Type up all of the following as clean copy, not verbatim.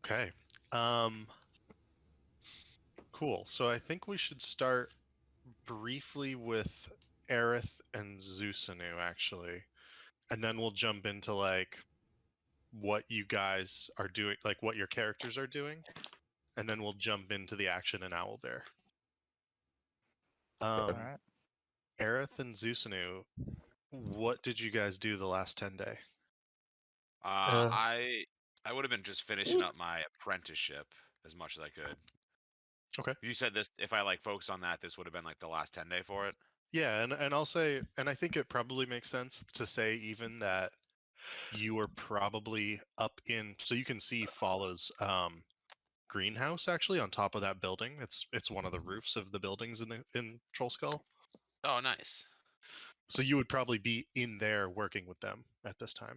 Okay. Cool. So I think we should start briefly with Aerith and Zusanu, actually. And then we'll jump into, like, what you guys are doing, like, what your characters are doing. And then we'll jump into the action in Owlbear. All Um, right. Aerith and Zusanu, what did you guys do the last 10 day? Uh, I would have been just finishing up my apprenticeship as much as I could. Okay. You said this, if I like focus on that, this would have been like the last 10 day for it. Yeah, and I'll say, and I think it probably makes sense to say even that you were probably up in, so you can see Fala's greenhouse actually on top of that building. It's one of the roofs of the buildings in Troll Skull. Oh, nice. So you would probably be in there working with them at this time.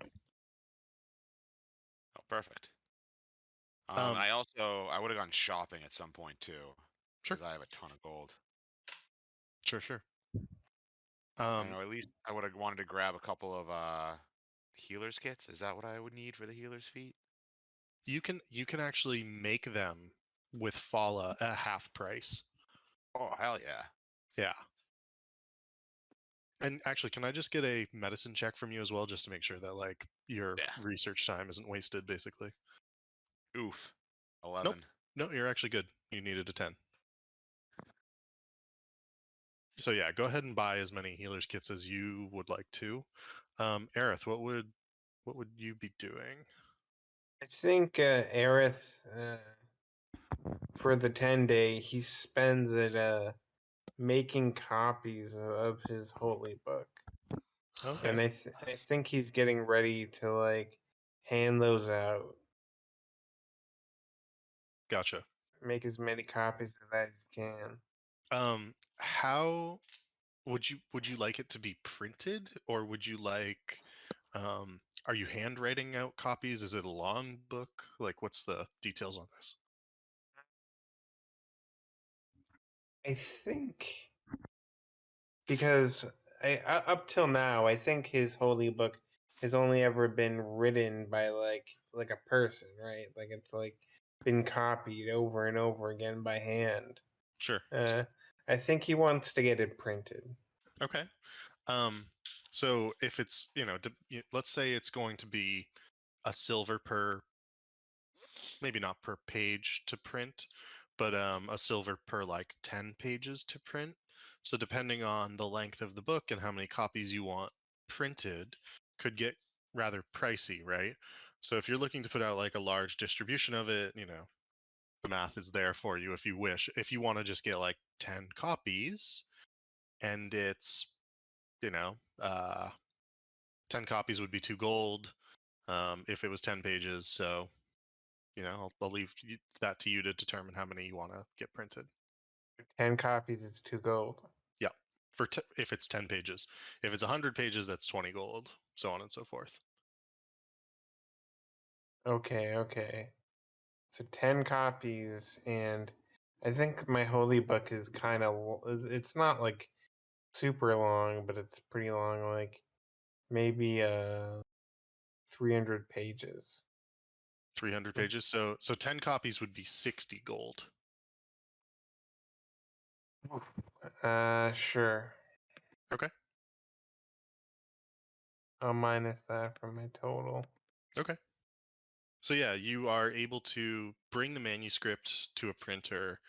Oh, perfect. Um, I would have gone shopping at some point too, Sure. because I have a ton of gold. Sure. I don't know. At least I would have wanted to grab a couple of healers kits. Is that what I would need for the healer's feet? you can actually make them with Fala at half price. Oh, hell yeah. Yeah. And actually, can I just get a medicine check from you as well, just to make sure that, like, your Yeah. research time isn't wasted, basically? Oof. 11. No, you're actually good. You needed a 10. So yeah, go ahead and buy as many healers kits as you would like to. Aerith, what would you be doing? I think Aerith, for the 10-day, he spends it making copies of his holy book. Okay, And I think he's getting ready to, like, hand those out. gotcha. Make as many copies of that as he can. How would you like it to be printed, or would you like? Are you handwriting out copies? Is it a long book? Like, what's the details on this? I think because up till now, I think his holy book has only ever been written by like a person, right? Like it's like been copied over and over again by hand. Sure. I think he wants to get it printed. Okay. So if it's, let's say it's going to be a silver per, maybe not per page to print, but a silver per, like, 10 pages to print. So depending on the length of the book and how many copies you want printed, could get rather pricey, right? So if you're looking to put out, like, a large distribution of it, the math is there for you if you wish. If you want to just get, like, 10 copies and it's, you know, uh, 10 copies would be 2 gold if it was 10 pages. So, I'll leave that to you to determine how many you want to get printed. 10 copies is 2 gold. Yeah, if it's 10 pages. If it's 100 pages, that's 20 gold, so on and so forth. Okay. So 10 copies, and I think my holy book is kind of, it's not like super long, but it's pretty long, like maybe 300 pages. 300 pages. So 10 copies would be 60 gold. Sure. Okay. I'll minus that from my total. Okay. So yeah, you are able to bring the manuscript to a printer.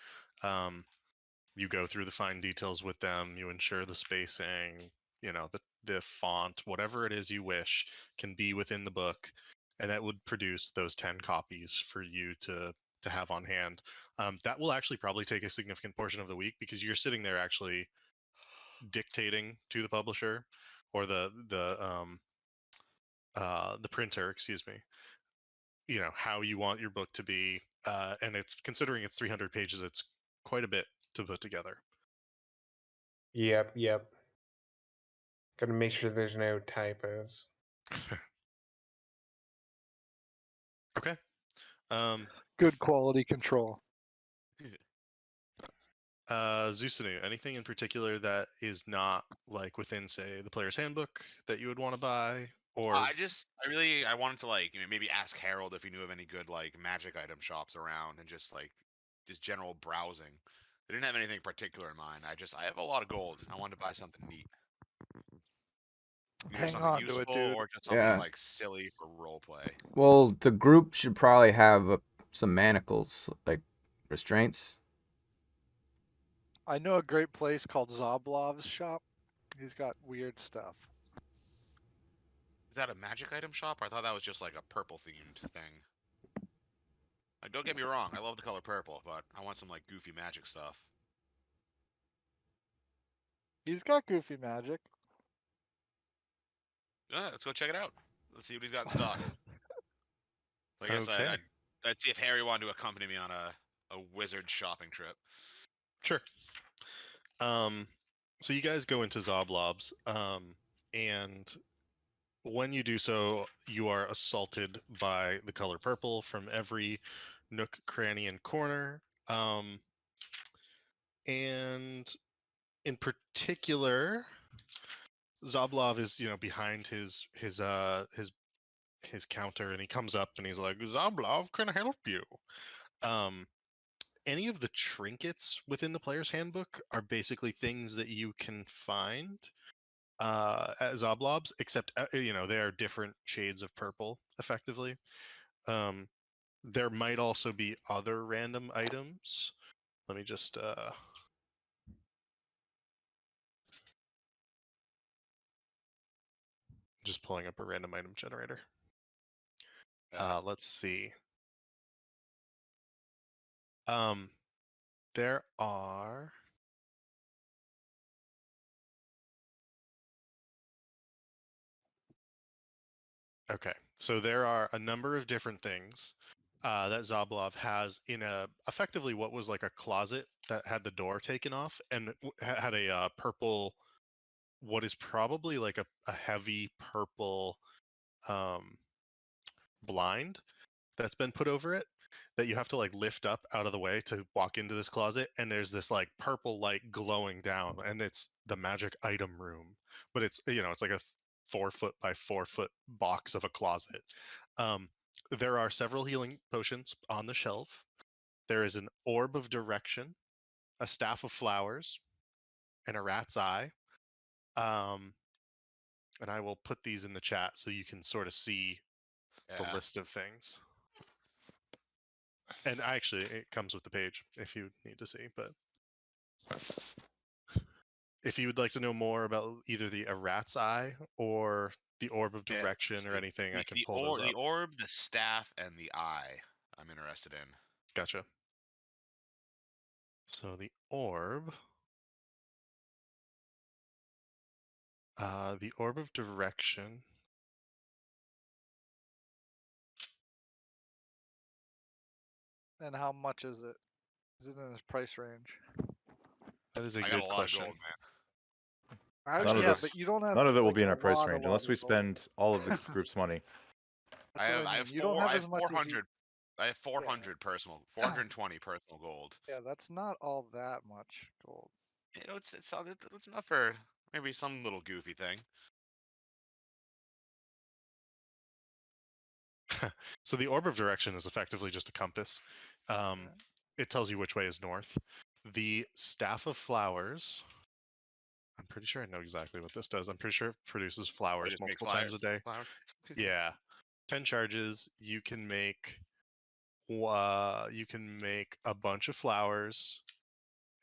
You go through the fine details with them. You ensure the spacing, the font, whatever it is you wish can be within the book, and that would produce those 10 copies for you to have on hand. That will actually probably take a significant portion of the week because you're sitting there actually dictating to the publisher or the printer, excuse me, how you want your book to be, and it's considering it's 300 pages, it's quite a bit to put together. Yep. Gotta make sure there's no typos. Okay. Good quality control. Zusanu, anything in particular that is not, like, within, say, the player's handbook that you would want to buy, Or I wanted to like maybe ask Harold if he knew of any good like magic item shops around, and just general browsing. They didn't have anything particular in mind. I have a lot of gold. I wanted to buy something neat, either Hang something on to it, useful dude. or just something Yeah. like silly for role play. Well, the group should probably have some manacles, like restraints. I know a great place called Zoblov's shop. He's got weird stuff. Is that a magic item shop? I thought that was just like a purple themed thing. Like, don't get me wrong, I love the color purple, but I want some like goofy magic stuff. He's got goofy magic. Yeah, let's go check it out. Let's see what he's got in stock. I guess Okay. I'd see if Harry wanted to accompany me on a wizard shopping trip. Sure. So you guys go into Zoblobs, and when you do so, you are assaulted by the color purple from every nook, cranny, and corner. And in particular, Zoblov is, behind his counter, and he comes up and he's like, "Zoblov, can I help you?" Um, any of the trinkets within the player's handbook are basically things that you can find as oblobs, except they are different shades of purple, effectively. There might also be other random items. Let me just pulling up a random item generator. Let's see. There are. Okay, so there are a number of different things that Zoblov has in effectively what was like a closet that had the door taken off and had a purple, what is probably like a heavy purple um, blind that's been put over it that you have to like lift up out of the way to walk into this closet, and there's this like purple light glowing down, and it's the magic item room, but it's like a 4 foot by 4 foot box of a closet. There are several healing potions on the shelf. There is an orb of direction, a staff of flowers, and a rat's eye. And I will put these in the chat so you can sort of see the Yeah. list of things. And actually, it comes with the page if you need to see. But if you would like to know more about either the rat's eye or the orb of Yeah, direction or anything, I can pull those the up. orb, the staff, and the eye. I'm interested in. Gotcha. So the orb. The orb of direction. And how much is it? Is it in his price range? That is a I got good a lot question. of gold, man. But you don't have. None of it will like, be in a our price lot, range a lot unless of we gold. spend all of the group's money. That's what I mean. You don't I have have as much as 400. I have 400 personal, 420 personal gold. Yeah, that's not all that much gold. It's enough for maybe some little goofy thing. So the orb of direction is effectively just a compass. It tells you which way is north. The staff of flowers. I'm pretty sure I know exactly what this does. I'm pretty sure it produces flowers just makes multiple times a day. flowers. Yeah, 10 charges. You can make a bunch of flowers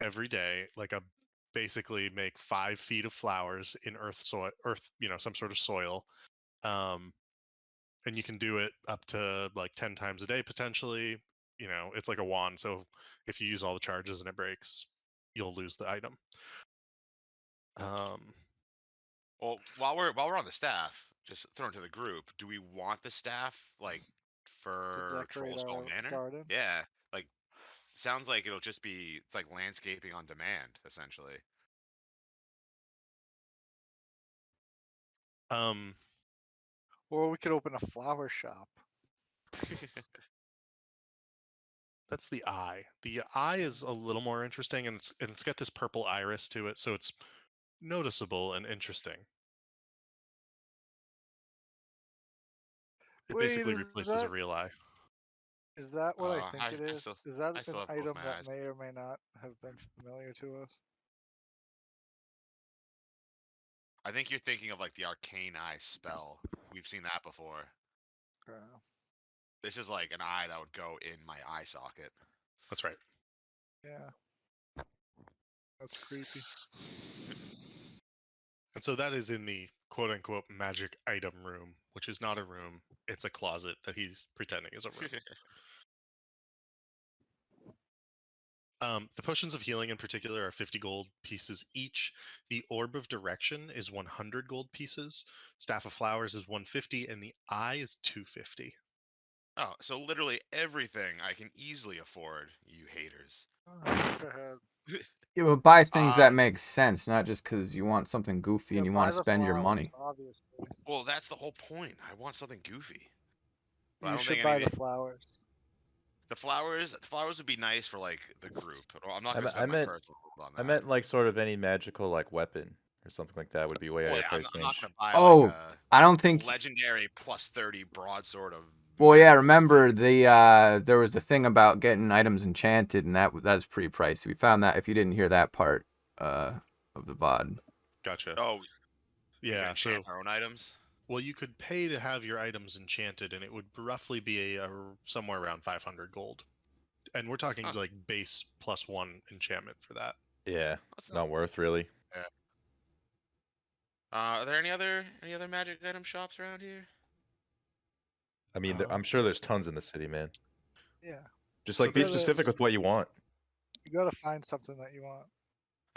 every day, basically make 5 feet of flowers in earth, some sort of soil. And you can do it up to like 10 times a day potentially. It's like a wand, so if you use all the charges and it breaks, you'll lose the item. Well, while we're on the staff, just throw it to the group. Do we want the staff like for decorate Trollskull our Manor? garden? Yeah, like sounds like it'll just be it's like landscaping on demand, essentially. Or we could open a flower shop. That's the eye. The eye is a little more interesting, and it's got this purple iris to it, so it's noticeable and interesting. It Wait, basically is replaces a that real eye. is that what I think I, it I is? still Is that I still an have both item my that eyes. may or may not have been familiar to us? I think you're thinking of like the arcane eye spell. We've seen that before. Uh, This is like an eye that would go in my eye socket. That's right. yeah, that's creepy. And so that is in the quote unquote magic item room, which is not a room, it's a closet that he's pretending is a room. The potions of healing in particular are 50 gold pieces each. The orb of direction is 100 gold pieces. Staff of flowers is 150, and the eye is 250. Oh, so literally everything I can easily afford, you haters. Go ahead. Yeah, but buy things Uh, that make sense, not just because you want something goofy Yeah, and you buy want to the spend your flowers, money. obviously. well, that's the whole point. I want something goofy. But I You don't should think buy any the flowers. the flowers would be nice for like the group. Well, I'm not I, gonna me- I spend my meant personal gold on I that. meant like sort of any magical like weapon or something like that would be way out Well, of yeah, price I'm not range. gonna buy like Oh, a I don't think. legendary plus 30 broadsword of. Well, yeah, Magus. remember the there was the thing about getting items enchanted, and that's pretty pricey. We found that if you didn't hear that part of the VOD. Gotcha. Oh, we can Yeah, enchant so our own items. well, you could pay to have your items enchanted, and it would roughly be somewhere around 500 gold. And we're talking Huh. like base plus one enchantment for that. Yeah, That's not worth really. Are there any other magic item shops around here? I mean, I'm Um, sure there's tons in the city, man. Yeah, Just So like be there's specific with what you want. you gotta find something that you want.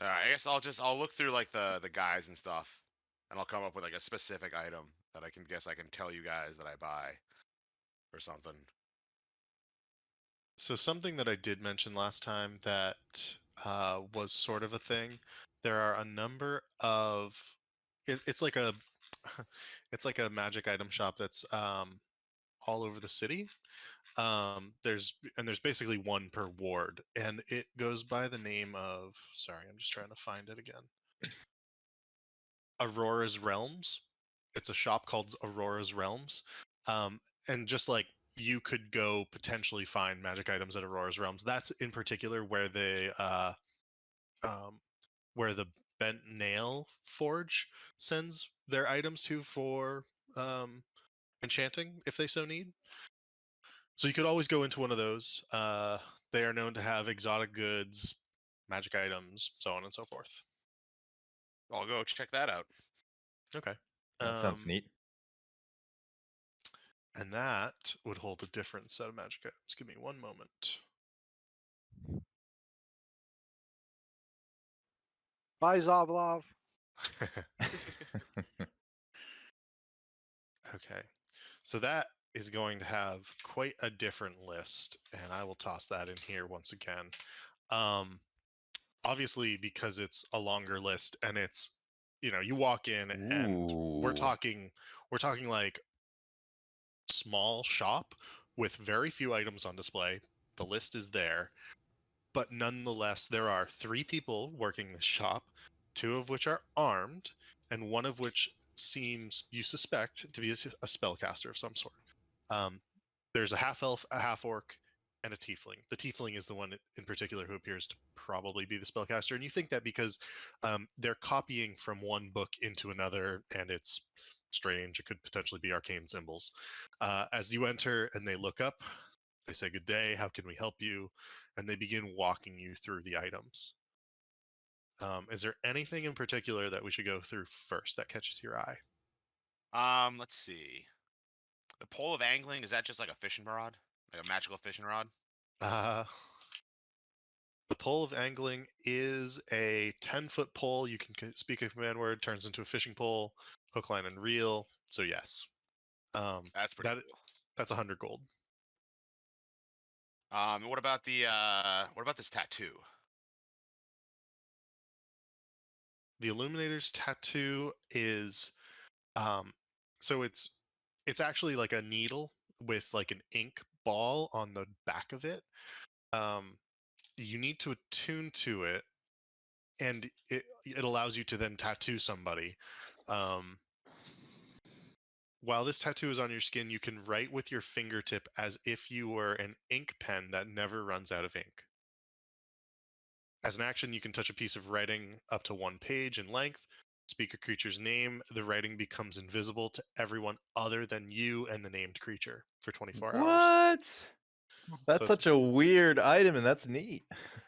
I guess I'll look through like the guys and stuff, and I'll come up with like a specific item that I can tell you guys that I buy, or something. So something that I did mention last time that was sort of a thing. There are a number of. It's like a, it's like a magic item shop that's all over the city. There's basically one per ward, and it goes by the name of. Sorry, I'm just trying to find it again. Aurora's Realms. It's a shop called Aurora's Realms, and just like you could go potentially find magic items at Aurora's Realms. That's in particular um, where the Bent Nail Forge sends their items to for um, enchanting if they so need. So you could always go into one of those. They are known to have exotic goods, magic items, so on and so forth. I'll go check that out. Okay. That sounds Um, neat. And that would hold a different set of magic items. Give me one moment. Buy Zoblov. Okay. So that is going to have quite a different list, and I will toss that in here once again. Um, Obviously, because it's a longer list, and it's, you walk in and we're Ooh. talking like small shop with very few items on display. The list is there, but nonetheless, there are 3 people working this shop, 2 of which are armed, and one of which seems you suspect to be a spellcaster of some sort. Um, there's a half elf, a half orc, and a tiefling. The tiefling is the one in particular who appears to probably be the spellcaster, and you think that because they're copying from one book into another, and it's strange. It could potentially be arcane symbols. As you enter and they look up, they say, "Good day. How can we help you?" And they begin walking you through the items. Is there anything in particular that we should go through first that catches your eye? Let's see. The pole of angling, is that just like a fishing rod, like a magical fishing rod? Uh, the pole of angling is a 10-foot pole. You can speak a command word, turns into a fishing pole, hook, line, and reel. So yes, That's pretty that cool. that's 100 gold. What about this tattoo? The Illuminator's tattoo is um, so it's actually like a needle with like an ink ball on the back of it. Um, you need to attune to it, and it allows you to then tattoo somebody. Um, while this tattoo is on your skin, you can write with your fingertip as if you were an ink pen that never runs out of ink. As an action, you can touch a piece of writing up to 1 page in length, speak a creature's name. The writing becomes invisible to everyone other than you and the named creature for 24 hours. What? So That's it's, such a weird item, and that's neat.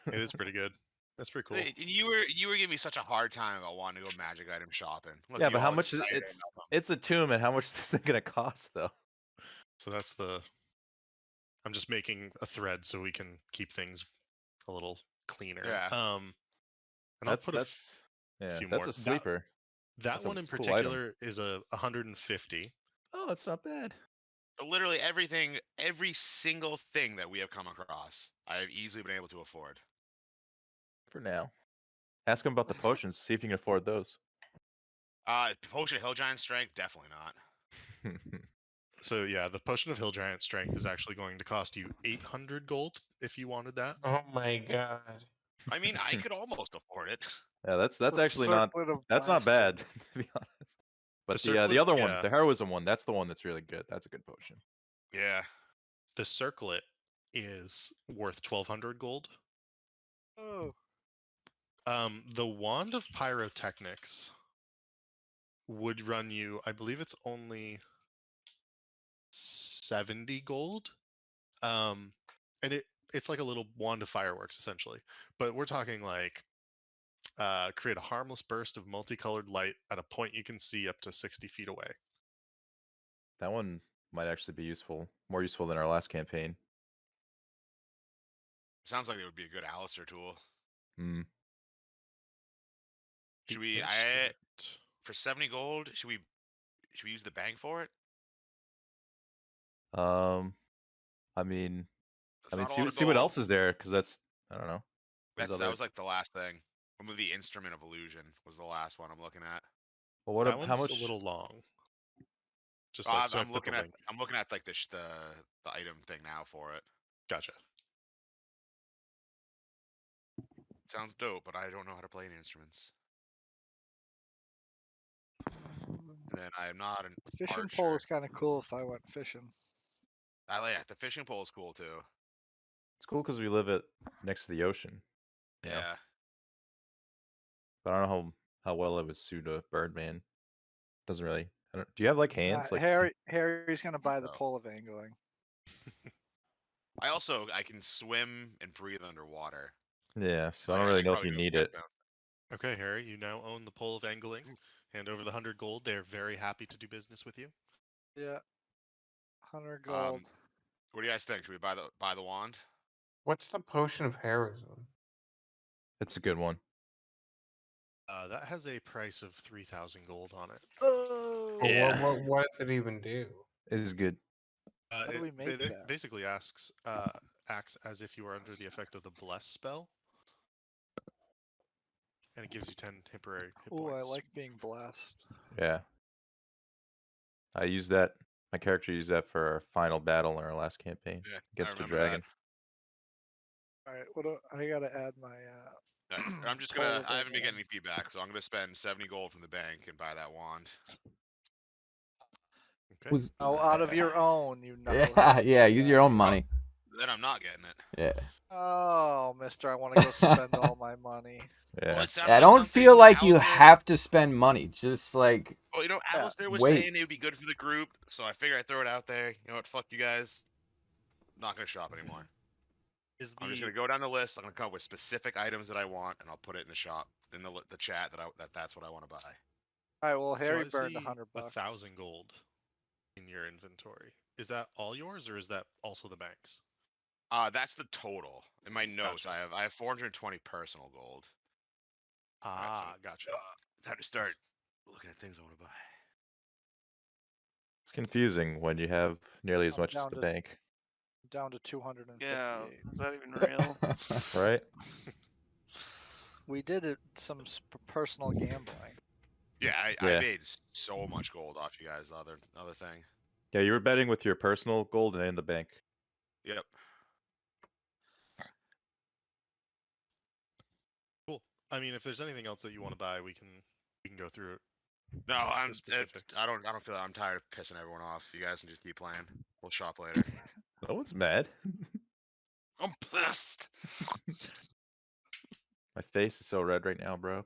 it is pretty good. That's pretty cool. Hey, you were giving me such a hard time about wanting to go magic item shopping. Look Yeah, at you but how all much is excited it's? about them. It's a tomb, and how much is this thing gonna cost, though? So that's the. I'm just making a thread so we can keep things a little cleaner. Yeah. And I'll put a yeah, few that's more. a sleeper. That That's a one in cool item. particular is a 150. Oh, that's not bad. But literally everything, every single thing that we have come across, I have easily been able to afford. For now. Ask him about the potions. See if you can afford those. Potion of Hill Giant Strength, definitely not. So yeah, the potion of Hill Giant Strength is actually going to cost you 800 gold if you wanted that. Oh my god. I mean, I could almost afford it. Yeah, that's The actually not circlet of that's not blasting. bad to be honest. But the circlet, other one, yeah, the heroism one, that's the one that's really good. That's a good potion. Yeah. the circlet is worth 1200 gold. Oh, The wand of pyrotechnics would run you, I believe it's only 70 gold. And it's like a little wand of fireworks essentially. But we're talking like create a harmless burst of multicolored light at a point you can see up to 60 feet away. That one might actually be useful, more useful than our last campaign. Sounds like it would be a good Alistair tool. Hmm. The Should we instrument. for 70 gold, should we use the bank for it? I mean, That's not a lot see of see what gold. else is there, because that's I don't know. There's That other. was like the last thing. Or the Instrument of Illusion was the last one I'm looking at. Well, what? That How one's much? a little long. Just like so I I'm put the looking at link. like the item thing now for it. Gotcha. Sounds dope, but I don't know how to play any instruments. And then I am not an fishing archer. pole is kind of cool if I went fishing. The fishing pole is cool too. It's cool because we live next to the ocean. You know? Yeah. But I don't know how well it would suit a birdman. Doesn't really. Do you have like hands? Like Harry's gonna buy the So. pole of angling. I can swim and breathe underwater. yeah. So I Like, don't I really could know if probably you go need it. skybound. Okay, Harry, you now own the pole of angling. Hand over the 100 gold. They're very happy to do business with you. Yeah, 100 gold. What do you guys think? Should we buy the wand? What's the potion of heroism? It's a good one. That has a price of 3,000 gold on it. Oh, Or Yeah. what does it even do? It is good. How do we make it that? basically acts as if you are under the effect of the bless spell, and it gives you 10 temporary hit Oh, I points. like being blessed. Yeah. I used that. My character used that for our final battle in our last campaign Yeah, against I the remember dragon. All right, I gotta add my. that. Nice. I'm just pole gonna. of I haven't been angling. getting any feedback, so I'm gonna spend 70 gold from the bank and buy that wand. Okay. Who's Oh, out of your own, you know. yeah, use your own money. Then I'm not getting it. Yeah. Oh, mister, I want to go spend all my money. Yeah. Well, it sounded I like don't something feel like you Alistair- have to spend money. Just like Well, Alistair was wait. saying it would be good for the group, so I figured I'd throw it out there. You know what? Fuck you guys. I'm not gonna shop anymore. I'm just gonna go down the list. I'm gonna come up with specific items that I want, and I'll put it in the shop in the chat that's what I want to buy. All right, well, So Harry I burned see 100 bucks. 1,000 gold in your inventory. Is that all yours, or is that also the bank's? That's the total. In my notes, Gotcha. I have 420 personal gold. Gotcha. Time to start looking at things I want to buy. It's confusing when you have nearly as I'm much as down the to- bank, Down to 258. Yeah, is that even real? right? We did some personal gambling. Yeah, I Yeah. made so much gold off you guys. The other thing. Yeah, you were betting with your personal gold and in the bank. Yep. Cool. I mean, if there's anything else that you want to buy, we can go through it No, The specifics. I don't feel I'm tired of pissing everyone off. You guys can just keep playing. We'll shop later. No one's mad. I'm pissed. My face is so red right now, bro.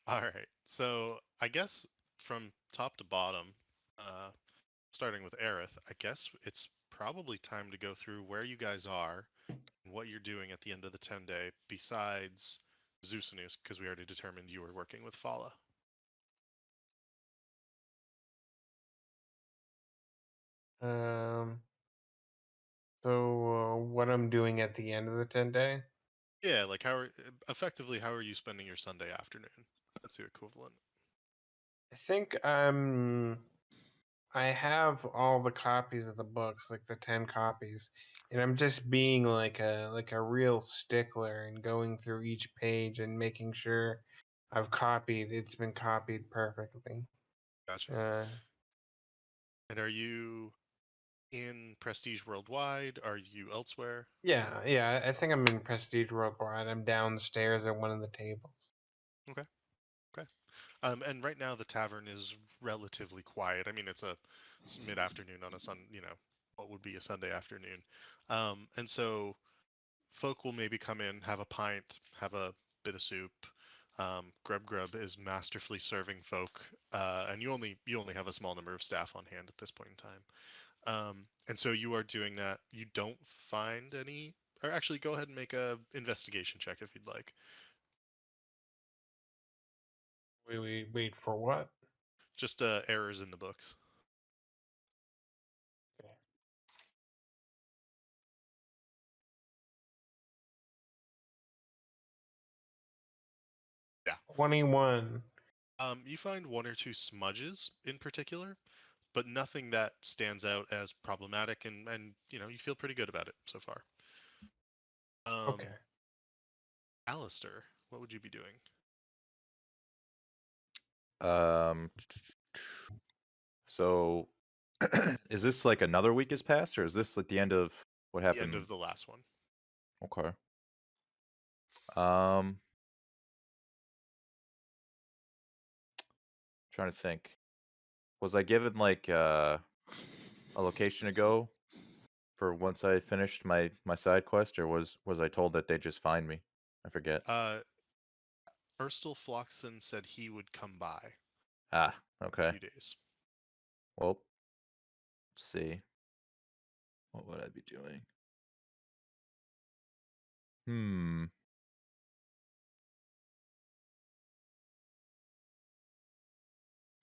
All right. So I guess from top to bottom, starting with Aerith, I guess it's probably time to go through where you guys are and what you're doing at the end of the 10-day, besides Zeusinus, because we already determined you were working with Fala. So what I'm doing at the end of the 10-day? Yeah, like effectively how are you spending your Sunday afternoon? That's the equivalent. I think I have all the copies of the books, like the 10 copies, and I'm just being like a real stickler and going through each page and making sure it's been copied perfectly. Gotcha. And are you in Prestige Worldwide? Are you elsewhere? Yeah, I think I'm in Prestige Worldwide. I'm down the stairs at one of the tables. Okay. Okay. And right now the tavern is relatively quiet. I mean, it's mid-afternoon on what would be a Sunday afternoon. And so folk will maybe come in, have a pint, have a bit of soup. Grub is masterfully serving folk, and you only have a small number of staff on hand at this point in time. And so you are doing that. You don't find any, or actually, go ahead and make a investigation check if you'd like. Wait for what? Just errors in the books. Okay. Yeah. 21. You find one or two smudges in particular, but nothing that stands out as problematic, and you feel pretty good about it so far. Okay. Alistair, what would you be doing? So is this like another week has passed, or is this like the end of what The happened? end of the last one. Okay. Um, trying to think. Was I given like a location to go for once I finished my side quest, or was I told that they just find me? I forget. Erstal Floxen said he would come by Ah, in a okay. few days. Well, let's see. What would I be doing?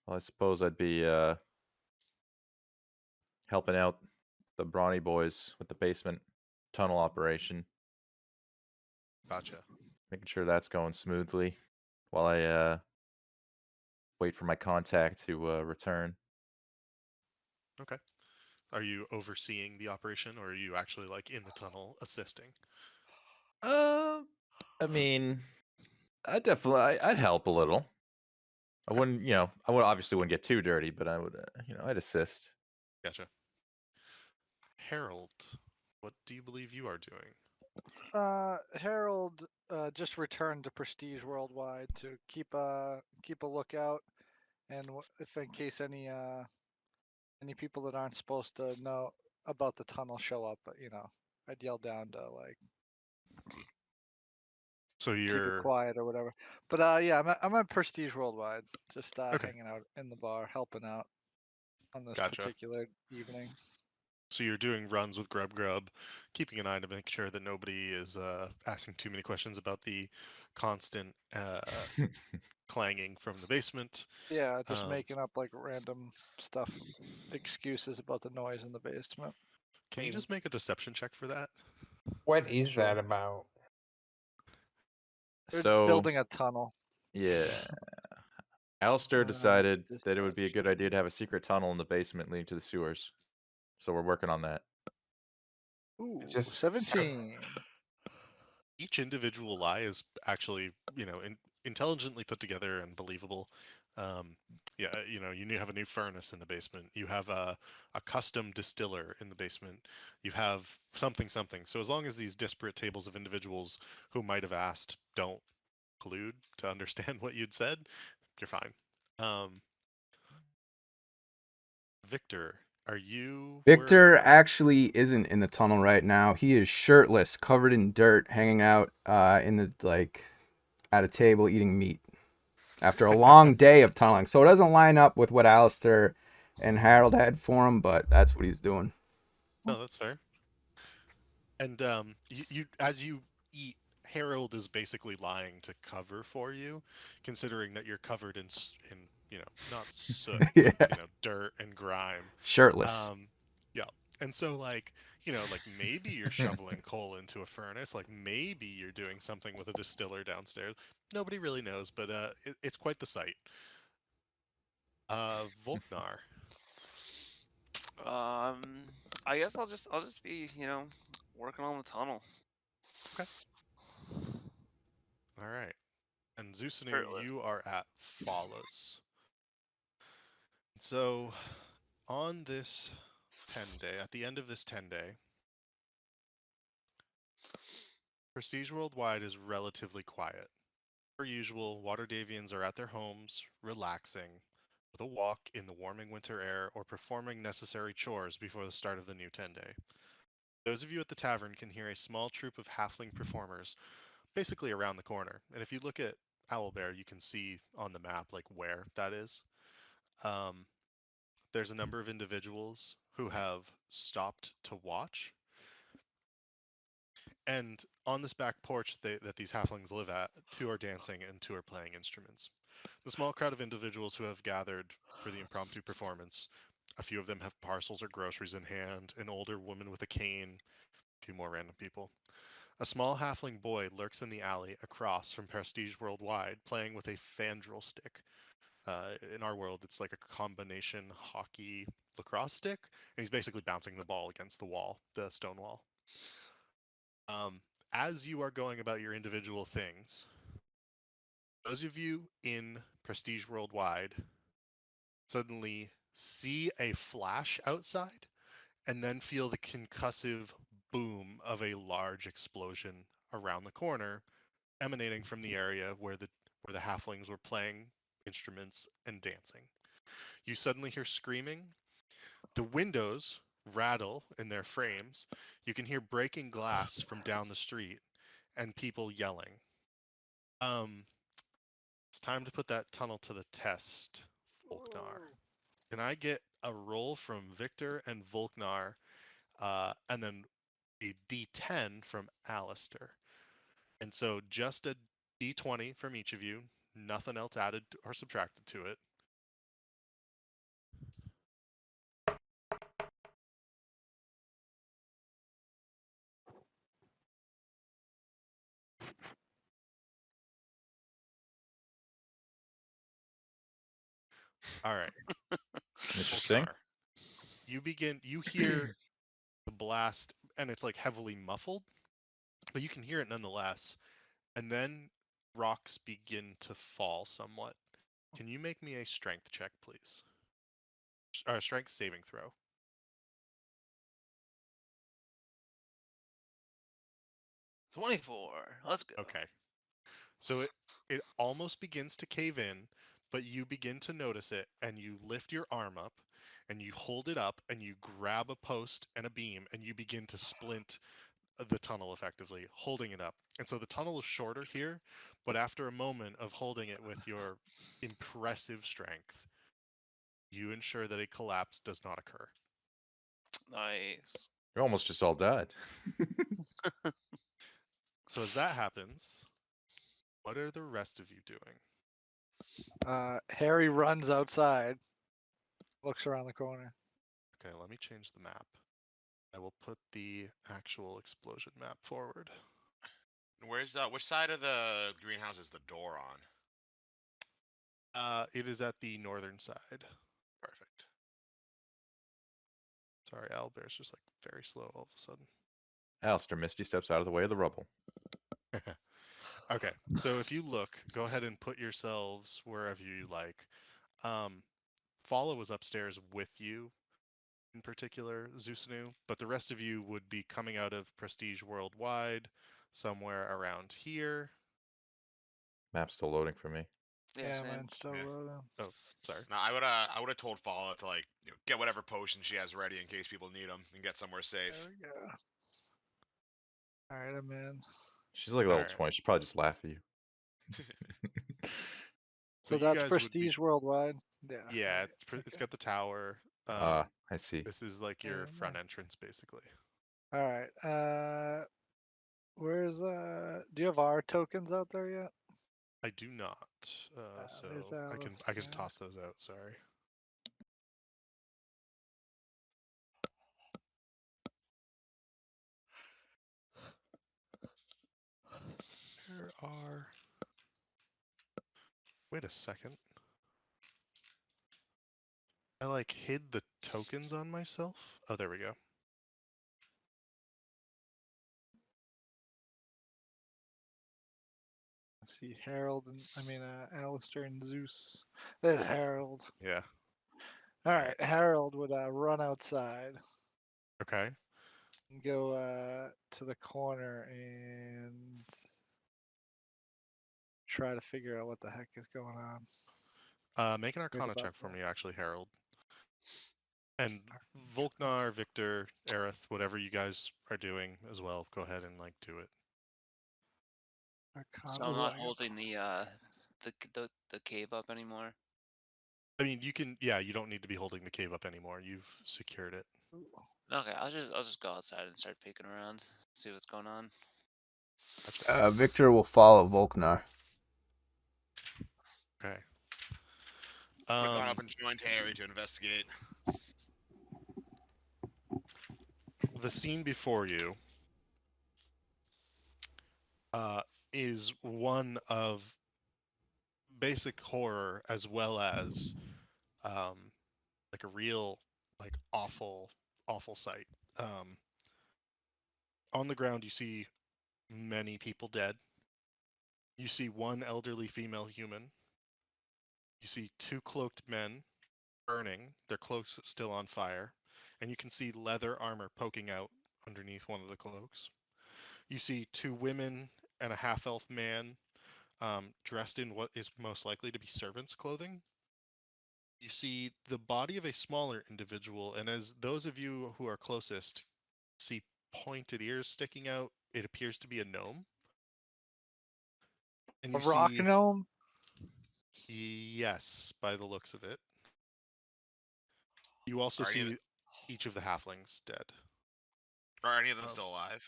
Well, I suppose I'd be helping out the Brawny boys with the basement tunnel operation, Gotcha. making sure that's going smoothly while I wait for my contact to return. Okay. Are you overseeing the operation, or are you actually like in the tunnel assisting? I mean, I'd help a little. I Okay. wouldn't, I would obviously wouldn't get too dirty, but I would, I'd assist. Gotcha. Harold, what do you believe you are doing? Harold just returned to Prestige Worldwide to keep a lookout, and if in case any people that aren't supposed to know about the tunnel show up, but I'd yell down to like So keep it you're quiet or whatever. But yeah, I'm at Prestige Worldwide, just okay. hanging out in the bar, helping out on this Gotcha. particular evening. So you're doing runs with Grub, keeping an eye to make sure that nobody is asking too many questions about the constant clanging from the basement. Yeah, just making up like random stuff, excuses about the noise in the basement. Can you just make a deception check for that? What is Sure. that about? They're So building a tunnel. yeah, Alistair decided that it would be a good idea to have a secret tunnel in the basement leading to the sewers. So we're working on that. Ooh, Just 17. Each individual lie is actually, intelligently put together and believable. Yeah, you have a new furnace in the basement. You have a custom distiller in the basement. You have something. So as long as these disparate tables of individuals who might have asked don't clued to understand what you'd said, you're fine. Victor, are you? where are Victor you? actually isn't in the tunnel right now. He is shirtless, covered in dirt, hanging out in the at a table eating meat after a long day of tunneling. So it doesn't line up with what Alistair and Harold had for him, but that's what he's doing. No, that's fair. And you as you eat, Harold is basically lying to cover for you, considering that you're covered in not soot, Yeah. but dirt and grime. Shirtless. Yeah. And so like maybe you're shoveling coal into a furnace, like maybe you're doing something with a distiller downstairs. Nobody really knows, but it's quite the sight. Volknar. I guess I'll just be, working on the tunnel. Okay. All right. And Zeusanu, Shirtless. you are at Follows. So on this 10-day, at the end of this 10-day, Prestige Worldwide is relatively quiet. Per usual, Waterdavians are at their homes, relaxing, with a walk in the warming winter air or performing necessary chores before the start of the new 10-day. Those of you at the tavern can hear a small troop of halfling performers basically around the corner. And if you look at Owlbear, you can see on the map like where that is. There's a number of individuals who have stopped to watch. And on this back porch that these halflings live at, two are dancing and two are playing instruments. The small crowd of individuals who have gathered for the impromptu performance, a few of them have parcels or groceries in hand, an older woman with a cane, two more random people. A small halfling boy lurks in the alley across from Prestige Worldwide, playing with a fandrel stick. In our world, it's like a combination hockey lacrosse stick, and he's basically bouncing the ball against the wall, the stone wall. As you are going about your individual things, those of you in Prestige Worldwide suddenly see a flash outside and then feel the concussive boom of a large explosion around the corner emanating from the area where the halflings were playing instruments and dancing. You suddenly hear screaming. The windows rattle in their frames. You can hear breaking glass from down the street and people yelling. It's time to put that tunnel to the test, Volknar. Can I get a roll from Victor and Volknar, and then a D10 from Alistair? And so just a D20 from each of you, nothing else added or subtracted to it. All right. Interesting. Volknar, you hear the blast, and it's like heavily muffled, but you can hear it nonetheless. And then rocks begin to fall somewhat. Can you make me a strength check, please? Or a strength saving throw. 24. Let's go. Okay. So it almost begins to cave in, but you begin to notice it, and you lift your arm up, and you hold it up, and you grab a post and a beam, and you begin to splint the tunnel effectively, holding it up. And so the tunnel is shorter here, but after a moment of holding it with your impressive strength, you ensure that a collapse does not occur. Nice. We almost just all died. So as that happens, what are the rest of you doing? Harry runs outside, looks around the corner. Okay, let me change the map. I will put the actual explosion map forward. Where's which side of the greenhouse is the door on? It is at the northern side. Perfect. Sorry, Owlbear's just like very slow all of a sudden. Alistair Misty steps out of the way of the rubble. Okay, so if you look, go ahead and put yourselves wherever you like. Follow was upstairs with you, in particular, Zeusanu, but the rest of you would be coming out of Prestige Worldwide, somewhere around here. Map's still loading for me. Yeah, Yeah, same. mine's still Yeah. loading. Sorry. No, I would have told Fala to like get whatever potion she has ready in case people need them and get somewhere safe. There we go. All right, I'm in. She's like level Alright. 20. She'd probably just laugh at you. So you that's guys would be prestige worldwide. Yeah. yeah, right, it's okay. got the tower. Ah, I see. This is like your Okay, front nice. entrance, basically. All right. Where's Do you have our tokens out there yet? I do not, so There's I Alice. can Yeah. toss those out. Sorry. There are. Wait a second. I like hid the tokens on myself. Oh, there we go. I see Harold and Alistair and Zeus. There's Harold. Yeah. All Alright. right, Harold would run outside Okay. and go to the corner and try to figure out what the heck is going on. Make an Right Arcana about check for that. me, actually, Harold. And Arcana. Volknar, Victor, Aerith, whatever you guys are doing as well, go ahead and like do it. Arcana. So I'm Ooh, not I got- holding the cave up anymore. I mean, you can. Yeah, you don't need to be holding the cave up anymore. You've secured it. ooh. Okay, I'll just go outside and start peeking around, see what's going on. Gotcha. Victor will follow Volknar. Okay. Would have gone up and joined Harry to investigate. The scene before you is one of basic horror as well as like a real like awful sight. On the ground you see many people dead. You see one elderly female human. You see two cloaked men burning, their cloaks still on fire, and you can see leather armor poking out underneath one of the cloaks. You see two women and a half-elf man dressed in what is most likely to be servants' clothing. You see the body of a smaller individual, and as those of you who are closest see pointed ears sticking out, it appears to be a gnome. And A you rock see, gnome. yes, by the looks of it. You also Are any of see each of the halflings dead. Are any of them Oh. still alive?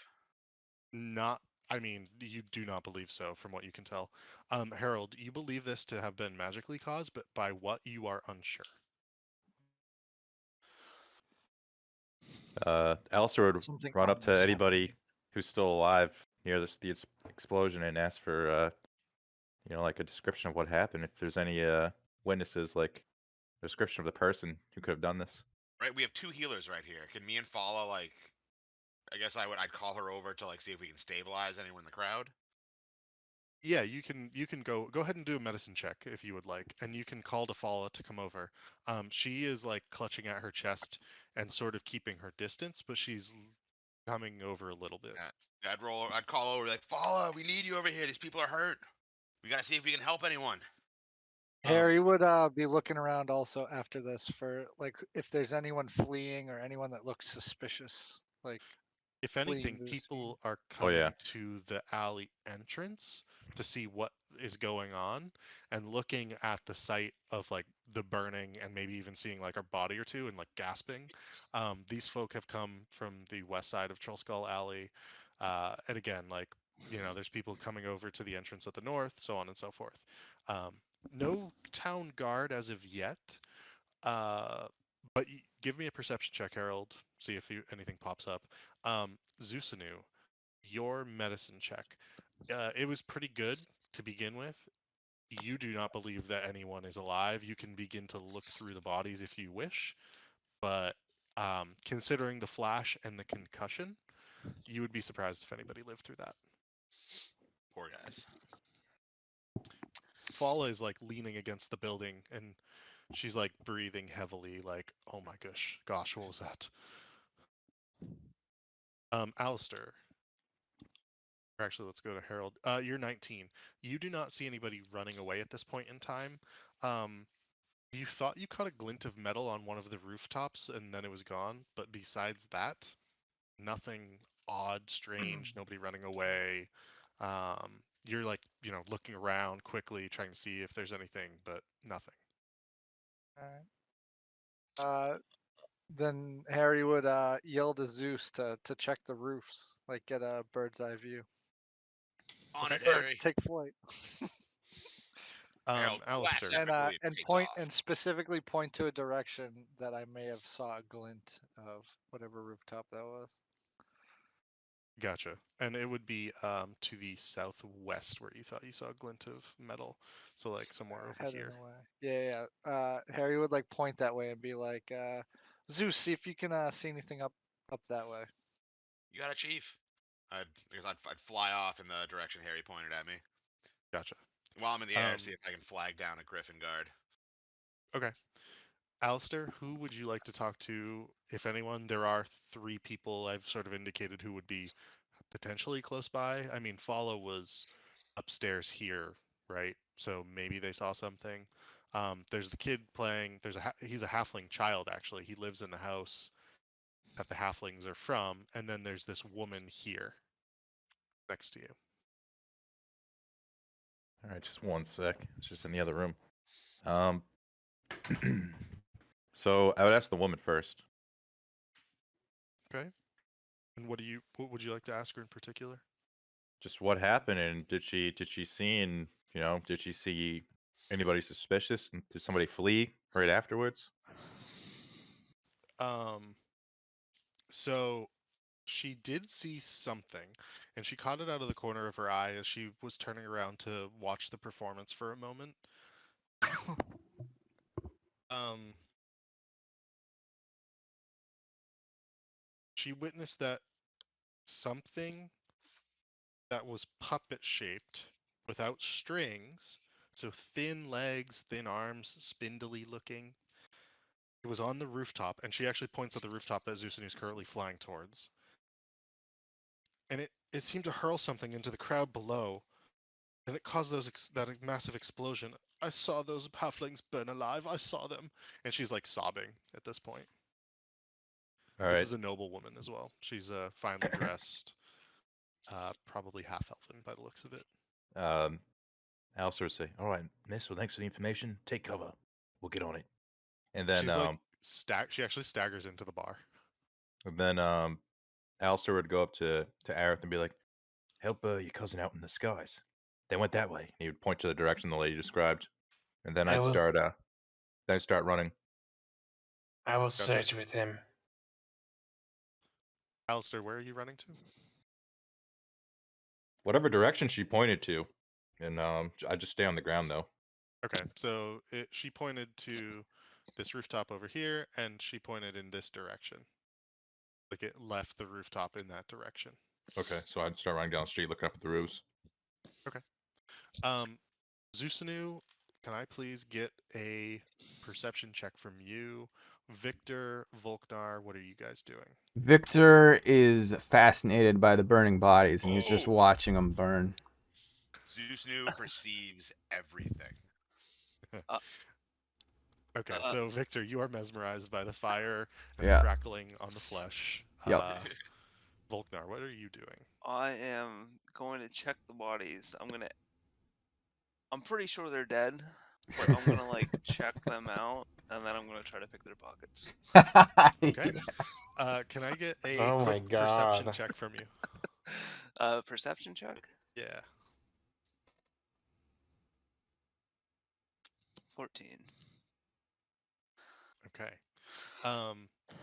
Not, I mean, you do not believe so, from what you can tell. Harold, you believe this to have been magically caused, but by what you are unsure. Alistair would Something run up to ominous anybody happening. who's still alive near the explosion and ask for, like a description of what happened. If there's any witnesses, like a description of the person who could have done this. Right, we have two healers right here. Can me and Fala like? I guess I'd call her over to like see if we can stabilize anyone in the crowd. Yeah, you can go ahead and do a medicine check if you would like, and you can call Defala to come over. She is like clutching at her chest and sort of keeping her distance, but she's coming over a little bit. Yeah, I'd call over like, Fala, we need you over here. These people are hurt. We gotta see if we can help anyone. Harry would be looking around also after this for like if there's anyone fleeing or anyone that looks suspicious. Like If anything, fleeing the scene. people are Oh, yeah. coming to the alley entrance to see what is going on and looking at the site of like the burning and maybe even seeing like a body or two and like gasping. These folk have come from the west side of Trollskull Alley. And again, like, there's people coming over to the entrance at the north, so on and so forth. No town guard as of yet. But give me a perception check, Harold. See if anything pops up. Zusanu, your medicine check. It was pretty good to begin with. You do not believe that anyone is alive. You can begin to look through the bodies if you wish, but considering the flash and the concussion, you would be surprised if anybody lived through that. Poor guys. Fala is like leaning against the building and she's like breathing heavily, like, oh my gosh, what was that? Alistair, Or actually, let's go to Harold. You're 19. You do not see anybody running away at this point in time. You thought you caught a glint of metal on one of the rooftops, and then it was gone. But besides that, nothing odd, strange. Nobody running away. You're like, looking around quickly, trying to see if there's anything, but nothing. Alright. Then Harry would yell to Zeus to check the roofs, like get a bird's eye view. On it, Or Harry. take flight. Harold Alistair. collapses quickly and takes Point off. and specifically point to a direction that I may have saw a glint of whatever rooftop that was. Gotcha. And it would be to the southwest where you thought you saw a glint of metal. So like somewhere over Heading here. away. Yeah. Harry would like point that way and be like, Zeus, see if you can see anything up that way. You got it, Chief. I'd fly off in the direction Harry pointed at me. Gotcha. While I'm in the air, see Um, if I can flag down a Griffin guard. Okay. Alistair, who would you like to talk to, if anyone? There are 3 people I've sort of indicated who would be potentially close by. I mean, Follow was upstairs here, right? So maybe they saw something. There's the kid playing. He's a halfling child, actually. He lives in the house that the halflings are from. And then there's this woman here next to you. All right, just one sec. It's just in the other room. Um, so I would ask the woman first. Okay. And what would you like to ask her in particular? Just what happened, and did she see, and did she see anybody suspicious, and did somebody flee right afterwards? So she did see something, and she caught it out of the corner of her eye as she was turning around to watch the performance for a moment. She witnessed that something that was puppet shaped without strings, so thin legs, thin arms, spindly looking. It was on the rooftop, and she actually points at the rooftop that Zeus is currently flying towards. And it seemed to hurl something into the crowd below, and it caused that massive explosion. I saw those halflings burn alive. I saw them. And she's like sobbing at this point. All This right. is a noble woman as well. She's finely dressed, probably half elven by the looks of it. Alistair would say, "All right, miss. Well, thanks for the information. Take cover. We'll get on it." And then, She's like she actually staggers into the bar. Alistair would go up to Aerith and be like, "Help your cousin out in the skies. They went that way." And he would point to the direction the lady described, and then I I'd will. start running. I will Gotcha. search with him. Alistair, where are you running to? Whatever direction she pointed to, and I just stay on the ground though. Okay, so she pointed to this rooftop over here, and she pointed in this direction. Like it left the rooftop in that direction. Okay, so I'd start running down the street, looking up at the roofs. Okay. Zusanu, can I please get a perception check from you? Victor, Volknar, what are you guys doing? Victor is fascinated by the burning bodies, and he's just Oh. watching them burn. Zeusnu perceives everything. Okay, so Victor, you are mesmerized by the fire and Yeah. the crackling on the flesh. Yep. Volknar, what are you doing? I am going to check the bodies. I'm pretty sure they're dead, but I'm gonna like check them out, and then I'm gonna try to pick their pockets. Okay. Can I get a Oh my quick perception God. check from you? Perception check. Yeah. 14. Okay.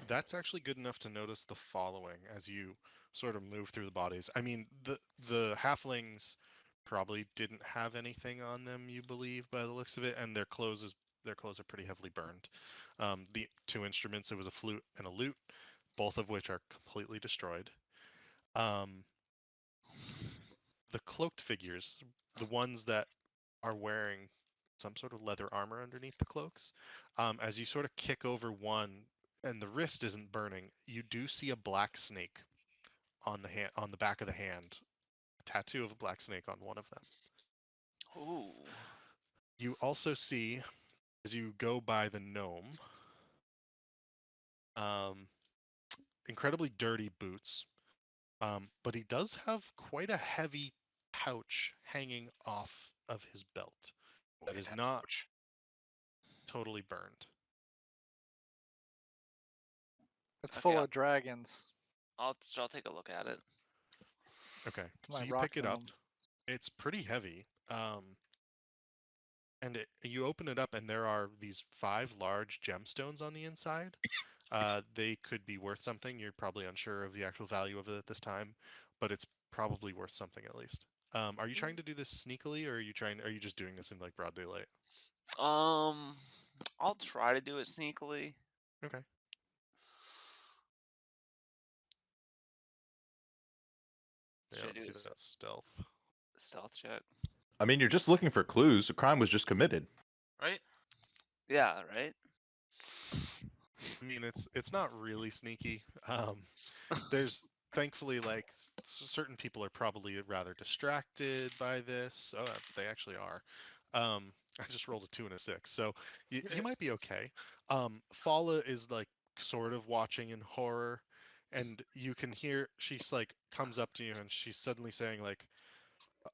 That's actually good enough to notice the following as you sort of move through the bodies. I mean, the halflings probably didn't have anything on them, you believe, by the looks of it, and their clothes are pretty heavily burned. The 2 instruments, it was a flute and a lute, both of which are completely destroyed. The cloaked figures, the ones that are wearing some sort of leather armor underneath the cloaks, as you sort of kick over one and the wrist isn't burning, you do see a black snake on the back of the hand tattoo of a black snake on one of them. Ooh. You also see, as you go by the gnome, incredibly dirty boots, but he does have quite a heavy pouch hanging off of his belt that is not Pouch. totally burned. It's Okay, full I'll- of dragons. I'll take a look at it. Okay, My so you rock pick it up. gnome. It's pretty heavy. And you open it up, and there are these 5 large gemstones on the inside. They could be worth something. You're probably unsure of the actual value of it at this time, but it's probably worth something at least. Are you trying to do this sneakily, or are you just doing this in like broad daylight? I'll try to do it sneakily. Okay. Yeah, Should I let's do see a that stealth. stealth check? I mean, you're just looking for clues. A crime was just committed. Right? Yeah, right. I mean, it's not really sneaky. There's thankfully like certain people are probably rather distracted by this. Oh, they actually are. I just rolled a 2 and a 6, so you might be okay. Fala is like sort of watching in horror, and you can hear she's like comes up to you and she's suddenly saying like,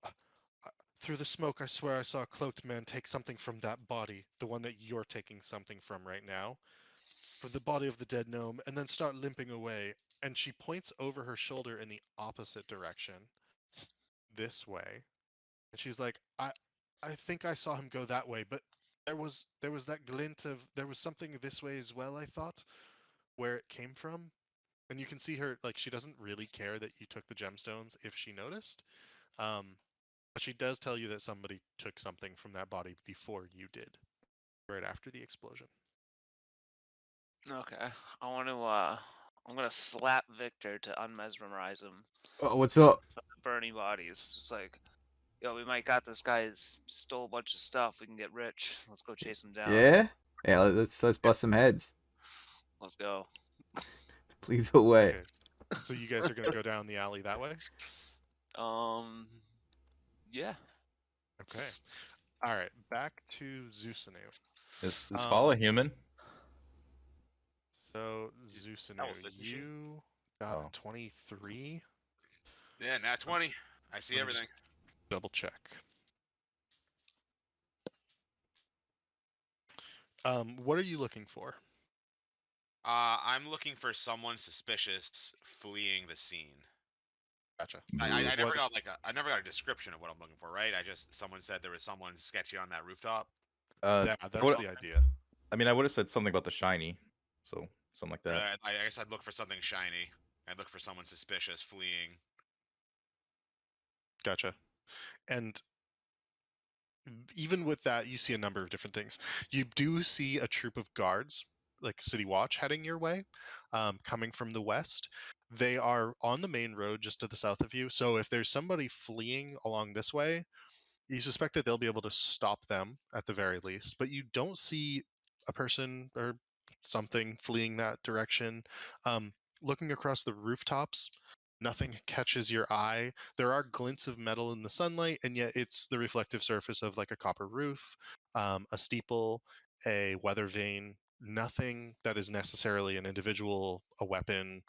uh, "Through the smoke, I swear I saw a cloaked man take something from that body, the one that you're taking something from right now." From the body of the dead gnome and then start limping away. And she points over her shoulder in the opposite direction, this way. And she's like, I think I saw him go that way, but there was that glint of there was something this way as well, I thought, where it came from. And you can see her like she doesn't really care that you took the gemstones if she noticed. Um, but she does tell you that somebody took something from that body before you did, right after the explosion. Okay. I'm gonna slap Victor to unmesmerize him. Oh, what's up? Burning bodies. Just like, yo, we might got this guy's stole a bunch of stuff. We can get rich. Let's go chase him down. Yeah? Yeah, let's bust some heads. Let's go. Lead the way. Okay. So you guys are gonna go down the alley that way? Yeah. Okay. All right. Back to Zeusanu. Is Um, Fala human? So Is Zeusanu, elf, isn't she? you got Oh. a 23. Yeah, nat 20. I see Let me just everything. double check. What are you looking for? I'm looking for someone suspicious fleeing the scene. Gotcha. I never What? got I never got a description of what I'm looking for, right? Someone said there was someone sketchy on that rooftop. Yeah, I that's would- the idea. I mean, I would have said something about the shiny, so something like that. I guess I'd look for something shiny. I'd look for someone suspicious fleeing. Gotcha. And even with that, you see a number of different things. You do see a troop of guards, like City Watch, heading your way, coming from the west. They are on the main road just to the south of you. So if there's somebody fleeing along this way, you suspect that they'll be able to stop them at the very least. But you don't see a person or something fleeing that direction. Looking across the rooftops, nothing catches your eye. There are glints of metal in the sunlight, and yet it's the reflective surface of like a copper roof, a steeple, a weather vane. Nothing that is necessarily an individual, a weapon,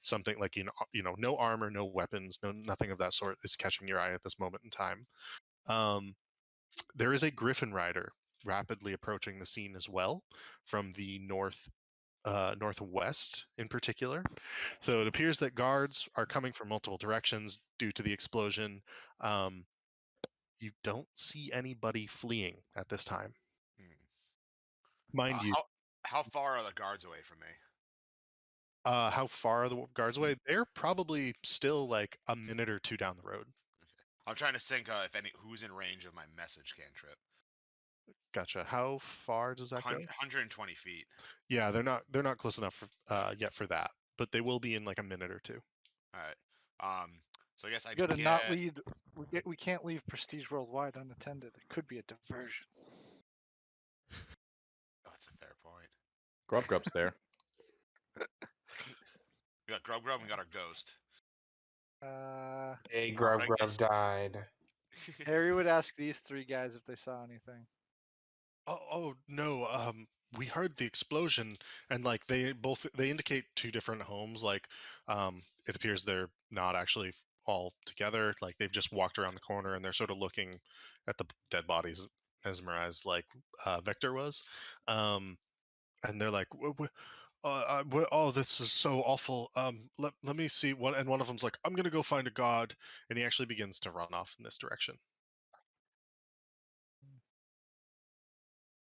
something like no armor, no weapons, nothing of that sort is catching your eye at this moment in time. There is a griffin rider rapidly approaching the scene as well from the northwest in particular. So it appears that guards are coming from multiple directions due to the explosion. You don't see anybody fleeing at this time. Hmm. Mind you, How far are the guards away from me? how far are the guards away? They're probably still like a minute or two down the road. I'm trying to think who's in range of my message cantrip. Gotcha. How far does that go? 120 feet. Yeah, they're not close enough yet for that, but they will be in like a minute or two. All right. So I guess I You gotta get. not lead. We can't leave Prestige Worldwide unattended. It could be a diversion. Oh, that's a fair point. Grub's there. We got Grub and we got our ghost. Hey, I Grub Grub guess- died. Harry would ask these three guys if they saw anything. Oh no, we heard the explosion, and like they indicate two different homes. Like, it appears they're not actually all together. Like they've just walked around the corner and they're sort of looking at the dead bodies, mesmerized, like Victor was. And they're like, "Oh, this is so awful. Let me see what." And one of them's like, "I'm gonna go find a god," and he actually begins to run off in this direction.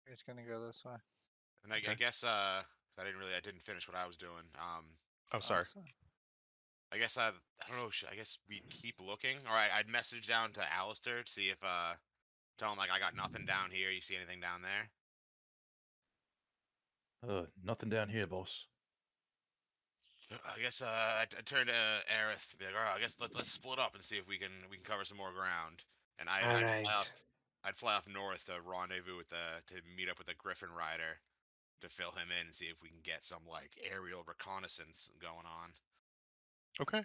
He's gonna go this way. And I Okay. guess I didn't finish what I was doing. Oh, sorry. So- I guess I don't know. I guess we keep looking. All right, I'd message down to Alistair to see if tell him like I got nothing down here. You see anything down there? Nothing down here, boss. I guess I turned to Aerith. Be like, all right, I guess let's split up and see if we can cover some more ground. And All right. I'd fly off north to rendezvous with to meet up with the Griffin Rider to fill him in and see if we can get some like aerial reconnaissance going on. Okay.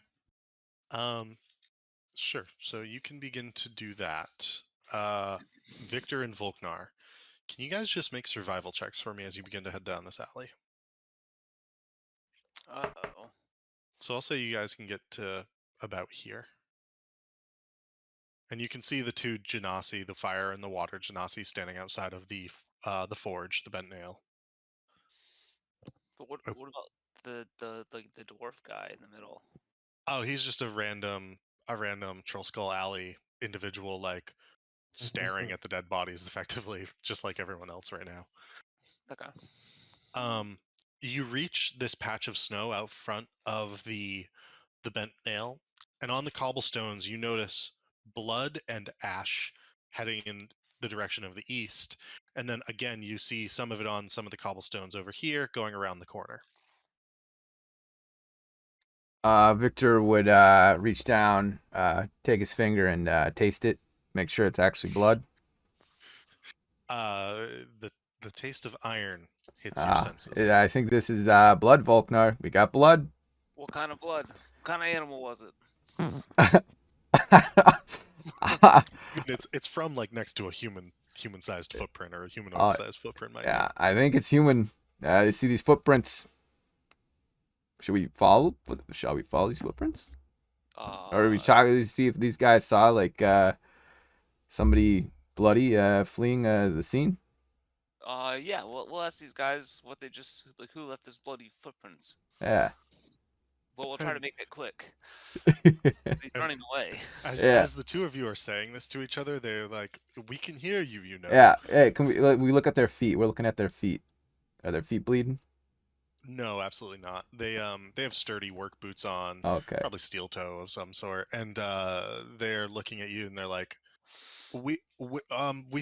Sure. So you can begin to do that. Victor and Volknar, can you guys just make survival checks for me as you begin to head down this alley? Uh-oh. So I'll say you guys can get to about here. And you can see the two genasi, the fire and the water genasi, standing outside of the forge, the bent nail. But what Oh. what about the dwarf guy in the middle? Oh, he's just a random Troll Skull Alley individual, like staring at the dead bodies effectively, just like everyone else right now. Okay. You reach this patch of snow out front of the bent nail, and on the cobblestones you notice blood and ash heading in the direction of the east, and then again you see some of it on some of the cobblestones over here going around the corner. Victor would reach down, take his finger and taste it, make sure it's actually blood. The taste of iron hits your senses. I think this is blood, Volknar. We got blood. What kind of blood? What kind of animal was it? I mean, it's from like next to a human-sized footprint or a humanoid-sized footprint. Might Yeah, I think it's human. You see these footprints. Shall we follow these footprints? Or do we try to see if these guys saw like somebody bloody fleeing the scene? Yeah. We'll ask these guys what they just like. Who left this bloody footprints? Yeah. But we'll try to make it quick. 'Cause he's running away. As the two of you are saying this to each other, they're like, "We can hear you, you know." Yeah. Hey, can we look at their feet? We're looking at their feet. Are their feet bleeding? No, absolutely not. They have sturdy work boots on, Okay. probably steel toe of some sort, and they're looking at you and they're like, we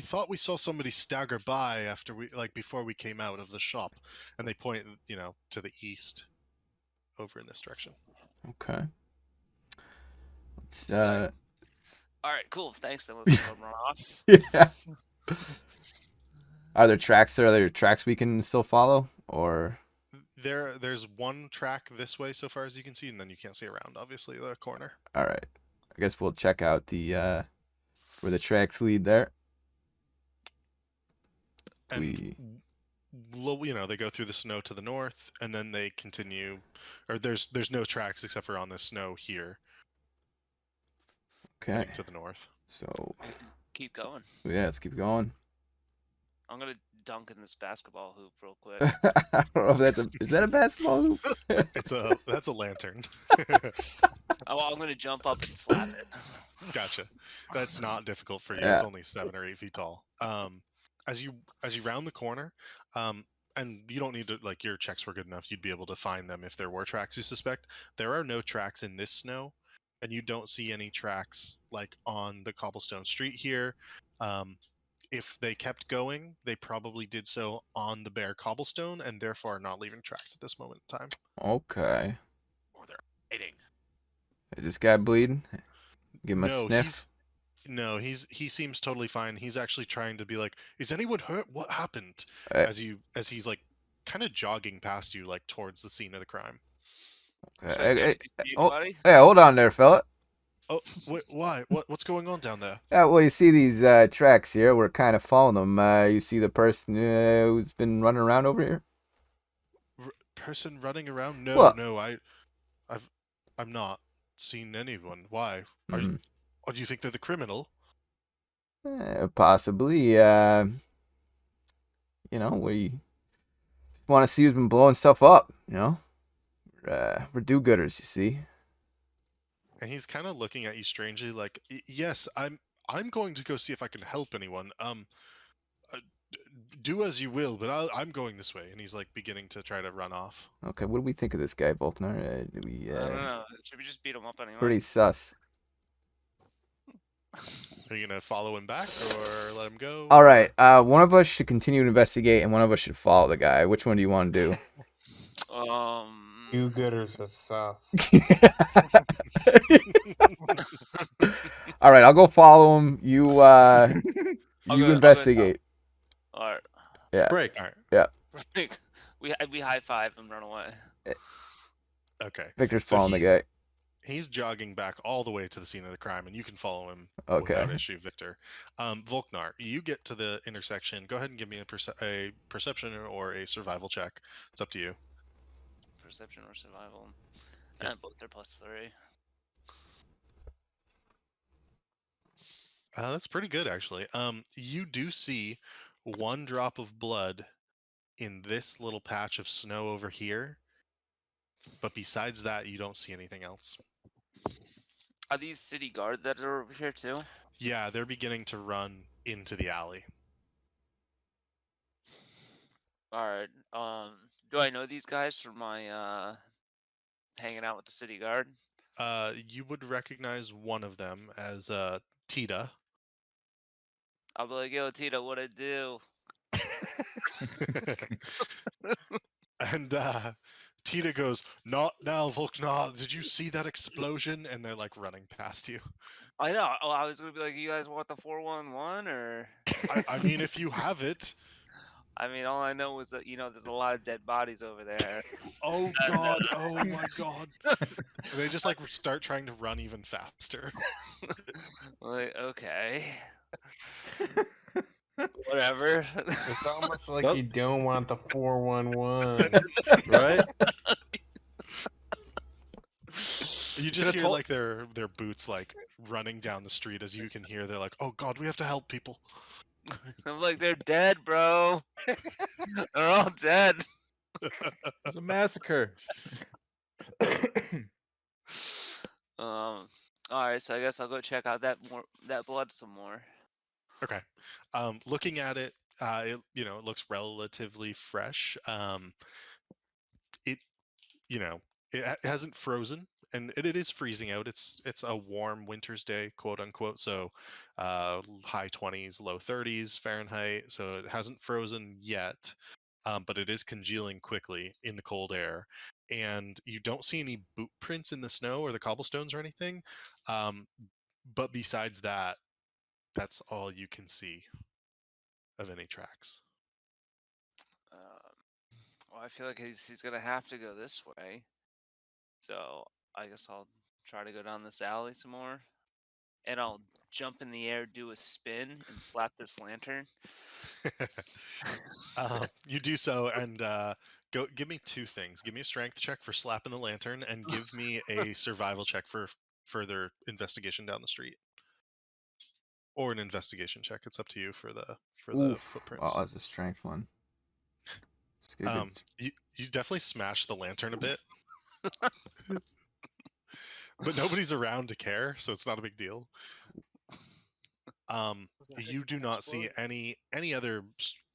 thought we saw somebody stagger by after before we came out of the shop," and they point, to the east, over in this direction. Okay. Let's So- All right, cool. Thanks. Then let's go run off. yeah. Are there tracks we can still follow, or? There's one track this way so far as you can see, and then you can't see around, obviously, the corner. All right. I guess we'll check out the where the tracks lead there. And they go through the snow to the north, and then they continue, or there's no tracks except for on the snow here. Okay. Heading to the north. So Keep going. yeah, let's keep going. I'm gonna dunk in this basketball hoop real quick. I don't know if is that a basketball hoop? That's a lantern. Oh, I'm gonna jump up and slap it. Gotcha. That's not difficult for you. Yeah. It's only 7 or 8 feet tall. As you round the corner, and you don't need to, like, your checks were good enough. You'd be able to find them if there were tracks you suspect. There are no tracks in this snow, and you don't see any tracks like on the cobblestone street here. If they kept going, they probably did so on the bare cobblestone, and therefore are not leaving tracks at this moment in time. Okay. Or they're hiding. Is this guy bleeding? Give him a sniff. He seems totally fine. He's actually trying to be like, "Is anyone hurt? What happened?" Uh, As he's like kind of jogging past you, like towards the scene of the crime. Should I go to dispute, oh, buddy? hey, hold on there, fella. Oh, wait, why? What's going on down there? Yeah, well, you see these tracks here. We're kind of following them. You see the person who's been running around over here? Person running around? No, Well- no, I'm not seen anyone. Why? Hmm. Or do you think they're the criminal? Possibly. We just want to see who's been blowing stuff up. We're do-gooders, you see. And he's kind of looking at you strangely, like, yes, I'm going to go see if I can help anyone. Do as you will, but I'm going this way. And he's like beginning to try to run off. Okay, what do we think of this guy, Volknar? Do we I don't know. Should we just beat him up anyway? pretty sus? Are you gonna follow him back or let him go? All right. One of us should continue to investigate, and one of us should follow the guy. Which one do you want to do? Do-gooders are sus. All right, I'll go follow him. You go- investigate. All right. Yeah. Break. All right. we high five and run away. Okay. Victor's So following the guy. He's jogging back all the way to the scene of the crime, and you can follow him Okay. without issue, Victor. Volknar, you get to the intersection. Go ahead and give me a perception or a survival check. It's up to you. Perception or survival. Yeah. And both are +3. That's pretty good, actually. You do see one drop of blood in this little patch of snow over here, but besides that, you don't see anything else. Are these city guard that are over here too? Yeah, they're beginning to run into the alley. Alright. Do I know these guys from my hanging out with the city guard? You would recognize one of them as Tita. I'll be like, yo, Tito, what it do? And Tita goes, "Not now, Volknar. Did you see that explosion?" And they're like running past you. I know. Oh, I was gonna be like, you guys want the 411 or? I mean, if you have it. I mean, all I know is that there's a lot of dead bodies over there. Oh God! Oh my God! They just like start trying to run even faster. Like, okay. Whatever. It's almost like Nope. you don't want the 411. Right? You just hear like their boots like running down the street as you can hear. They're like, "Oh God, we have to help people." I'm like, they're dead, bro. They're all dead. It's a massacre. All right, so I guess I'll go check out that blood some more. Okay. Looking at it, it looks relatively fresh. It it hasn't frozen, and it is freezing out. It's a warm winter's day, quote unquote. So high 20s, low 30s Fahrenheit. So it hasn't frozen yet, but it is congealing quickly in the cold air. And you don't see any boot prints in the snow or the cobblestones or anything. But besides that, that's all you can see of any tracks. Well, I feel like he's gonna have to go this way. So I guess I'll try to go down this alley some more, and I'll jump in the air, do a spin, and slap this lantern. You do so, and go. Give me two things. Give me a strength check for slapping the lantern, and give me a survival check for further investigation down the street, or an investigation check. It's up to you for the Oof. footprints. Oh, that's a strength one. Let's give it- You definitely smash the lantern a bit, but nobody's around to care, so it's not a big deal. You do not see any other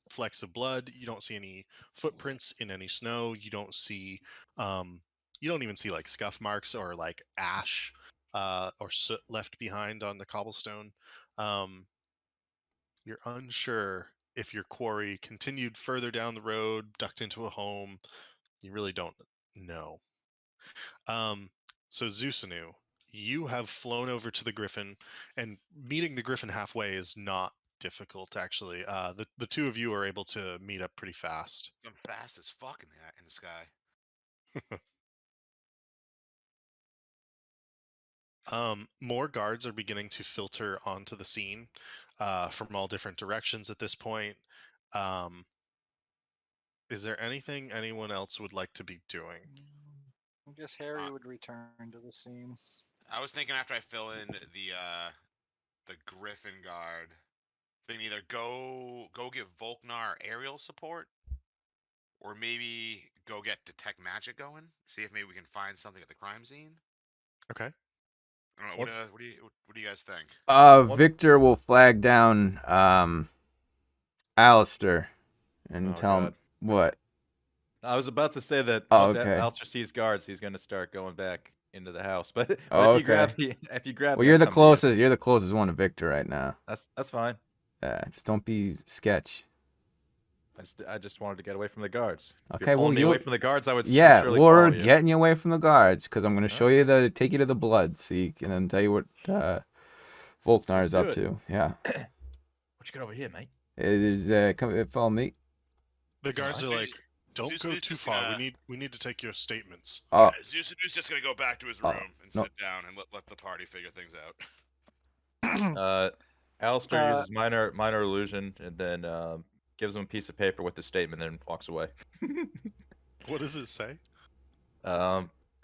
flecks of blood. You don't see any footprints in any snow. You don't see you don't even see like scuff marks or like ash or soot left behind on the cobblestone. You're unsure if your quarry continued further down the road, ducked into a home. You really don't know. So Zusanu, you have flown over to the Griffin, and meeting the Griffin halfway is not difficult, actually. The two of you are able to meet up pretty fast. I'm fast as fuck in the sky. More guards are beginning to filter onto the scene from all different directions at this point. Um, is there anything anyone else would like to be doing? I guess Harry would return to the scene. I was thinking after I fill in the Griffin guard, then either go give Volknar aerial support, or maybe go get detect magic going. See if maybe we can find something at the crime scene. Okay. I don't know. What's- What do you guys think? Victor will flag down Alistair and Oh, tell him God. what. I was about to say that Oh, once okay. Alistair sees guards, he's going to start going back into the house. But Oh, if you grab okay. me, if you grab Well, me, you're I'd the come to you. closest. You're the closest one to Victor right now. That's fine. Just don't be sketch. I just wanted to get away from the guards. If Okay, you're well, pulling me away from the guards, I would yeah, surely we're follow you. getting you away from the guards because I'm gonna show you take you to the blood, so you can then tell you what Volknar let's is do up it. to. Yeah, What you got over here, mate? it is. Come follow me. The guards are like, "Don't Zeus go is too just far. gonna- We need to take your statements." Oh, Zeus is just gonna go back to his Oh, room and no. sit down and let the party figure things out. Alistair uses minor illusion and then gives him a piece of paper with the statement, then walks away. What does it say?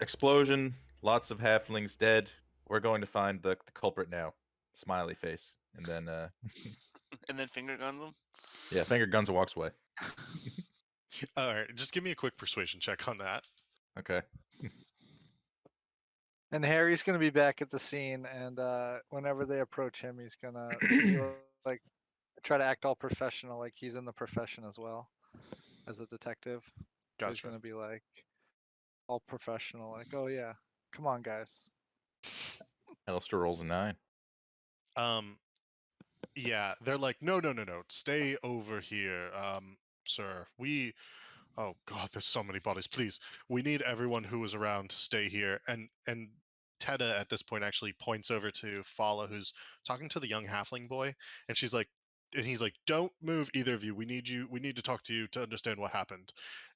Explosion, lots of halflings dead. We're going to find the culprit now. Smiley face, and then And then finger guns him. yeah, finger guns and walks away. All right, just give me a quick persuasion check on that. Okay. And Harry's gonna be back at the scene, and whenever they approach him, he's gonna like try to act all professional, like he's in the profession as well as a detective. So he's Gotcha. gonna be like all professional, like, "Oh yeah, come on, guys." Alistair rolls a 9. Yeah, they're like, no, stay over here, sir. Oh God, there's so many bodies. Please, we need everyone who was around to stay here. And Tedda at this point actually points over to Fala, who's talking to the young halfling boy, and she's like, and he's like, don't move, either of you. We need you. We need to talk to you to understand what happened.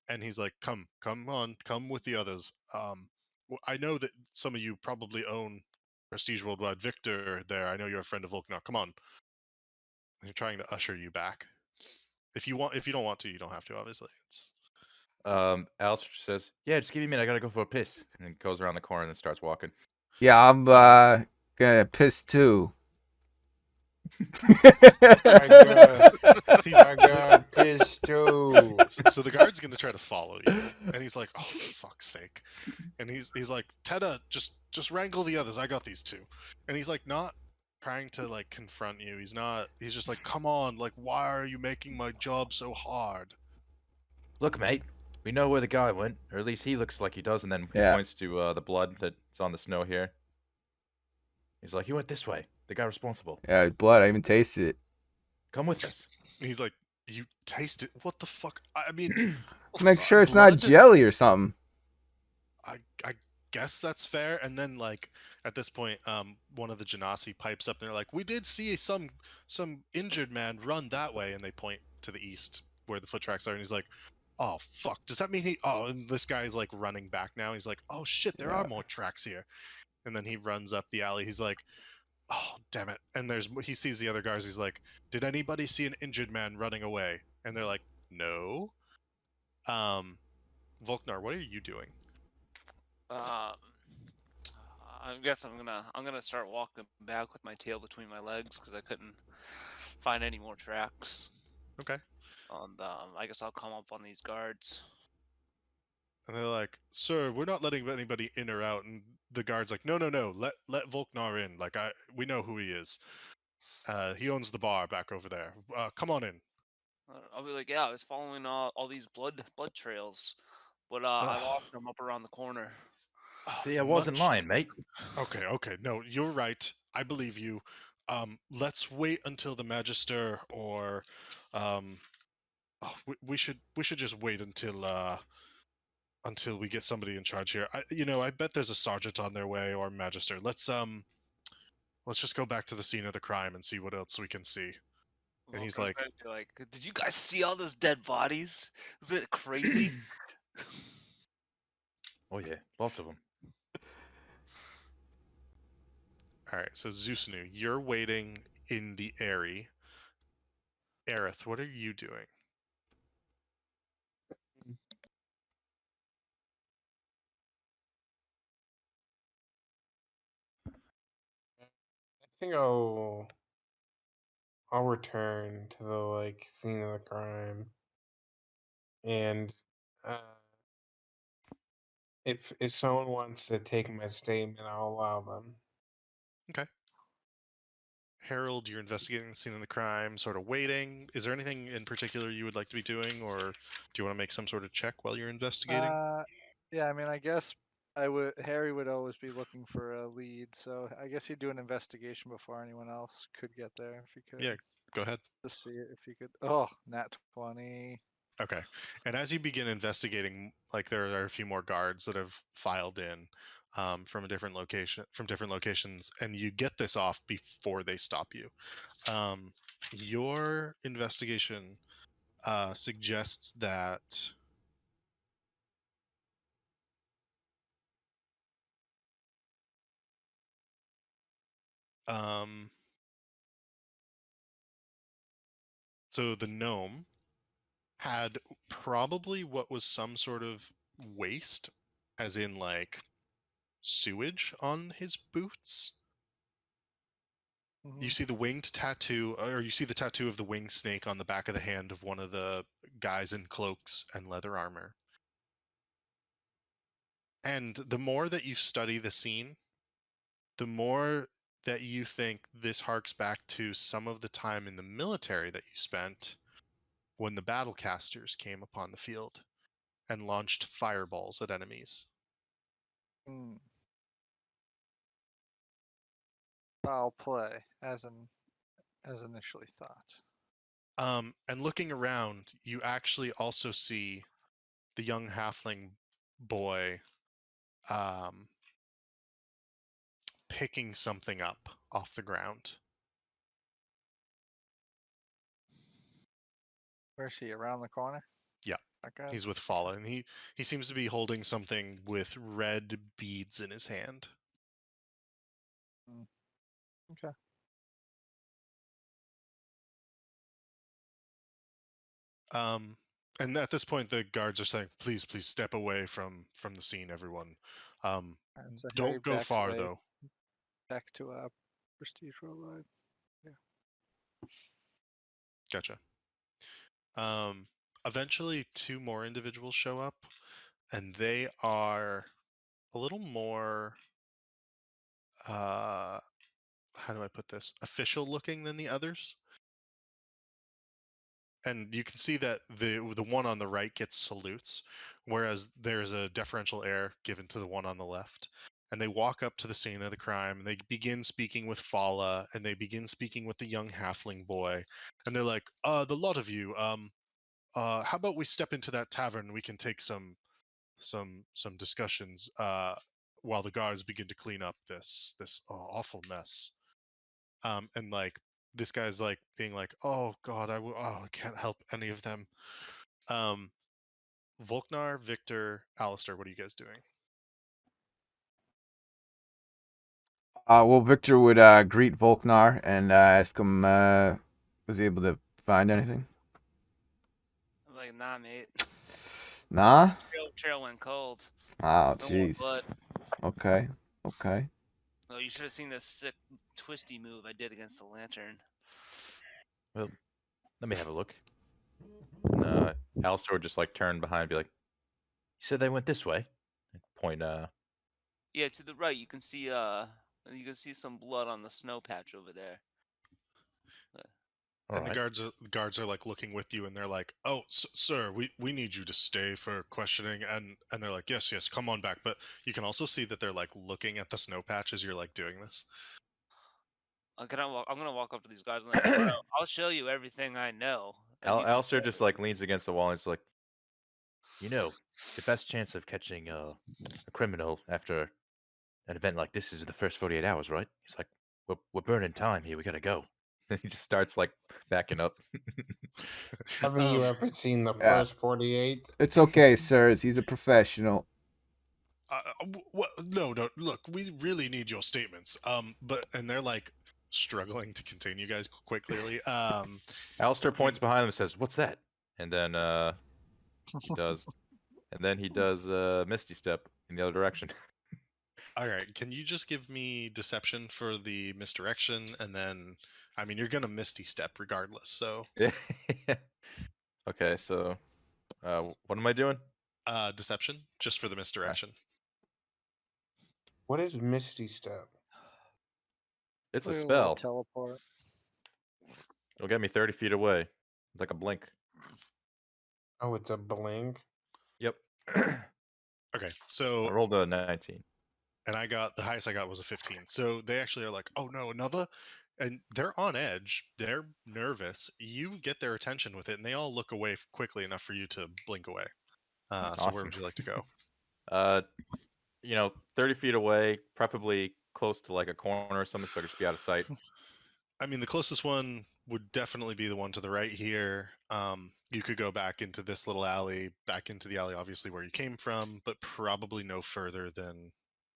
And he's like, come on, come with the others. I know that some of you probably own Prestige Worldwide. Victor, there. I know you're a friend of Volknar. Come on. They're trying to usher you back. If you don't want to, you don't have to. Obviously, it's Alistair says, "Yeah, just give me a minute. I gotta go for a piss," and then goes around the corner and starts walking. yeah, I'm gonna piss too. I got pissed too. so the guard's gonna try to follow you, and he's like, "Oh, for fuck's sake!" And he's like, "Tedda, just wrangle the others. I got these two." And he's like, not trying to like confront you. He's not. He's just like, "Come on, like, why are you making my job so hard?" Look, mate, we know where the guy went, or at least he looks like he does. And then he Yeah. points to the blood that's on the snow here. He's like, "He went this way. The guy responsible. Yeah, blood. I even tasted it. Come with us." And he's like, "You taste it? What the fuck? I mean, Make sure it's not blood? jelly or something." I guess that's fair." And then like at this point, one of the Genasi pipes up and they're like, "We did see some injured man run that way," and they point to the east where the foot tracks are, and he's like, "Oh fuck, does that mean he?" Oh, and this guy's like running back now. He's like, "Oh shit, there are more tracks here." And then he runs up the alley. He's like, "Oh damn it!" And he sees the other guards. He's like, "Did anybody see an injured man running away?" And they're like, "No." Volknar, what are you doing? I guess I'm gonna start walking back with my tail between my legs because I couldn't find any more tracks. Okay. And I guess I'll come up on these guards. And they're like, "Sir, we're not letting anybody in or out." And the guard's like, "No, let Volknar in. Like, we know who he is. He owns the bar back over there. Come on in." I'll be like, yeah, I was following all these blood trails, but I lost them up around the corner. See, I wasn't lying, mate. Okay. No, you're right. I believe you. Let's wait until the Magister or, we should just wait until we get somebody in charge here. I bet there's a sergeant on their way or Magister. Let's just go back to the scene of the crime and see what else we can see. And he's like, "Did you guys see all those dead bodies? Is it crazy?" Oh yeah, lots of them. All right, so Zeusnu, you're waiting in the Airy. Aerith, what are you doing? I think I'll return to the like scene of the crime, and uh, if someone wants to take my statement, I'll allow them. Okay. Harold, you're investigating the scene of the crime, sort of waiting. Is there anything in particular you would like to be doing, or do you want to make some sort of check while you're investigating? Yeah, I mean, I guess Harry would always be looking for a lead, so I guess he'd do an investigation before anyone else could get there if he could. Yeah, go ahead. Just see it if he could. Oh, nat 20. Okay. And as you begin investigating, like there are a few more guards that have filed in from different locations, and you get this off before they stop you. Your investigation suggests that so the gnome had probably what was some sort of waste, as in like sewage on his boots. You see the winged tattoo, or you see the tattoo of the winged snake on the back of the hand of one of the guys in cloaks and leather armor. And the more that you study the scene, the more that you think this harks back to some of the time in the military that you spent when the battlecasters came upon the field and launched fireballs at enemies. Foul play, as initially thought. And looking around, you actually also see the young halfling boy picking something up off the ground. Where's he? Around the corner? Yeah, Okay. he's with Fala, and he seems to be holding something with red beads in his hand. Okay. And at this point, the guards are saying, "Please, please step away from the scene, everyone. So Harry Don't go backs far, away, though." back to Prestige Worldwide. Gotcha. Eventually, two more individuals show up, and they are a little more, how do I put this? Official looking than the others. And you can see that the one on the right gets salutes, whereas there's a deferential air given to the one on the left. And they walk up to the scene of the crime, and they begin speaking with Fala, and they begin speaking with the young halfling boy, and they're like, the lot of you, how about we step into that tavern? We can take some discussions while the guards begin to clean up this awful mess. And like this guy's like being like, oh god, I can't help any of them. Volknar, Victor, Alistair, what are you guys doing? Well, Victor would greet Volknar and ask him, was he able to find anything? I'm like, nah, mate. Nah? Trail went cold. Oh, No more jeez. blood. Okay. Oh, you should have seen the sick twisty move I did against the lantern. Well, let me have a look. And Alistair would just like turn behind and be like, "You said they went this way." Point. Yeah, to the right, you can see some blood on the snow patch over there. All And right. the guards are like looking with you, and they're like, "Oh, sir, we need you to stay for questioning." And they're like, "Yes, yes, come on back." But you can also see that they're like looking at the snow patch as you're like doing this. I'm gonna walk up to these guys and like, bro, I'll show you everything I know. And you can Alistair tell just me." like leans against the wall and is like, the best chance of catching a criminal after an event like this is the first 48 hours, right? He's like, we're burning time here. We gotta go. And he just starts like backing up. Haven't you ever seen the Yeah. first 48? It's okay, sirs. He's a professional. No, no. Look, we really need your statements. And they're like struggling to continue, guys. Quite clearly. Alistair points behind him and says, "What's that?" And then he does, Misty Step in the other direction. All right. Can you just give me deception for the misdirection, and then, I mean, you're gonna misty step regardless. So, Yeah. Okay, so what am I doing? deception just for the misdirection. What is Misty Step? It's a Like a little spell. teleport. It'll get me 30 feet away. It's like a blink. Oh, it's a blink. Yep. Okay. I So, rolled a 19. and I got the highest I got was a 15. So they actually are like, "Oh no, another," and they're on edge. They're nervous. You get their attention with it, and they all look away quickly enough for you to blink away. So where Awesome. would you like to go? 30 feet away, preferably close to like a corner or something, so I could just be out of sight. I mean, the closest one would definitely be the one to the right here. You could go back into this little alley, back into the alley, obviously where you came from, but probably no further than.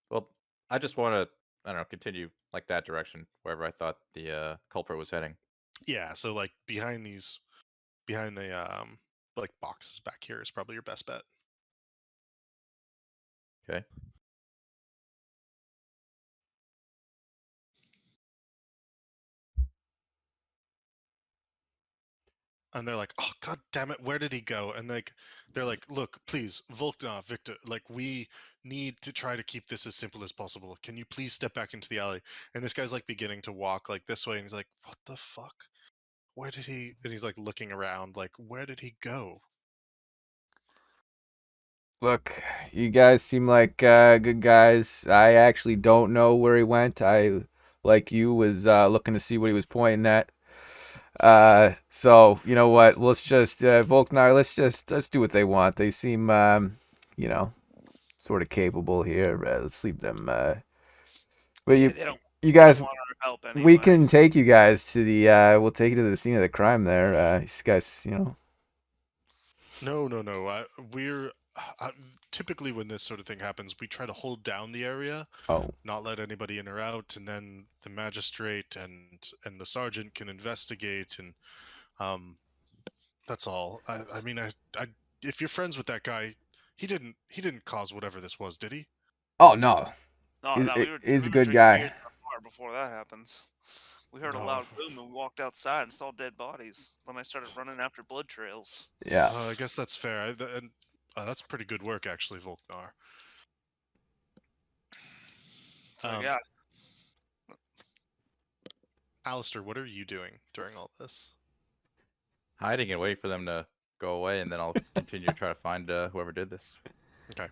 Well, I just want to, I don't know, continue like that direction, wherever I thought the culprit was heading. Yeah. So like behind the like boxes back here is probably your best bet. Okay. And they're like, "Oh god damn it, where did he go?" And they're like, "Look, please, Volknar, Victor, like we need to try to keep this as simple as possible. Can you please step back into the alley?" And this guy's like beginning to walk like this way, and he's like, "What the fuck? Where did he?" And he's like looking around, like, "Where did he go?" Look, you guys seem like good guys. I actually don't know where he went. I, like you, was looking to see what he was pointing at. So you know what? Let's just Volknar. Let's do what they want. They seem, sort of capable here. Let's leave them. But Yeah, you, they don't. you They don't guys, want our help we anyway. can take you guys to the. We'll take you to the scene of the crime. There, these guys, No, no, no. We're I, typically when this sort of thing happens, we try to hold down the area, Oh, not let anybody in or out, and then the magistrate and the sergeant can investigate, and um, that's all. I mean, if you're friends with that guy, he didn't cause whatever this was, did he? oh no, Oh he's no, he's a we were good drinking beers guy. in the bar before that happens. We heard a No. loud boom and we walked outside and saw dead bodies. Then I started running after blood trails. Yeah. I guess that's fair. And that's pretty good work, actually, Volknar. So Um, yeah, Alistair, what are you doing during all this? Hiding and waiting for them to go away, and then I'll continue to try to find whoever did this. Okay.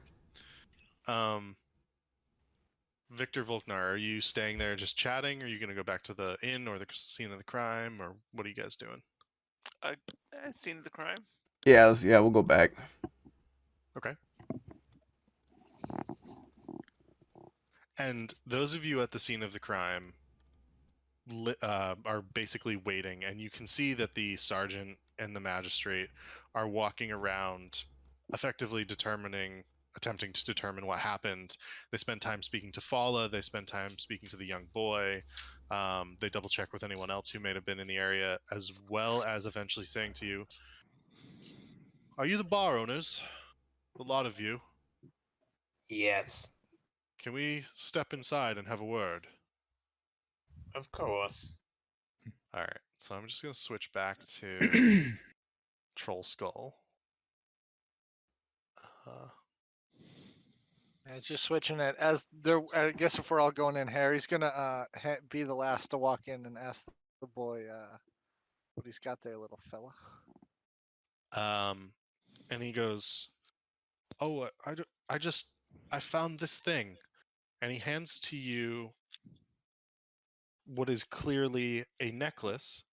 Victor Volknar, are you staying there just chatting? Or are you going to go back to the inn or the scene of the crime? Or what are you guys doing? I seen the crime. Yeah, we'll go back. Okay. And those of you at the scene of the crime are basically waiting, and you can see that the sergeant and the magistrate are walking around, effectively attempting to determine what happened. They spend time speaking to Fala. They spend time speaking to the young boy. They double check with anyone else who may have been in the area, as well as eventually saying to you, "Are you the bar owners? The lot of you. Yes, Can we step inside and have a word?" of course. All right. So I'm just going to switch back to Troll Skull. And just switching it as they're. I guess if we're all going in, Harry's gonna be the last to walk in and ask the boy what he's got there, little fella. And he goes, "Oh, I found this thing," and he hands to you what is clearly a necklace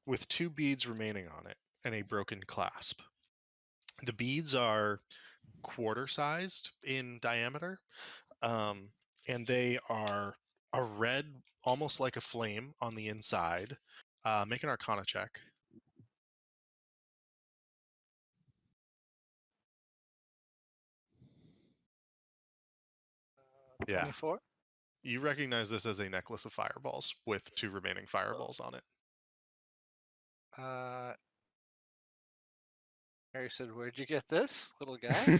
with 2 beads remaining on it and a broken clasp. The beads are quarter-sized in diameter, um, and they are a red, almost like a flame on the inside. Make an Arcana check. Yeah. 24. You recognize this as a necklace of fireballs with 2 remaining fireballs on it. Harry said, "Where'd you get this, little guy?"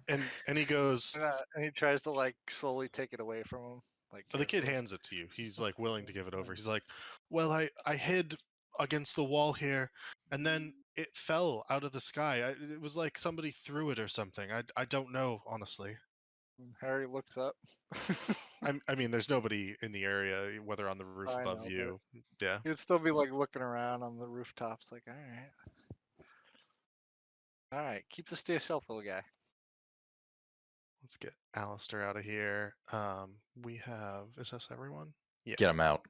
And he goes, And he tries to like slowly take it away from him, like the kid carefully. hands it to you. He's like willing to give it over. He's like, "Well, I hid against the wall here, and then it fell out of the sky. It was like somebody threw it or something. I don't know, honestly. And Harry looks up. I mean, there's nobody in the area, whether on the roof I above know, but you. Yeah. he'd still be like looking around on the rooftops, like, all right, keep this to yourself, little guy. Let's get Alistair out of here. We have, is this everyone? Yeah. Get him out.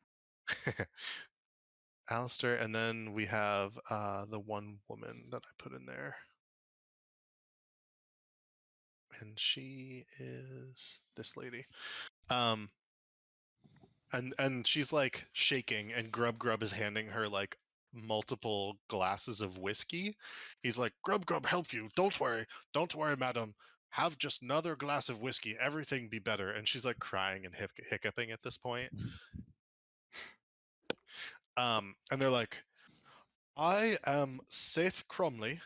Alistair, and then we have the one woman that I put in there. And she is this lady. And she's like shaking, and Grub is handing her like multiple glasses of whiskey. He's like, Grub help you. Don't worry, madam. Have just another glass of whiskey. Everything be better. And she's like crying and hiccuping at this point. And they're like, I am Seth Cromley,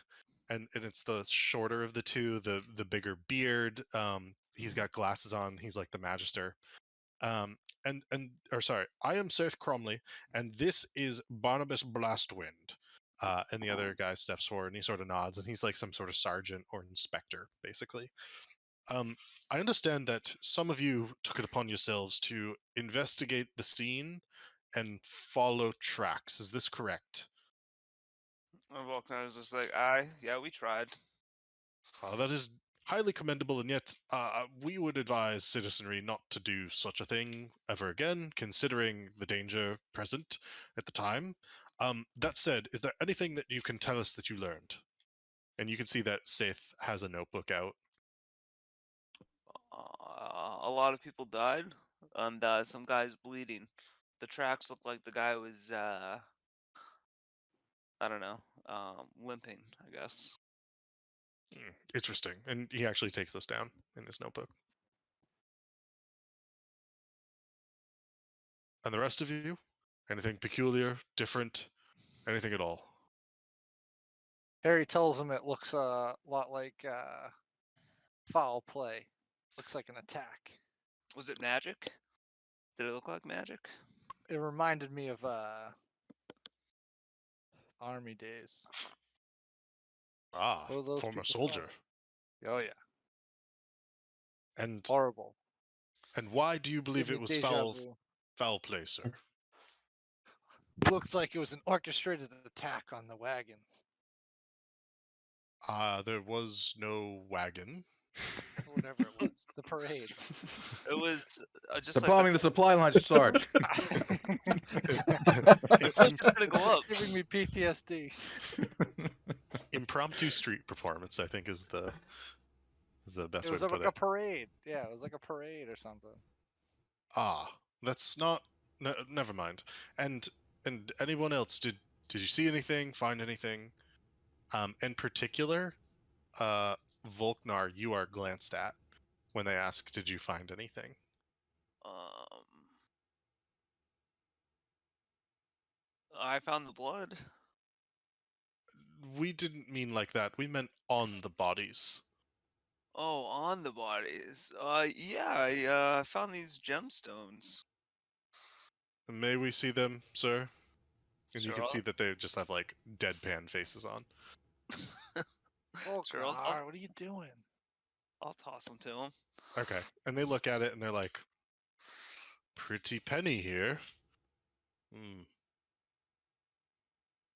and it's the shorter of the two, the bigger beard. He's got glasses on. He's like the magister. I am Seth Cromley, and this is Barnabas Blastwind. And the other guy steps forward and he sort of nods, and he's like some sort of sergeant or inspector, basically. I understand that some of you took it upon yourselves to investigate the scene and follow tracks. Is this correct? And Volknar was just like, yeah, we tried. That is highly commendable, and yet we would advise citizenry not to do such a thing ever again, considering the danger present at the time. That said, is there anything that you can tell us that you learned? And you can see that Seth has a notebook out. A lot of people died, and some guy's bleeding. The tracks look like the guy was, I don't know, limping, I guess. Interesting. And he actually takes this down in his notebook. And the rest of you? Anything peculiar, different, anything at all? Harry tells him it looks a lot like foul play. Looks like an attack. Was it magic? Did it look like magic? It reminded me of army days. Ah, What are those former people soldier. called? Oh yeah, And horrible. why do you believe Give it me was deja vu. foul play, sir? Looks like it was an orchestrated attack on the wagon. There was no wagon. Or whatever it was. The parade. It was just They're like bombing the supply line, Sarge. the flames are gonna go up. Giving me PTSD. Impromptu street performance, I think, is the best It way was to put like a it. parade. Yeah, it was like a parade or something. That's not. Never mind. And anyone else? Did you see anything? Find anything? In particular, Volknar, you are glanced at when they ask, "Did you find anything?" I found the blood. We didn't mean like that. We meant on the bodies. Oh, on the bodies. Yeah, I found these gemstones. May we see them, sir? And you Sure, can I'll- see that they just have like deadpan faces on. Oh Sure, God, what are you doing? I'll toss them to him. Okay. And they look at it and they're like, pretty penny here.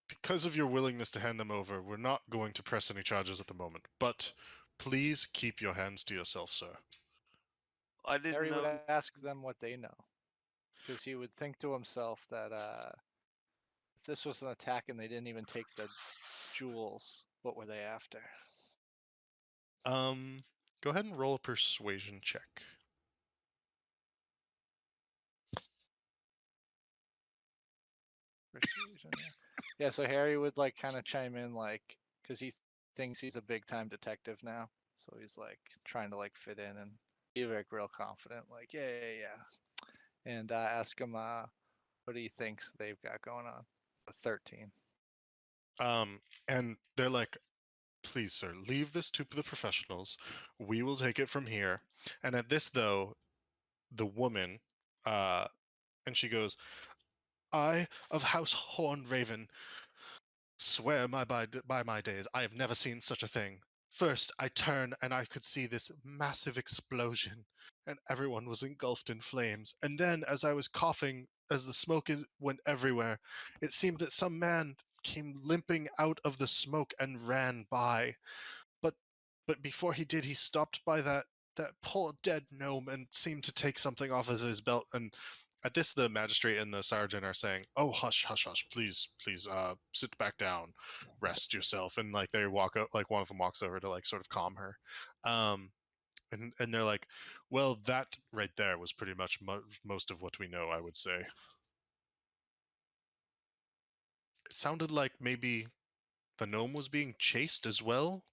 Because of your willingness to hand them over, we're not going to press any charges at the moment. But please keep your hands to yourself, sir. I didn't Harry know. would ask them what they know, because he would think to himself that if this was an attack and they didn't even take the jewels, what were they after? Go ahead and roll a persuasion check. Persuasion. Yeah, so Harry would like kind of chime in, like, because he thinks he's a big time detective now, so he's like trying to like fit in and Be like real confident, like yeah, and ask him what he thinks they've got going on. The 13. And they're like, please, sir, leave this to the professionals. We will take it from here. And at this, though, the woman, and she goes, I of House Horn Raven swear by my days, I have never seen such a thing. First, I turned and I could see this massive explosion, and everyone was engulfed in flames. And then, as I was coughing, as the smoke went everywhere, it seemed that some man came limping out of the smoke and ran by. But but before he did, he stopped by that poor dead gnome and seemed to take something off of his belt. And at this, the magistrate and the sergeant are saying, "Oh, hush, hush, hush! Please, please, sit back down, rest yourself." And like they walk up, like one of them walks over to like sort of calm her. Um, and they're like, "Well, that right there was pretty much most of what we know, I would say." It sounded like maybe the gnome was being chased as well.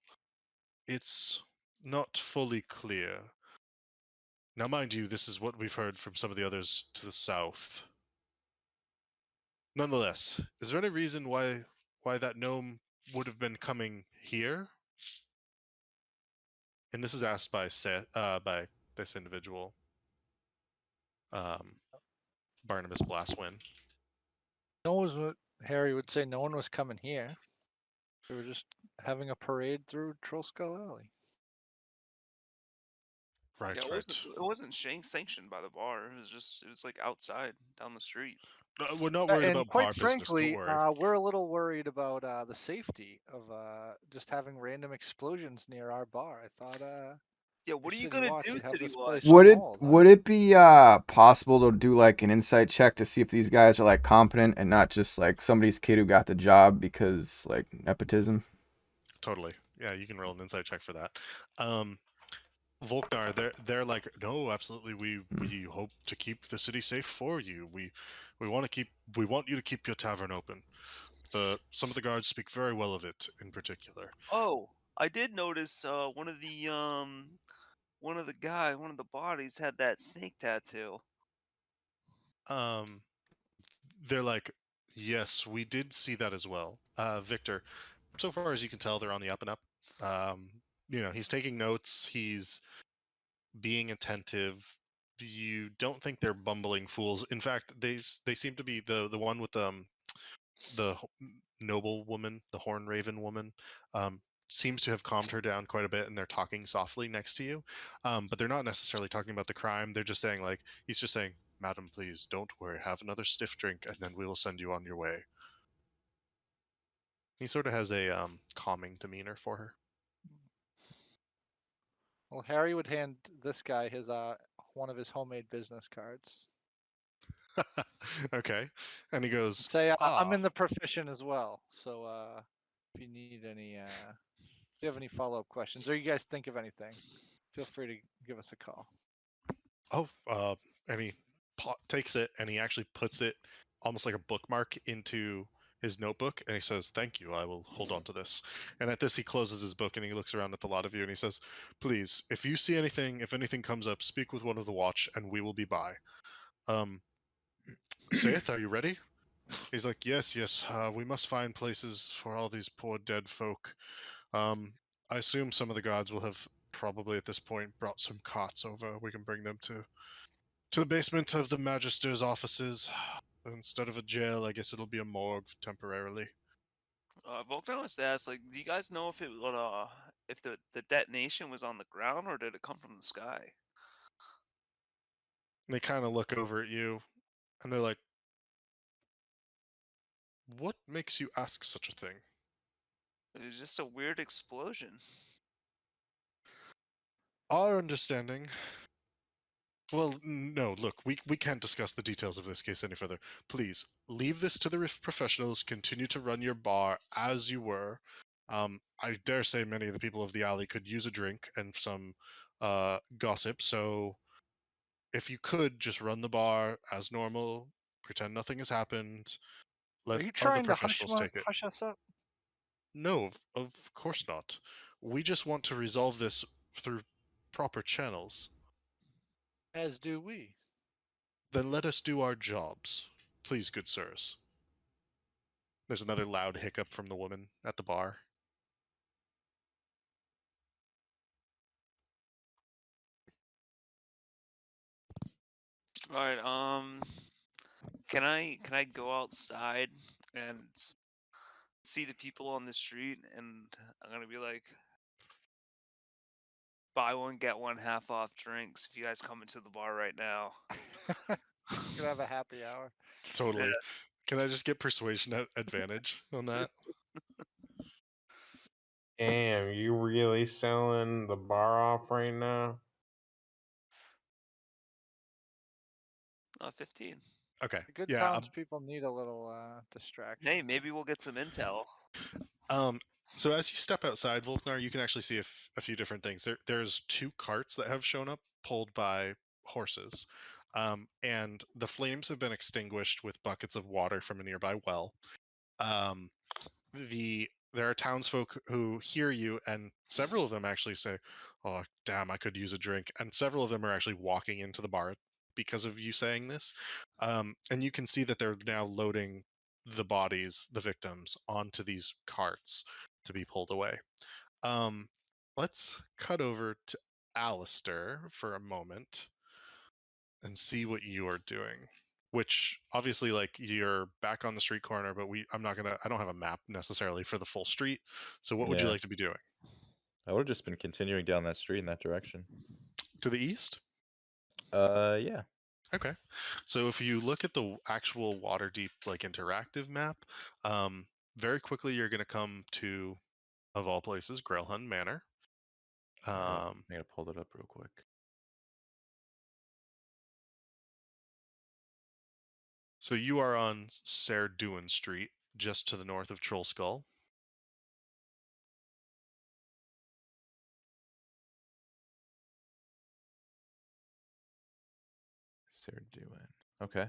It's not fully clear. Now, mind you, this is what we've heard from some of the others to the south. Nonetheless, is there any reason why that gnome would have been coming here? And this is asked by by this individual, um, Barnabas Blastwin. No one was what Harry would say. No one was coming here. They were just having a parade through Troll Skull Alley. Right, Yeah, right. it wasn't sanctioned by the bar. It was like outside down the street. We're not worried And about quite bar business. Don't frankly, worry. we're a little worried about the safety of just having random explosions near our bar. I thought Yeah, what are you City gonna Watch do, would have City this Watch? place Would it pummeled. would it be possible to do like an insight check to see if these guys are like competent and not just like somebody's kid who got the job because like nepotism? Totally. Yeah, you can roll an insight check for that. Volknar, they're like, no, absolutely. We hope to keep the city safe for you. We want you to keep your tavern open. Some of the guards speak very well of it in particular. Oh, I did notice one of the one of the bodies had that snake tattoo. Um, they're like, yes, we did see that as well. Victor, so far as you can tell, they're on the up and up. Um, he's taking notes. He's being attentive. You don't think they're bumbling fools. In fact, they seem to be the one with the noble woman, the horn raven woman, seems to have calmed her down quite a bit, and they're talking softly next to you. But they're not necessarily talking about the crime. They're just saying like he's just saying, "Madam, please don't worry. Have another stiff drink, and then we will send you on your way." He sort of has a calming demeanor for her. Well, Harry would hand this guy his one of his homemade business cards. Okay, and he goes, Say I'm "Ah, in the profession as well. So if you need any if you have any follow-up questions or you guys think of anything, feel free to give us a call. oh," and he takes it and he actually puts it almost like a bookmark into his notebook, and he says, "Thank you. I will hold on to this." And at this, he closes his book and he looks around at the lot of you and he says, "Please, if you see anything, if anything comes up, speak with one of the watch, and we will be by." Um, Saith, are you ready? He's like, "Yes, yes. We must find places for all these poor dead folk. Um, I assume some of the gods will have probably at this point brought some cots over. We can bring them to the basement of the Magister's offices. Instead of a jail, I guess it'll be a morgue temporarily." Volkner wants to ask, like, do you guys know if it would, if the detonation was on the ground or did it come from the sky? And they kind of look over at you, and they're like, "What makes you ask such a thing?" It was just a weird explosion. Our understanding. Well, no, look, we can't discuss the details of this case any further. Please, leave this to the professionals. Continue to run your bar as you were. I dare say many of the people of the alley could use a drink and some gossip, so if you could just run the bar as normal, pretend nothing has happened, Are let you other trying to professionals take it. hush us up? No, of course not. We just want to resolve this through proper channels. As do we. Then let us do our jobs. Please, good sirs. There's another loud hiccup from the woman at the bar. All right. Can I go outside and see the people on the street, and I'm gonna be like, buy one get one half off drinks if you guys come into the bar right now. Gonna have a happy hour. Totally. Can I just get persuasion advantage on that? Damn, you really selling the bar off right now? 15. Okay. The good Yeah. townspeople need a little distraction. Hey, maybe we'll get some intel. So as you step outside, Volknar, you can actually see a few different things. There's 2 carts that have shown up, pulled by horses, and the flames have been extinguished with buckets of water from a nearby well. Um, there are townsfolk who hear you, and several of them actually say, "Oh, damn, I could use a drink." And several of them are actually walking into the bar because of you saying this. And you can see that they're now loading the bodies, the victims, onto these carts to be pulled away. Um, let's cut over to Alistair for a moment and see what you are doing. Which obviously, like, you're back on the street corner, but I don't have a map necessarily for the full street. So what would you Yeah. like to be doing? I would have just been continuing down that street in that direction. To the east? Yeah. Okay. So if you look at the actual Waterdeep like interactive map, very quickly you're going to come to, of all places, Grailhund Manor. I gotta pull it up real quick. So you are on Serduin Street, just to the north of Troll Skull. Serduin. Okay.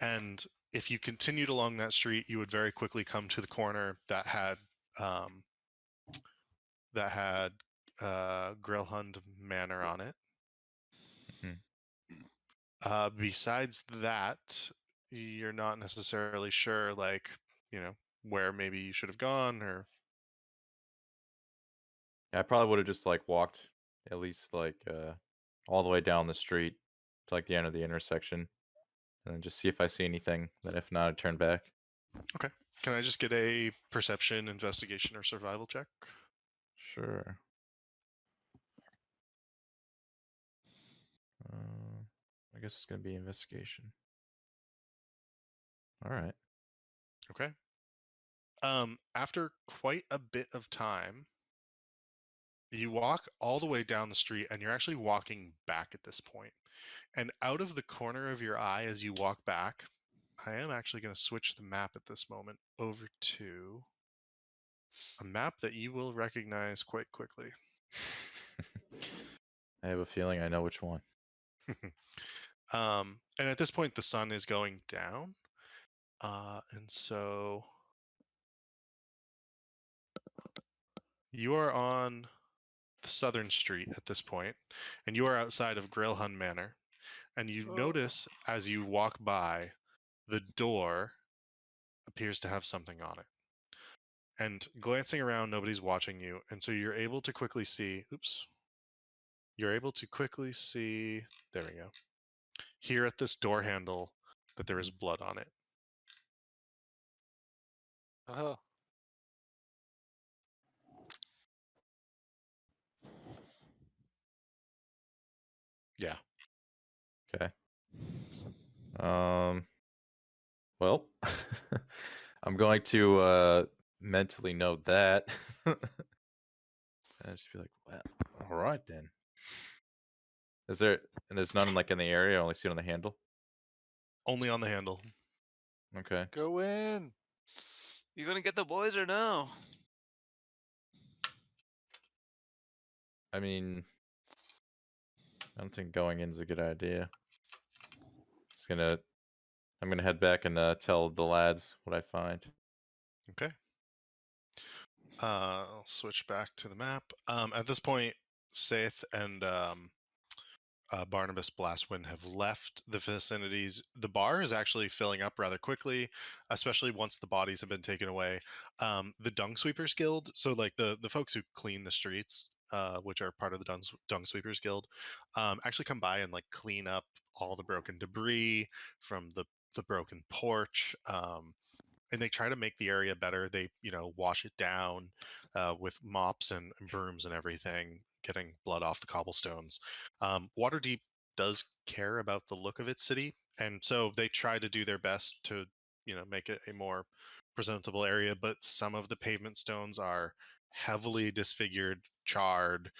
And if you continued along that street, you would very quickly come to the corner that had um, Grailhund Manor on it. Mhm. Besides that, you're not necessarily sure, like, where maybe you should have gone, or Yeah, I probably would have just like walked at least like all the way down the street to like the end of the intersection, and then just see if I see anything. Then if not, I'd turn back. okay. Can I just get a perception, investigation, or survival check? Sure. I guess it's gonna be investigation. All right. Okay. After quite a bit of time, you walk all the way down the street, and you're actually walking back at this point. And out of the corner of your eye as you walk back, I am actually going to switch the map at this moment over to a map that you will recognize quite quickly. I have a feeling I know which one. And at this point, the sun is going down. And so you are on the southern street at this point, and you are outside of Grailhund Manor. And you notice as you walk by, the door appears to have something on it. And glancing around, nobody's watching you. And so you're able to quickly see, you're able to quickly see, there we go, here at this door handle, that there is blood on it. Oh, Yeah. Okay. Well, I'm going to mentally note that. And just be like, well, all right then. There's none like in the area, I only see it on the handle. Only on the handle. Okay. go in. You gonna get the boys or no? I mean, I don't think going in is a good idea. I'm gonna head back and tell the lads what I find. Okay. I'll switch back to the map. At this point, Saith and Barnabas, Blastwind have left the vicinities, the bar is actually filling up rather quickly, especially once the bodies have been taken away. The Dung Sweepers Guild, so like the folks who clean the streets, which are part of the Dung Sweepers Guild, actually come by and like clean up all the broken debris from the broken porch. And they try to make the area better. They, wash it down with mops and brooms and everything, getting blood off the cobblestones. Waterdeep does care about the look of its city, and so they try to do their best to, make it a more presentable area. But some of the pavement stones are heavily disfigured, charred,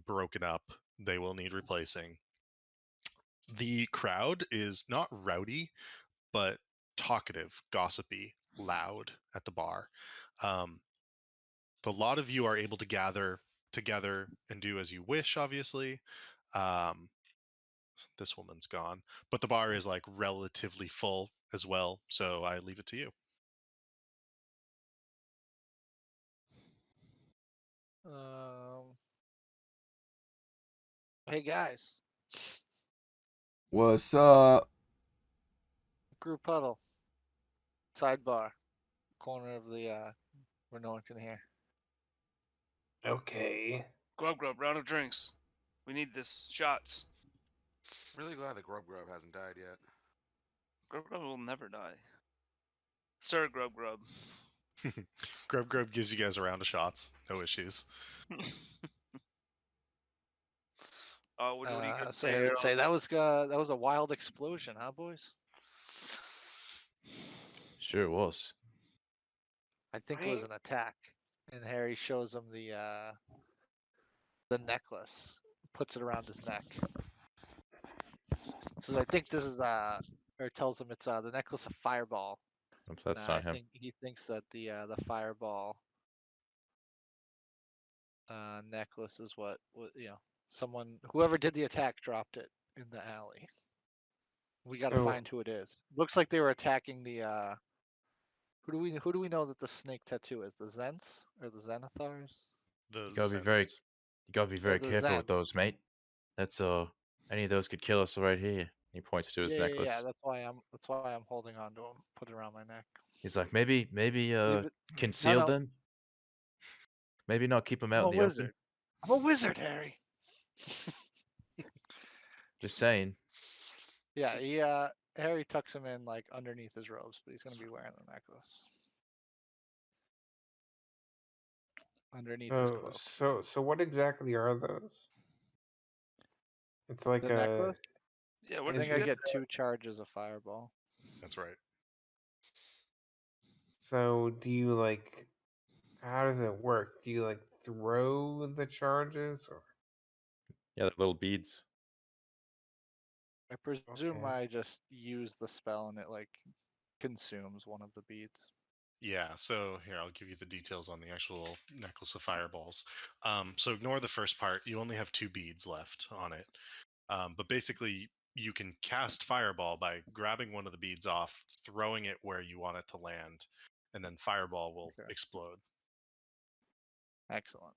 broken up. They will need replacing. The crowd is not rowdy, but talkative, gossipy, loud at the bar. The lot of you are able to gather together and do as you wish, obviously. Um, this woman's gone, but the bar is like relatively full as well, so I leave it to you. Um, hey guys, What's up? group huddle, sidebar, corner of the where no one can hear. Okay. Grub, round of drinks. We need this. Shots. Really glad the Grub hasn't died yet. Grub will never die. Sir Grub. Grub gives you guys a round of shots, no issues. Oh, what do you got to So say, he would say Harold? that was a wild explosion, huh, boys? Sure was. I think it was an attack. And Harry shows him the necklace, puts it around his neck. Says, I think this is or tells him it's the necklace of Fireball. That's I not him. think he thinks that the Fireball necklace is what whoever did the attack dropped it in the alley. We got to So, find who it is. Looks like they were attacking the who do we know that the snake tattoo is? The Zents or the Zenithars? The You gotta be Zens. very The careful with Zents. those, mate. That's any of those could kill us right here. He points to his Yeah. necklace. That's why I'm holding on to him. Put it around my neck. He's like, maybe Leave it. conceal No. them. Maybe not keep them I'm out a in the open. wizard. I'm a wizard, Harry. Just saying. Yeah, Harry tucks him in like underneath his robes, but he's gonna be wearing the necklace underneath his cloak. so what exactly are those? It's like The necklace. Yeah, I where It's, did think you I get it's get that? 2 charges of Fireball. That's right. so do you like? How does it work? Do you like throw the charges or? Yeah, the little beads. I presume Okay. I just use the spell and it like consumes one of the beads. Yeah, so here, I'll give you the details on the actual necklace of fireballs. So ignore the first part. You only have 2 beads left on it. But basically, you can cast fireball by grabbing one of the beads off, throwing it where you want it to land, and then fireball will Okay. explode. Excellent.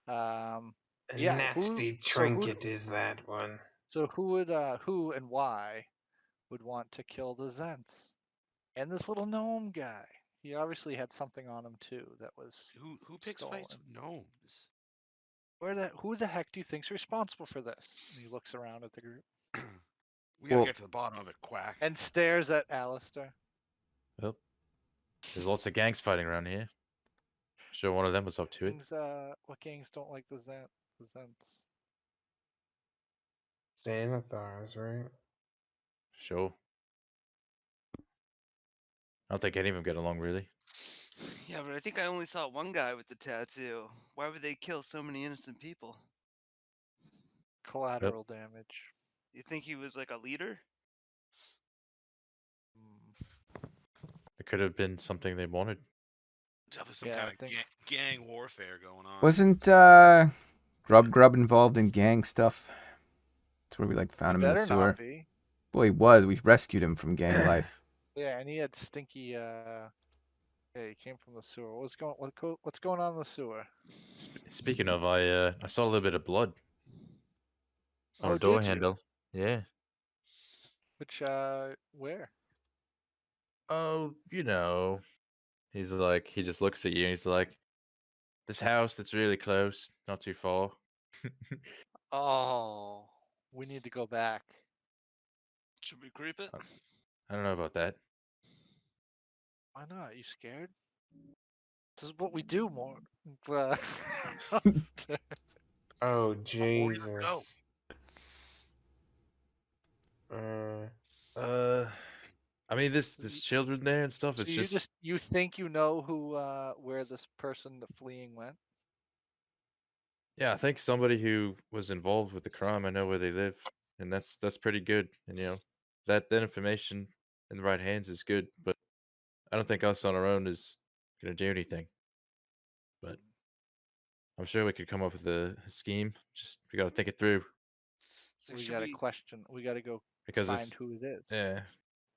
A Yeah. nasty trinket is that one. So who and why would want to kill the Zents and this little gnome guy? He obviously had something on him too that was Who picks fights stolen. with gnomes? Who the heck do you think's responsible for this? And he looks around at the group We gotta Well- get to the bottom of it, Quack. and stares at Alistair. Well, there's lots of gangs fighting around here. Sure, one of them was up to it. What gangs don't like the Zents? Xanathars, right? Sure. I don't think any of them get along really. Yeah, but I think I only saw one guy with the tattoo. Why would they kill so many innocent people? Collateral damage. You think he was like a leader? Hmm. It could have been something they wanted. Definitely some Yeah, kind I of think- gang warfare going on. Wasn't Grub involved in gang stuff? That's where we like found him in the Better sewer. not be. Well, he was. We rescued him from gang life. Yeah, and he had stinky. Yeah, he came from the sewer. What's going on in the sewer? Speaking of, I saw a little bit of blood. On Oh, a door did you? handle. Yeah. Which where? Oh, you know. He's like, he just looks at you and he's like, this house that's really close, not too far. Oh, we need to go back. Should we creep it? I don't know about that. Why not? You scared? This is what we do more. Oh Where do you go? Jesus. Uh, I mean, this children there and stuff. So It's you just think you know who where this person fleeing went? yeah. I think somebody who was involved with the crime. I know where they live, and that's pretty good. And that information in the right hands is good. But I don't think us on our own is gonna do anything. But I'm sure we could come up with a scheme. Just we gotta think it through So We should got to we? question. We got to go because find it's who it is. yeah.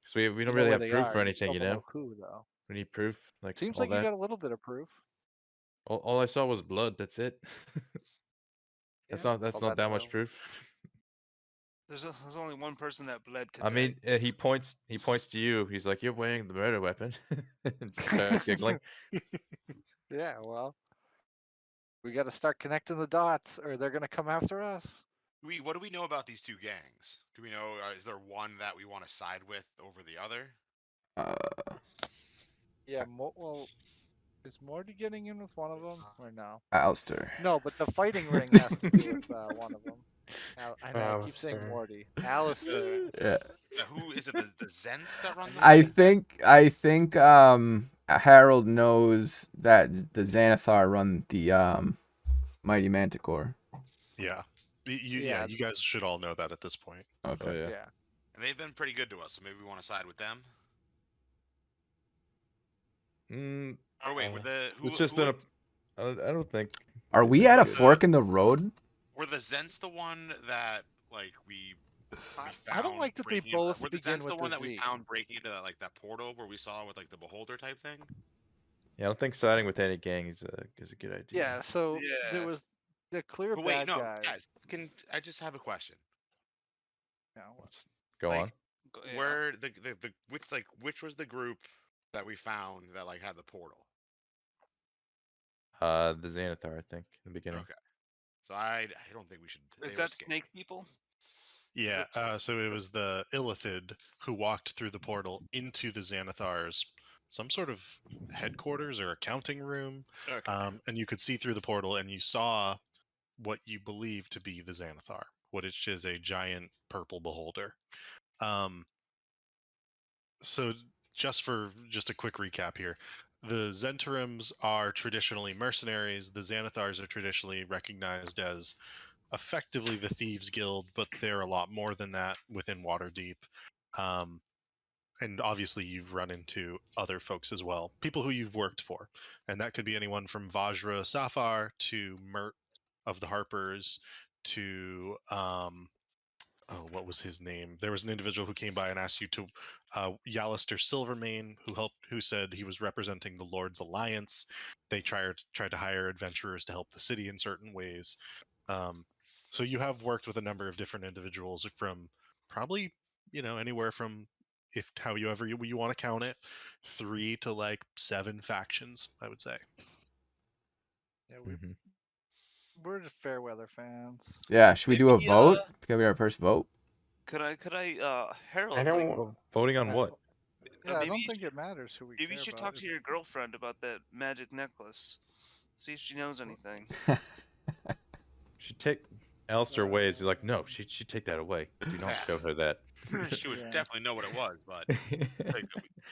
Because we We don't know really where have they proof are. or We just anything. don't know who though. We need proof, like Seems all like you that. got a little bit of proof. All I saw was blood. That's it. That's Yeah, not well, that much proof. There's only one person that bled today. I mean, he points to you. He's like, "You're wearing the murder weapon," and just starts giggling. yeah. Well, we got to start connecting the dots, or they're gonna come after us. What do we know about these two gangs? Do we know? Is there one that we want to side with over the other? Yeah. Well, is Morty getting in with one of them or no? Alistair. No, but the fighting ring has to do with one of them. I know. I keep saying Alistair. Morty. Alistair. Yeah. Who is it? The Zents that run? I think Harold knows that the Xanathar run the Mighty Manticore. Yeah. Yeah. You guys should all know that at this point. Okay. Oh yeah. Yeah. And they've been pretty good to us, so maybe we want to side with them. Mm, Or wait, with the it's just been a. I don't think. Are we at a fork in the road? Were the Zents the one that like we found? I don't like that they breaking in- both Were the begin Zents with the one the that we Z. found breaking into that portal where we saw with like the beholder type thing? Yeah, I don't think siding with any gang is a good idea. Yeah. So there Yeah. was the clear But wait, bad no, guys. guys. Can I just have a question? Yeah, Let's go Like, on. Yeah. Where the which was the group that we found that like had the portal? The Xanathar, I think, in the beginning. Okay. So I don't think we should. Is they were that scared. snake people? Yeah, so it was the Illithid who walked through the portal into the Xanathar's some sort of headquarters or accounting room, Okay. and you could see through the portal, and you saw what you believe to be the Xanathar, which is a giant purple beholder. So just a quick recap here. The Zentarims are traditionally mercenaries. The Xanathars are traditionally recognized as effectively the Thieves Guild, but they're a lot more than that within Waterdeep. And obviously, you've run into other folks as well, people who you've worked for. And that could be anyone from Vajra Safar to Mert of the Harpers to what was his name? There was an individual who came by and asked you to Yalister Silvermane, who said he was representing the Lord's Alliance. They tried to hire adventurers to help the city in certain ways. So you have worked with a number of different individuals from probably anywhere from, if however you want to count it, 3 to like 7 factions, I would say. Yeah, Mhm. we're just Fairweather fans. Yeah. Should we do a Maybe, vote? Can we have our first vote? Could I Harold? I don't. Voting on Yeah. what? Yeah, I maybe don't you think it matters who we Maybe care you should about. talk to your girlfriend about that magic necklace. See if she knows anything. She take Alistair ways. He's like, no, she'd take that away. Do not show her that. She would Yeah. definitely know what it was, but like,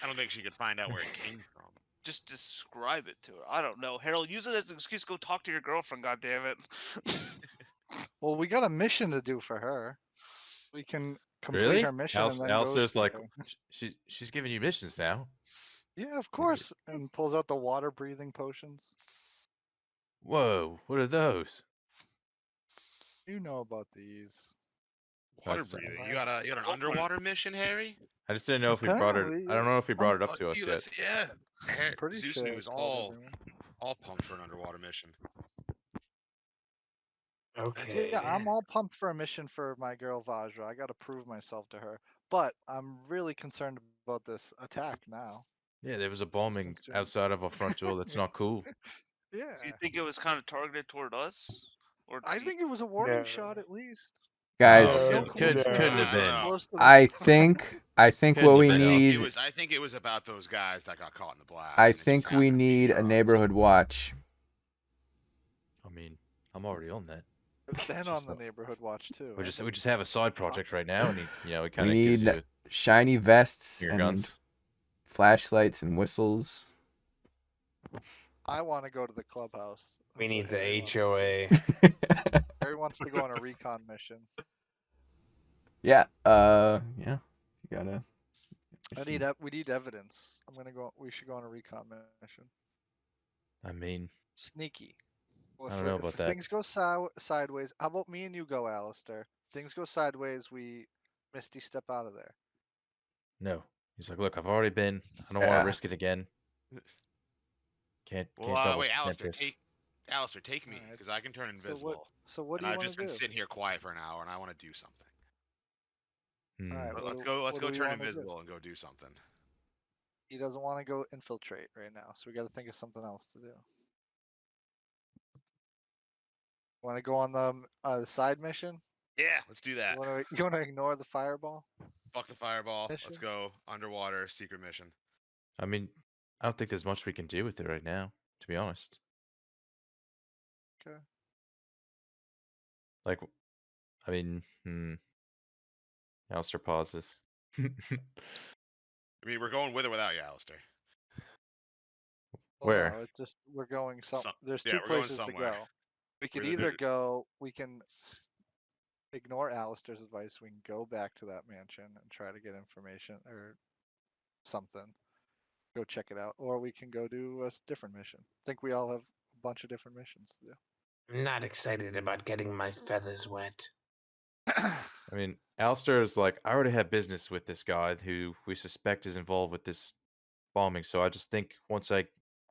I don't think she could find out where it came from. Just describe it to her. I don't know. Harold, use it as an excuse. Go talk to your girlfriend. God damn it. Well, we got a mission to do for her. We can complete Really? her mission and then go. Alistair's like, Okay. she's giving you missions now. Yeah, of course. And pulls out the water breathing potions. Whoa, what are those? You know about these. Water That's, breathing. You got an underwater mission, Harry? I just didn't know if we brought it. Apparently, I don't know if he brought it up Oh, to us you- yet. Yeah. I'm pretty Zeus sure knew I was told everyone. all pumped for an underwater mission. Okay. Yeah, I'm all pumped for a mission for my girl Vajra. I got to prove myself to her, but I'm really concerned about this attack now. Yeah, there was a bombing Considering- outside of our front door. That's not cool. Do you Yeah, think it was kind of targeted toward us? Or I do you- think it was a warning shot at least. Guys, No No, couldn't have I don't been. know. Close to the I think Couldn't what have we been I think need, it was. I think it was about those guys that got caught in the blast. I and it just think we happened to be need a us. neighborhood watch. I mean, I'm already on that. I've been Just on the not- neighborhood watch too. We I've just been have a side project right now, and it We kind of gives need you shiny vests your and guns. flashlights and whistles. I want to go to the clubhouse. We That's what need the Harry wants. HOA. Harry wants to go on a recon mission. Yeah. Yeah. You gotta. We need evidence. I'm gonna go. We should go on a recon mission. I mean, Sneaky. Well, I don't know if about that. things go sideways, how about me and you go, Alistair? If things go sideways, we Misty step out of there. No. He's like, look, I've already been. I don't want Yeah. to risk it again. Can't Well, double wait, can't Alistair, piss. take me, Alright. because I can turn invisible. So what do And you I've want just to been do? sitting here quiet for an hour, and I want to do something. Hmm. Alright, But what let's do- go. Let's what go do we turn wanna do? invisible and go do something. He doesn't want to go infiltrate right now, so we got to think of something else to do. Want to go on the side mission? Yeah, let's do that. You want to ignore the fireball? Fuck the fireball. Let's Mission? go underwater secret mission. I mean, I don't think there's much we can do with it right now, to be honest. Okay. Like, I mean, Alistair pauses. I mean, we're going with or without you, Alistair. Well, Where? no, it's just we're going there's yeah, two we're going places to somewhere. go. We could We're either go. We can ignore Alistair's advice. We can go back to that mansion and try to get information or something. Go check it out, or we can go do a different mission. I think we all have a bunch of different missions to do. I'm not excited about getting my feathers wet. I mean, Alistair is like, I already have business with this guy who we suspect is involved with this bombing. So I just think once I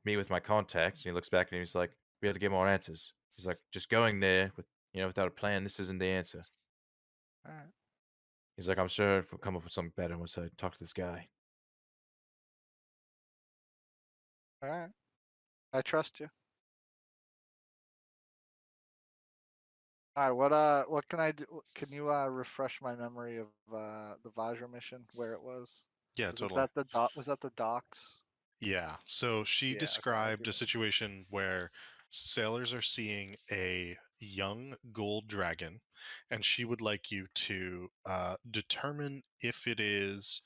meet with my contact, and he looks back and he's like, we have to get more answers. He's like, just going there with without a plan, this isn't the answer. All right. He's like, I'm sure we'll come up with something better once I talk to this guy. All right. I trust you. All right. What can I do? Can you refresh my memory of the Vajra mission, where it was? Yeah, Was totally. Was that the docks? Yeah. So she Yeah, okay, I described do a situation where sailors are seeing a young gold dragon, and she would like you to determine if it is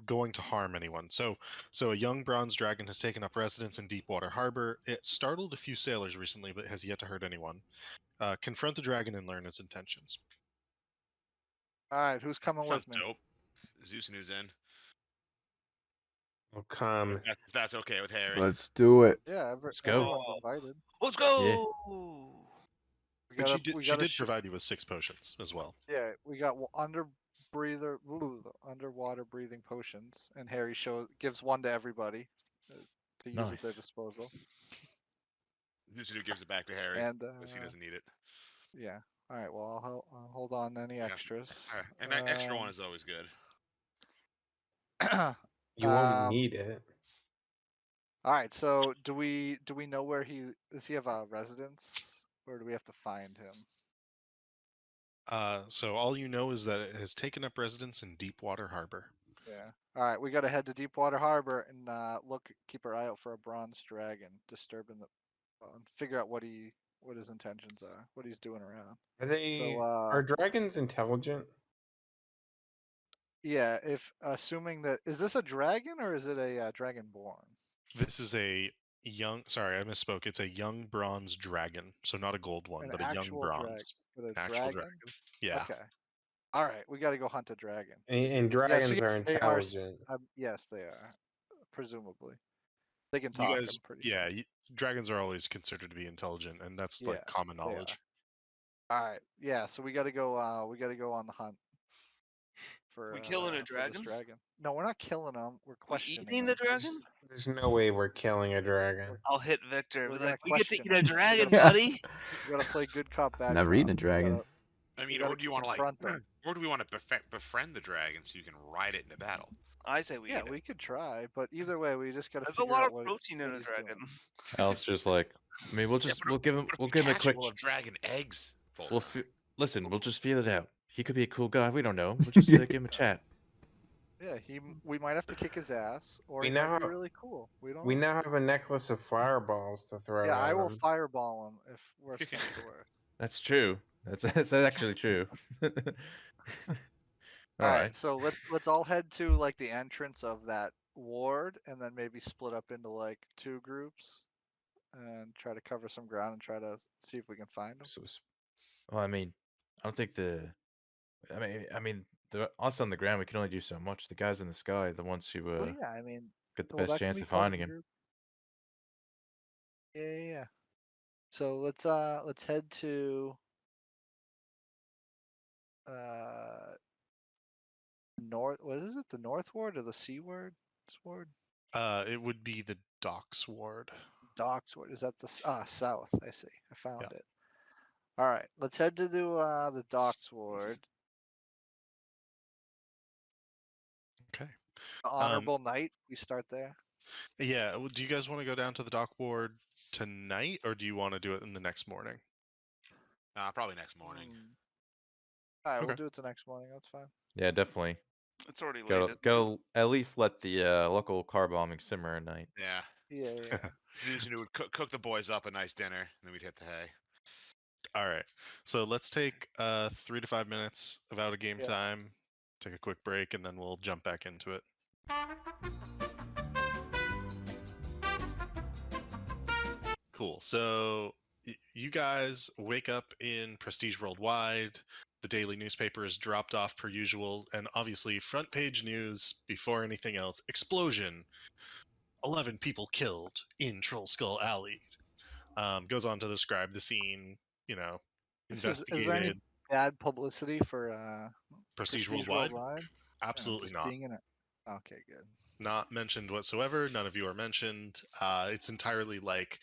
going to harm anyone. So a young bronze dragon has taken up residence in Deepwater Harbor. It startled a few sailors recently, but has yet to hurt anyone. Confront the dragon and learn its intentions. All right. Who's coming Sounds with me? dope. Zeus and who's in. I'll come. If that's okay with Harry. Let's do it. Yeah, Let's go. everyone's invited. Let's go. We And gotta, she did provide you with 6 potions as well. Yeah, we got underwater breathing potions, and Harry gives one to everybody to use at their Nice. disposal. Zeus who gives it back to Harry And because he doesn't need it. yeah, all right. Well, I'll hold on to any Yeah. extras. And that extra one is always good. You won't Um, need it. all right. So do we know where does he have a residence, or do we have to find him? So all you know is that it has taken up residence in Deepwater Harbor. Yeah. All right, we gotta head to Deepwater Harbor and keep our eye out for a bronze dragon disturbing and figure out what his intentions are, what he's doing around. Are they? So, Are dragons intelligent? yeah, if assuming that is this a dragon or is it a dragonborn? This is a sorry, I misspoke. It's a young bronze dragon. So not a gold one, An but a young actual bronze. but a An actual dragon? dragon. Yeah. Okay. All right, we got to go hunt a dragon. And Yeah, so dragons are yes, they are. intelligent. Yes, they are. Presumably, they can You talk. guys, I'm pretty yeah, sure. dragons are always considered to be intelligent, and that's like Yeah, common they are. knowledge. All right. Yeah, so we got to go. We got to go on the hunt for We killing a for this dragon? dragon. No, we're not killing him. We're We questioning eating him. the dragon? There's no way we're killing a dragon. I'll hit Victor. We're Be gonna like, we get to question eat a him. dragon, Yeah. buddy. We gotta play good cop, bad Never cop. eaten a dragon. I mean, gotta or do you want to like, confront them. or do we want to befriend the dragon so you can ride it into battle? I say we Yeah, eat we it. could try, but either way, we just gotta There's a figure lot out of what protein in what a he's dragon. doing. Al's just like, I mean, we'll Yeah, just but we'll give him what if we'll we give him a catch quick. more dragon eggs? We'll Volkner? listen. We'll just feel it out. He could be a cool guy. We don't know. We'll just give him a chat. Yeah, we might have to kick his ass, or We he now might be have- really cool. We don't We know. now have a necklace of fireballs to throw Yeah, at I will him. fireball him if worse comes to worse. That's true. That's actually true. All All right, right. so let's all head to like the entrance of that ward, and then maybe split up into like 2 groups, and try to cover some ground and try to see if we can find him. So, well, I mean, I don't think the. I mean, us on the ground, we can only do so much. The guys in the sky, the ones who Well, yeah, I mean, get the well, best that can chance be of part finding the him. group. Yeah. So let's head to north. What is it? The north ward or the sea ward? Ward? It would be the docks ward. Docks ward. Is that the south? I see. I found Yeah. it. All right, let's head to the docks ward. Okay. Honorable night. We start there. Yeah. Do you guys want to go down to the dock ward tonight, or do you want to do it in the next morning? Probably next morning. All right, we'll Okay. do it the next morning. That's fine. Yeah, definitely. It's already late. Go isn't it? go. At least let the local car bombing simmer at night. Yeah. Yeah. Zeus would cook the boys up a nice dinner, and then we'd hit the hay. All right. So let's take 3 to 5 minutes of out of game Yeah. time, take a quick break, and then we'll jump back into it. Cool. So you guys wake up in Prestige Worldwide. The daily newspaper is dropped off per usual, and obviously front page news before anything else. Explosion. 11 people killed in Troll Skull Alley. Goes on to describe the scene, Is there any investigated. bad publicity for Prestige Prestige Worldwide? Worldwide? Absolutely just not. being in it. Okay, good. Not mentioned whatsoever. None of you are mentioned. It's entirely like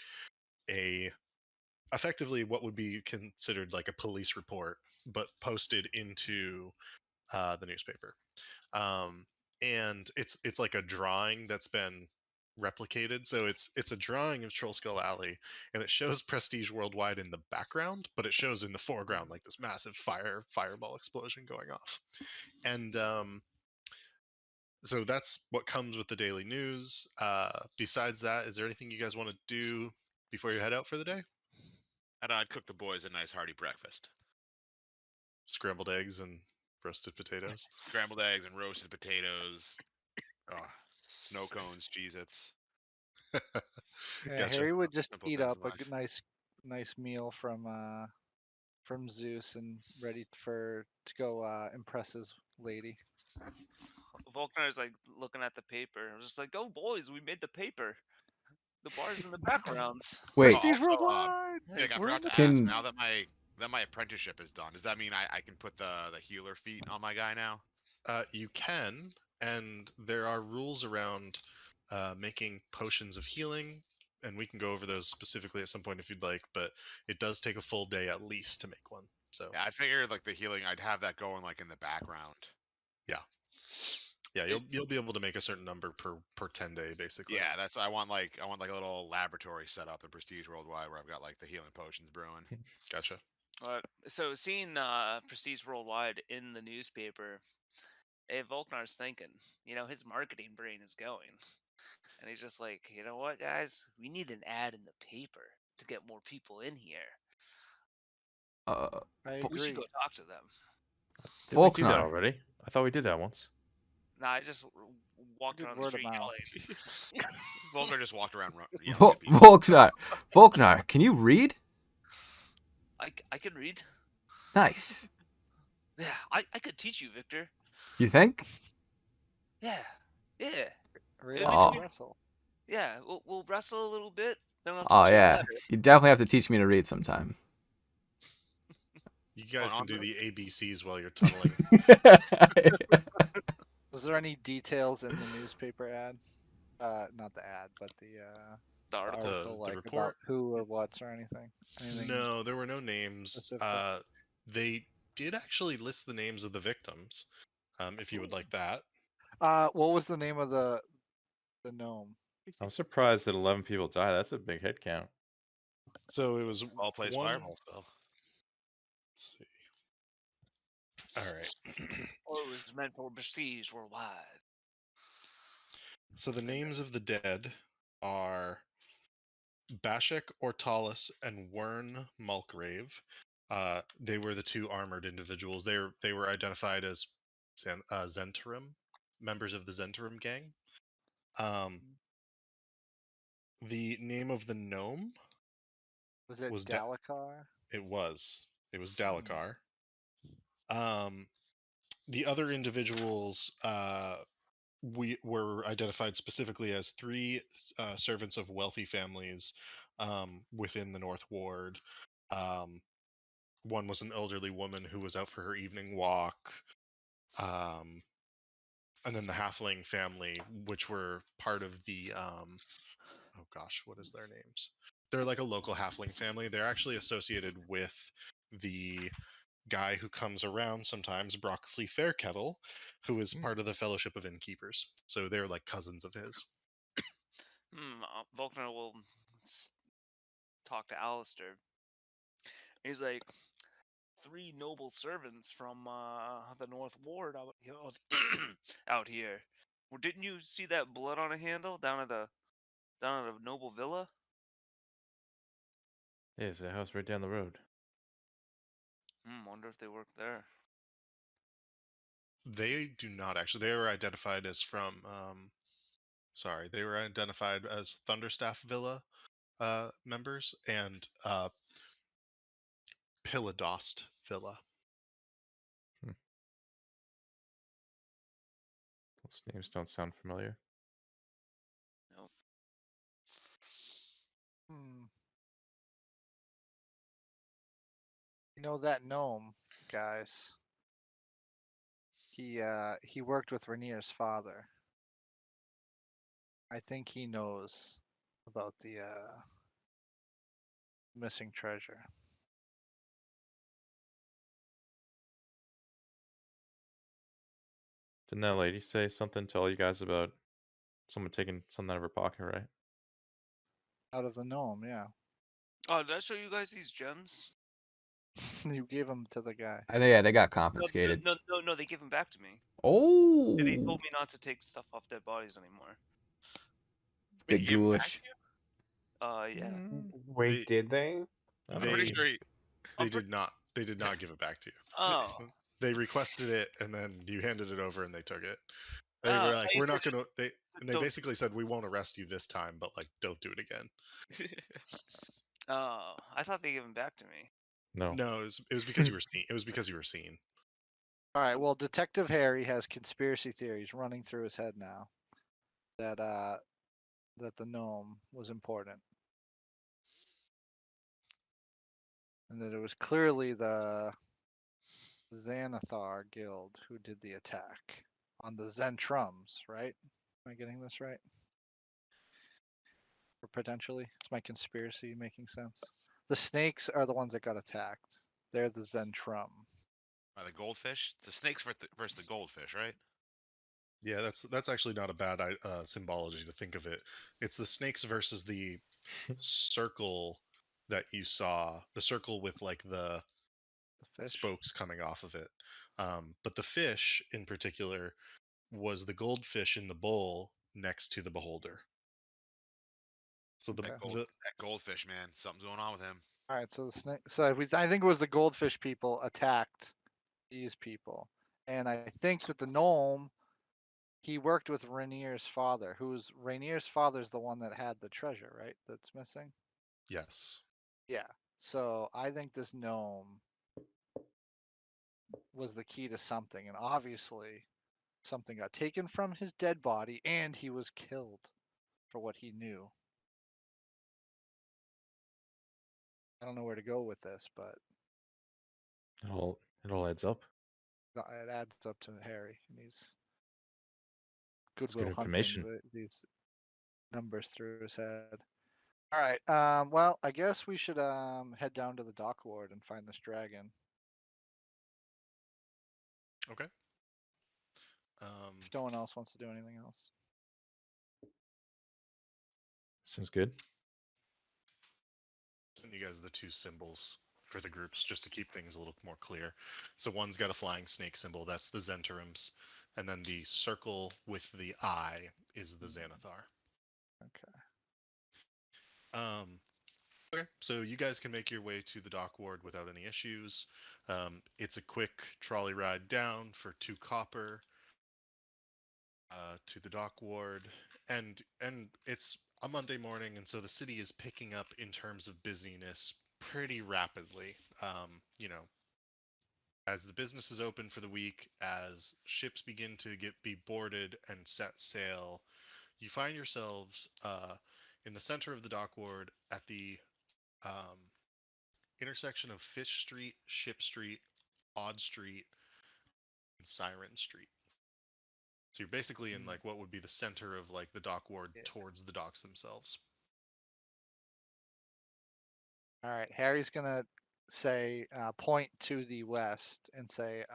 effectively what would be considered like a police report, but posted into the newspaper. And it's like a drawing that's been replicated. So it's a drawing of Troll Skull Alley, and it shows Prestige Worldwide in the background, but it shows in the foreground like this massive fireball explosion going off. And so that's what comes with the daily news. Besides that, is there anything you guys want to do before you head out for the day? I'd cook the boys a nice hearty breakfast. Scrambled eggs and roasted potatoes. Scrambled eggs and roasted potatoes. Oh, snow cones, Cheez-Its. Yeah, Gotcha. Harry would just Simple eat things up in a life. nice meal from Zeus and ready to go impress his lady. Volkner is like looking at the paper. I was just like, "Oh, boys, we made the paper. The bar's in the backgrounds." Wait, Prestige also, Worldwide. Nick, I We're in forgot the to Can- ask. Now that my apprenticeship is done, does that mean I can put the healer feat on my guy now? You can, and there are rules around making potions of healing, and we can go over those specifically at some point if you'd like, but it does take a full day at least to make one. So Yeah, I figured like the healing, I'd have that going like in the background. yeah, you'll be able to make a certain number per 10 day basically. Yeah, that's I want like a little laboratory set up in Prestige Worldwide where I've got like the healing potions brewing. Gotcha. So seeing Prestige Worldwide in the newspaper, Volknar's thinking, his marketing brain is going. And he's just like, you know what, guys? We need an ad in the paper to get more people in here. I We should agree. go talk to them. Did we do that Volknar. already? I thought we did that once. Nah, I just walked Good around the word of street mouth. yelling. Volker just walked around yelling Vol- at people. Volknar, can you read? I can read. Nice. Yeah, I could teach you, Victor. You think? Yeah. Really Oh. wrestle. Yeah, we'll wrestle a little bit. Then I'll teach Oh you yeah. better. You definitely have to teach me to read sometime. You guys Going can on do to the ABCs while you're tunneling. any details in the newspaper ad? Not the ad, but the article. article, The like report? about who or what's or anything. Anything? No, there were no names. specific? They did actually list the names of the victims, if you would like that. What was the name of the gnome? I'm surprised that 11 people died. That's a big head count. So it was All plays one. fireball spell. Let's see. All right. Or it was meant for prestige worldwide. So the names of the dead are Bashik Ortalis and Wern Mulgrave. They were the two armored individuals. They were identified as Zentarum, members of the Zentarum gang. The name of the gnome Was it was Dalekar? it was Dalekar. The other individuals we were identified specifically as three servants of wealthy families within the North Ward. One was an elderly woman who was out for her evening walk. And then the halfling family, which were part of the oh gosh, what is their names? They're like a local halfling family. They're actually associated with the guy who comes around sometimes, Broxley Fairkettle, who is part of the Fellowship of Innkeepers. So they're like cousins of his. Volkner will talk to Alistair. He's like, 3 noble servants from the North Ward out here. Well, didn't you see that blood on a handle down at the noble villa? Yeah, it's a house right down the road. Wonder if they work there. They do not actually. They were identified as from. Sorry, they were identified as Thunderstaff Villa members and Piladost Villa. Those names don't sound familiar. Nope. You know that gnome, guys. He worked with Rainier's father. I think he knows about the missing treasure. Didn't that lady say something? Tell you guys about someone taking something out of her pocket, right? Out of the gnome, yeah. Oh, did I show you guys these gems? You gave them to the guy. Yeah, they got No, confiscated. no, they gave them back to me. Oh, And he told me not to take stuff off dead bodies anymore. Wait, big he gave it back ghoulish. to you? Yeah. Wait, They- did they? I I'm don't pretty They- know. sure he. They I'm did not. They did not give it back to you. Oh. They requested it, and then you handed it over, and they took it. They Oh, were like, I "We're thought not just- gonna." They don't- basically said, "We won't arrest you this time, but like, don't do it again." Oh, I thought they gave them back to me. No. No, it was because you were seen. It was because you were seen. All right. Well, Detective Harry has conspiracy theories running through his head now. That the gnome was important, and that it was clearly the Xanathar Guild who did the attack on the Zentrums. Right? Am I getting this right? Or potentially, is my conspiracy making sense? The snakes are the ones that got attacked. They're the Zentrum. The goldfish. It's the snakes versus the goldfish, right? Yeah, that's actually not a bad symbology to think of it. It's the snakes versus the circle that you saw. The circle with like the The fish. spokes coming off of it. But the fish in particular was the goldfish in the bowl next to the beholder. So Okay. That goldfish, man. Something's going on with him. All right, so the snake. So I think it was the goldfish people attacked these people, and I think that the gnome, he worked with Rainier's father, who's Rainier's father's the one that had the treasure, right? That's missing. yes, Yeah. So I think this gnome was the key to something, and obviously something got taken from his dead body, and he was killed for what he knew. I don't know where to go with this, but It all adds up. it adds up to Harry, and Goodwill Hunting information. these numbers through his head. All right. Well, I guess we should head down to the dock ward and find this dragon. Okay. If no one else wants to do anything else. Sounds good. Send you guys the two symbols for the groups just to keep things a little more clear. So one's got a flying snake symbol, that's the Zenterims, and then the circle with the eye is the Xanathar. Okay. Okay, so you guys can make your way to the dock ward without any issues. It's a quick trolley ride down for 2 copper to the dock ward, and it's a Monday morning, and so the city is picking up in terms of busyness pretty rapidly. You know, as the business is open for the week, as ships begin to be boarded and set sail, you find yourselves in the center of the dock ward at the intersection of Fish Street, Ship Street, Odd Street, and Siren Street. So you're basically in like what would be the center of like the dock ward towards the docks themselves. All right. Harry's gonna say, point to the west and say,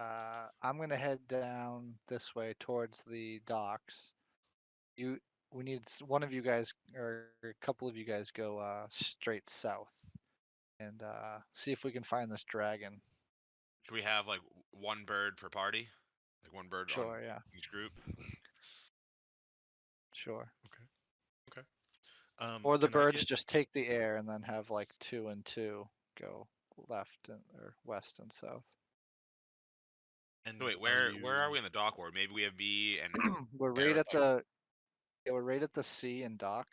I'm gonna head down this way towards the docks. We need one of you guys or a couple of you guys go straight south and see if we can find this dragon. Should we have like one bird per party? Like one bird on Sure. Yeah. each group? Sure. Okay. Or the Can I birds get just take the air and then have like 2 and 2 go left or west and south. and No, wait, are where are you we in the dock ward? Maybe we have B and We're right Aerith, at the we're right at the sea and dock.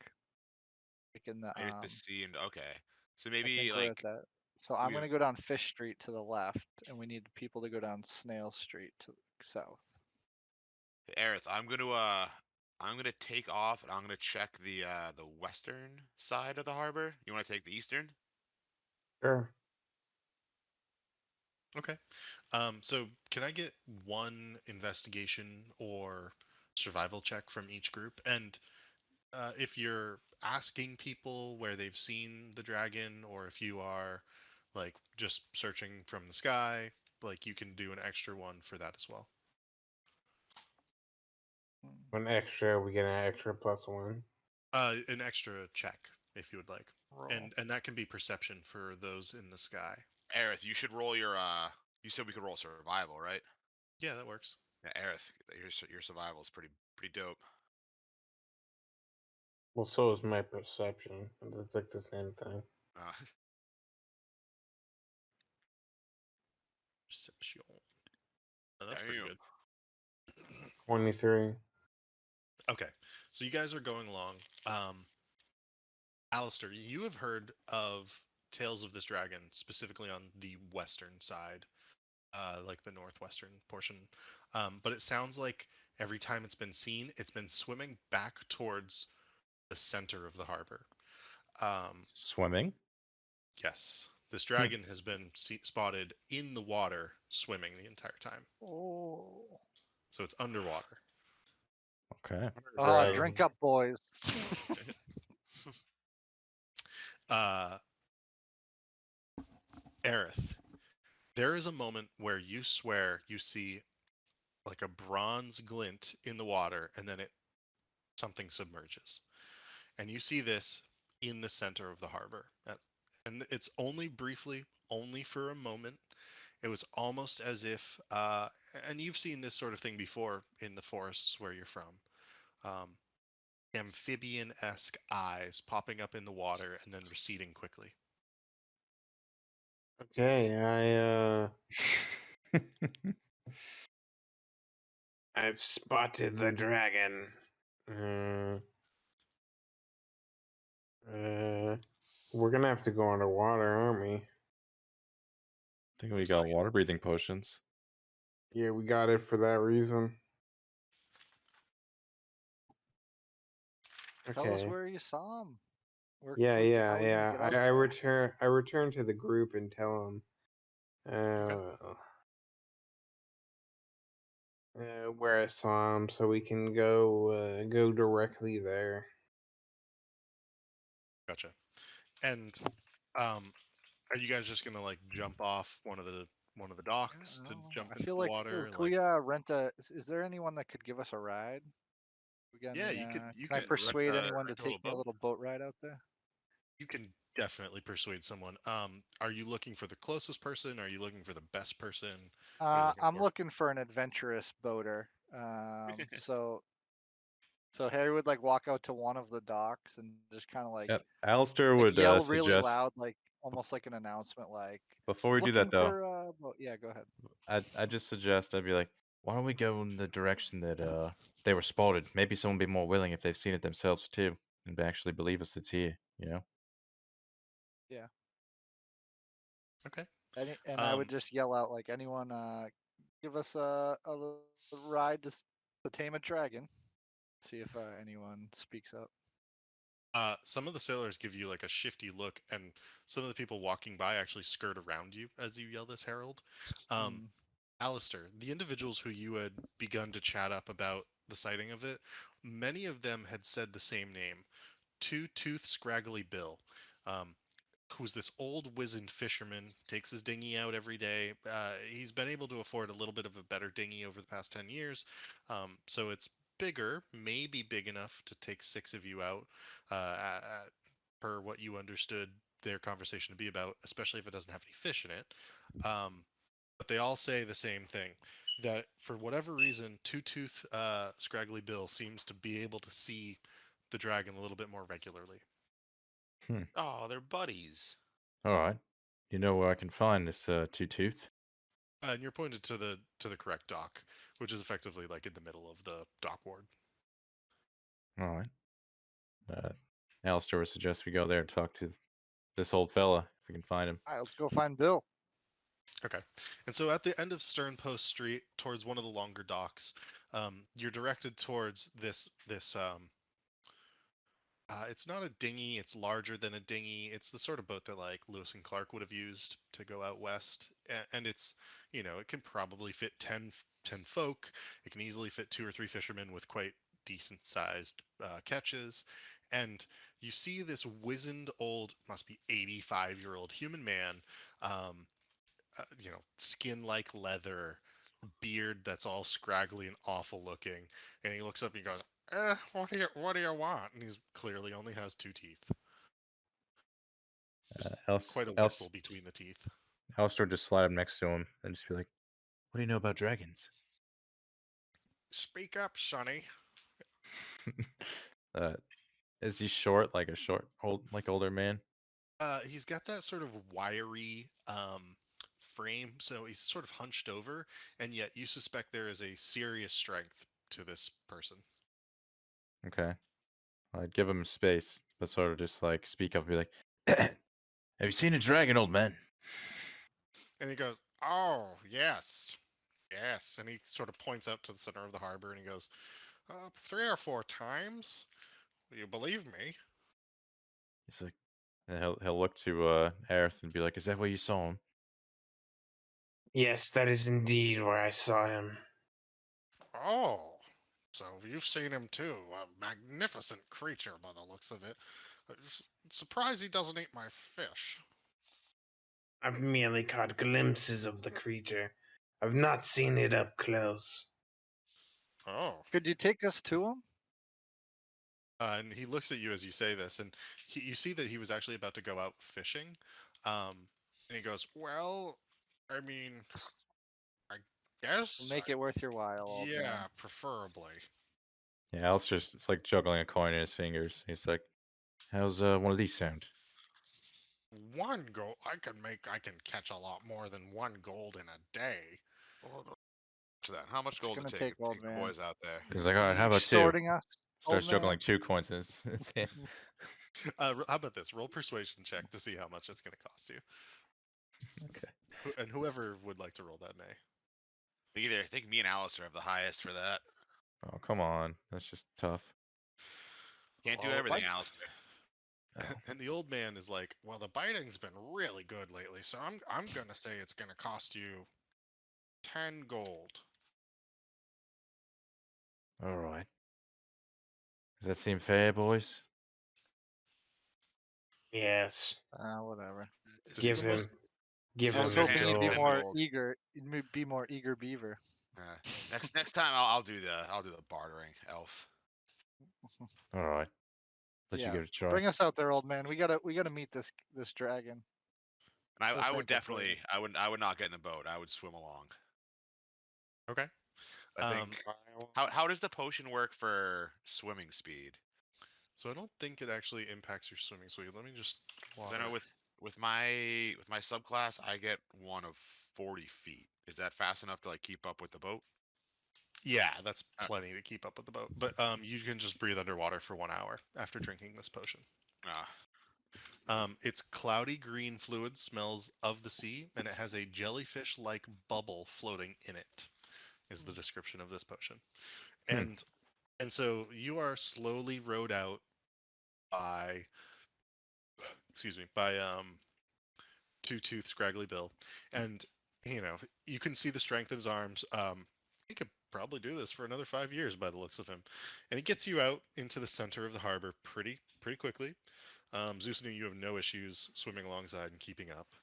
Like in the right at the C and okay. So I maybe think we're at like that. So I'm we gonna go down Fish Street to the left, and we need people to go down Snail Street to the south. Aerith, I'm gonna take off and I'm gonna check the western side of the harbor. You wanna take the eastern? Sure. okay? So can I get one investigation or survival check from each group? And if you're asking people where they've seen the dragon, or if you are like just searching from the sky, like you can do an extra one for that as well. One extra, we get an extra +1. An extra check if you would like, Roll. and that can be perception for those in the sky. Aerith, you should roll your you said we could roll survival, right? Yeah, that works. Yeah, Aerith, your survival is pretty dope. Well, so is my perception. It's like the same thing. Uh, Perception. Oh, that's pretty damn. good. 23. Okay, so you guys are going along. Alistair, you have heard of tales of this dragon, specifically on the western side, like the northwestern portion. But it sounds like every time it's been seen, it's been swimming back towards the center of the harbor. Swimming? Yes, this dragon has been spotted in the water swimming the entire time. Oh. So it's underwater. Okay. Dragon. Drink up, boys. Aerith, there is a moment where you swear you see like a bronze glint in the water, and then something submerges, and you see this in the center of the harbor. And it's only briefly, only for a moment. It was almost as if, and you've seen this sort of thing before in the forests where you're from. Amphibian-esque eyes popping up in the water and then receding quickly. Okay, I've spotted the dragon. We're gonna have to go underwater, aren't we? I think we got water breathing potions. Yeah, we got it for that reason. Tell us Okay. where you saw him. Yeah. How are we gonna get out I there? return to the group and tell them. where I saw him, so we can go directly there. Gotcha. And are you guys just gonna like jump off one of the docks to jump I into feel the like water? could Like, we rent a? Is there anyone that could give us a ride? We got yeah, any? you Can I could persuade anyone to rent a little take me a boat. little boat ride out there? you can definitely persuade someone. Are you looking for the closest person? Are you looking for the best person? What are you looking I'm for? looking for an adventurous boater. So Harry would like walk out to one of the docks and just kind of Yep. Alistair would yell really suggest loud, like almost like an announcement, like before we do looking that though, for boat. Yeah, go ahead. I just suggest I'd be like, why don't we go in the direction that they were spotted? Maybe someone would be more willing if they've seen it themselves too, and actually believe us it's here. You know? Yeah. Okay. And I would Um, just yell out like anyone give us a ride to tame a dragon. See if anyone speaks up. some of the sailors give you like a shifty look, and some of the people walking by actually skirt around you as you yell this, Harold. Um, Mm, Alistair, the individuals who you had begun to chat up about the sighting of it, many of them had said the same name, Two Tooth Scraggly Bill. Um, who's this old wizened fisherman, takes his dinghy out every day. He's been able to afford a little bit of a better dinghy over the past 10 years. So it's bigger, maybe big enough to take 6 of you out, per what you understood their conversation to be about, especially if it doesn't have any fish in it. But they all say the same thing, that for whatever reason, Two Tooth Scraggly Bill seems to be able to see the dragon a little bit more regularly. Oh, they're buddies. All right. You know where I can find this Two Tooth? And you're pointed to the correct dock, which is effectively like in the middle of the dock ward. All right. Alistair would suggest we go there and talk to this old fella if we can find him. All right, let's go find Bill. Okay. And so at the end of Stern Post Street, towards one of the longer docks, you're directed towards this. It's not a dinghy. It's larger than a dinghy. It's the sort of boat that like Lewis and Clark would have used to go out west, and it's it can probably fit 10 folk. It can easily fit 2 or 3 fishermen with quite decent sized catches, and you see this wizened old, must be 85-year-old human man, skin like leather, beard that's all scraggly and awful looking, and he looks up and he goes, what do you want? And he's clearly only has 2 teeth. Just quite a whistle between the teeth. Alistair would just slide up next to him and just be like, what do you know about dragons? Speak up, Sonny. uh, is he short, like a older man? He's got that sort of wiry frame, so he's sort of hunched over, and yet you suspect there is a serious strength to this person. Okay. I'd give him space, but sort of just like speak up and be like, have you seen a dragon, old man? And he goes, "Oh, yes, yes." And he sort of points out to the center of the harbor, and he goes, 3 or 4 times. Will you believe me? He's like, and he'll look to Aerith and be like, is that where you saw him? Yes, that is indeed where I saw him. Oh, so you've seen him too. A magnificent creature by the looks of it. Surprised he doesn't eat my fish. I've merely caught glimpses of the creature. I've not seen it up close. Oh. Could you take us to him? And he looks at you as you say this, and you see that he was actually about to go out fishing. And he goes, "Well, I mean, I guess. Make it worth your while, old Yeah, man. preferably." Yeah, Alistair's it's like juggling a coin in his fingers. He's like, how's one of these sound? 1 gold. I can catch a lot more than 1 gold in a day. Well, to that. How much gold to Gonna take? take, old Take the man. boys out there. He's like, all right, how You about 2? extorting us, Starts old juggling man? 2 coins in his hand. How about this? Roll persuasion check to see how much it's going to cost you. Okay. And whoever would like to roll that may. I think me and Alistair have the highest for that. Oh, come on. That's just tough. Can't do Oh, everything, bite- Alistair. Oh. And the old man is like, "Well, the biting's been really good lately, so I'm gonna say it's gonna cost you 10 gold." All right. Does that seem fair, boys? Yes. Whatever. This is Give the him. most. Give I Sounds was him good. his hoping you'd be Hand gold. me more gold. eager. You'd be more eager beaver. Next time I'll do the bartering elf. All right. Let you Yeah. give it a try. Bring us out there, old man. We gotta meet this dragon. And We'll I thank would him for you. definitely I would not get in the boat. I would swim along. Okay. I think how does the potion work for swimming speed? So I don't think it actually impacts your swimming speed. Let me just. 'Cause Water. I know with my subclass I get one of 40 feet. Is that fast enough to like keep up with the boat? Yeah, that's Uh, plenty to keep up with the boat. But you can just breathe underwater for 1 hour after drinking this potion. Ah, It's cloudy green fluid, smells of the sea, and it has a jellyfish-like bubble floating in it. Is the description of this potion. Hmm. And so you are slowly rowed out by, excuse me, by Two Tooth Scraggly Bill, and you can see the strength in his arms. He could probably do this for another 5 years by the looks of him, and he gets you out into the center of the harbor pretty quickly. Zeus knew you have no issues swimming alongside and keeping up.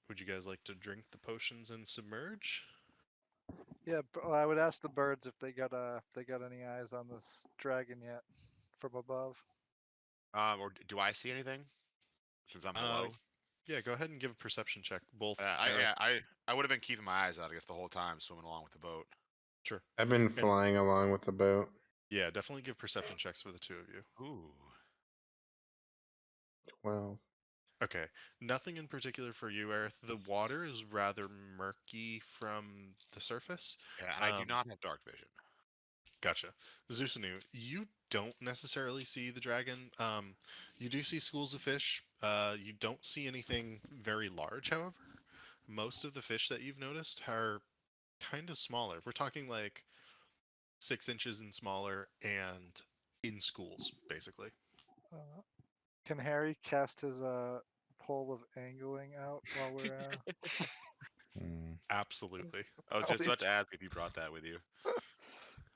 Would you guys like to drink the potions and submerge? Yeah, I would ask the birds if they got any eyes on this dragon yet from above. or do I see anything since I'm below? Yeah, go ahead and give a perception check. Both I Aerith. yeah, I would have been keeping my eyes out I guess the whole time swimming along with the boat. Sure. I've been And flying along with the boat. yeah, definitely give perception checks for the two of you. Ooh. 12. Okay. Nothing in particular for you, Aerith. The water is rather murky from the surface. Yeah, and I do Um, not have dark vision. Gotcha. Zusanu, you don't necessarily see the dragon. You do see schools of fish. You don't see anything very large, however. Most of the fish that you've noticed are kind of smaller. We're talking like 6 inches and smaller and in schools, basically. Uh, can Harry cast his pole of angling out while we're Hmm. Absolutely. I was just about to ask if you brought that with you.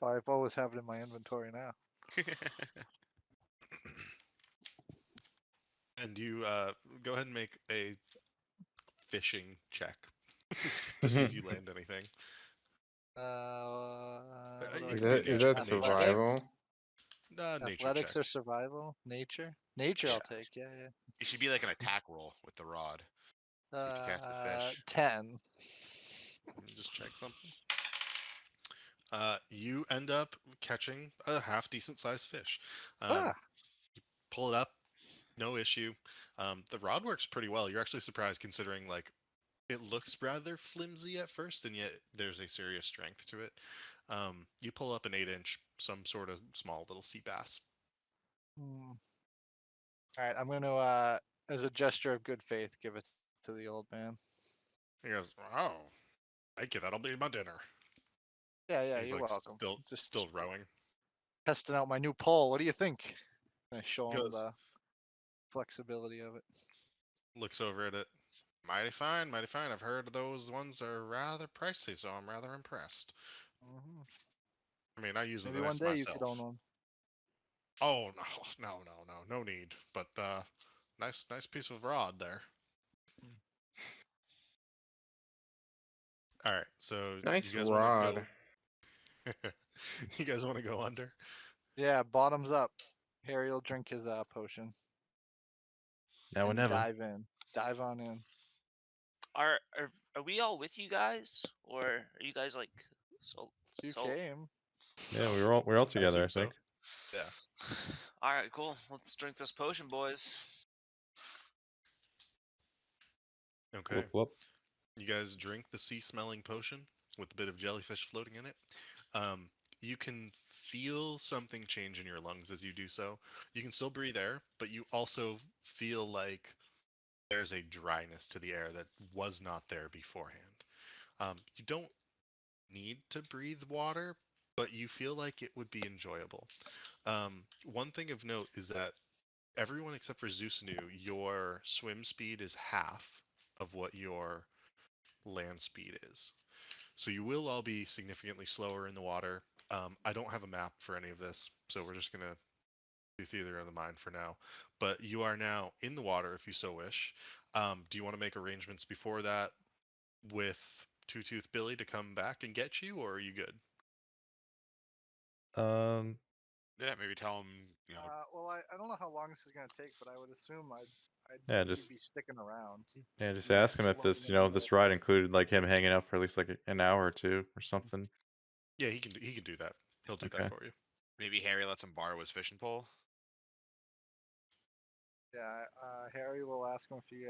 I've always have it in my inventory now. And you go ahead and make a fishing check to see if you land anything. What do I It Is could be get? a that is nature, that a nature check. survival? Nature check. Athletics or survival? Nature? Nature I'll Yeah. take, yeah. It should be like an attack roll with the rod. See if you catch the fish. 10. Let me just check something. You end up catching a half decent sized fish. Ah, Pull it up, no issue. The rod works pretty well. You're actually surprised considering like it looks rather flimsy at first, and yet there's a serious strength to it. You pull up an 8-inch, some sort of small little sea bass. Alright, I'm gonna as a gesture of good faith give it to the old man. He goes, "Oh, thank you. That'll be my dinner." Yeah, He's you're like welcome. Just still rowing. testing out my new pole. What do you think? I show He him goes, the flexibility of it. looks over at it. Mighty fine, mighty fine. I've heard those ones are rather pricey, so I'm rather impressed. hmm I mean, I use the Maybe one knife day you could own myself. one. Oh no need. But nice piece of rod there. All right, so Nice you guys rod. want to go? You guys want to go under? Yeah, bottoms up. Harry will drink his potion Now or and never. dive in. Dive on in. Are we all with you guys, or are you guys like You so? came. Yeah, we're all together. I assume think. so. Yeah. All right, cool. Let's drink this potion, boys. Okay. Whoop, whoop. You guys drink the sea-smelling potion with a bit of jellyfish floating in it. You can feel something change in your lungs as you do so. You can still breathe air, but you also feel like there's a dryness to the air that was not there beforehand. You don't need to breathe water, but you feel like it would be enjoyable. One thing of note is that everyone except for Zeusanu, your swim speed is half of what your land speed is. So you will all be significantly slower in the water. I don't have a map for any of this, so we're just gonna do theater of the mind for now. But you are now in the water if you so wish. Do you want to make arrangements before that with Two Tooth Billy to come back and get you, or are you good? Yeah, maybe tell him. Well, I don't know how long this is gonna take, but I would assume I'd Yeah, think just he'd be sticking around. yeah, just Yeah, ask him if floating this, in the this boat. ride included like him hanging out for at least like an hour or two or something. Yeah, he can do that. He'll do that Okay. for you. Maybe Harry lets him borrow his fishing pole. Yeah, Harry will ask him if he.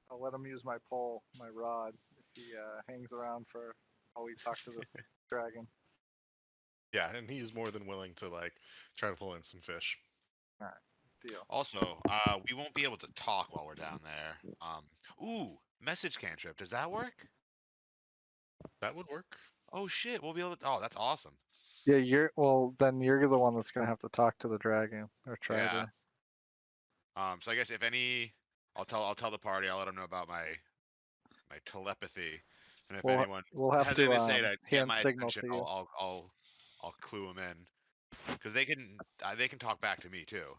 I'll let him use my pole, my rod, if he hangs around for while we talk to the dragon. Yeah, and he's more than willing to like try to pull in some fish. All right, deal. Also, we won't be able to talk while we're down there. Ooh, message cantrip. Does that work? That would work. Oh shit, we'll be able to. Oh, that's awesome. Yeah, then you're the one that's gonna have to talk to the dragon or try Yeah. to. So I guess if any, I'll tell the party. I'll let them know about my telepathy, and if anyone We'll have has to anything to say to get hand my signal attention, to you. I'll clue them in, because they can talk back to me too.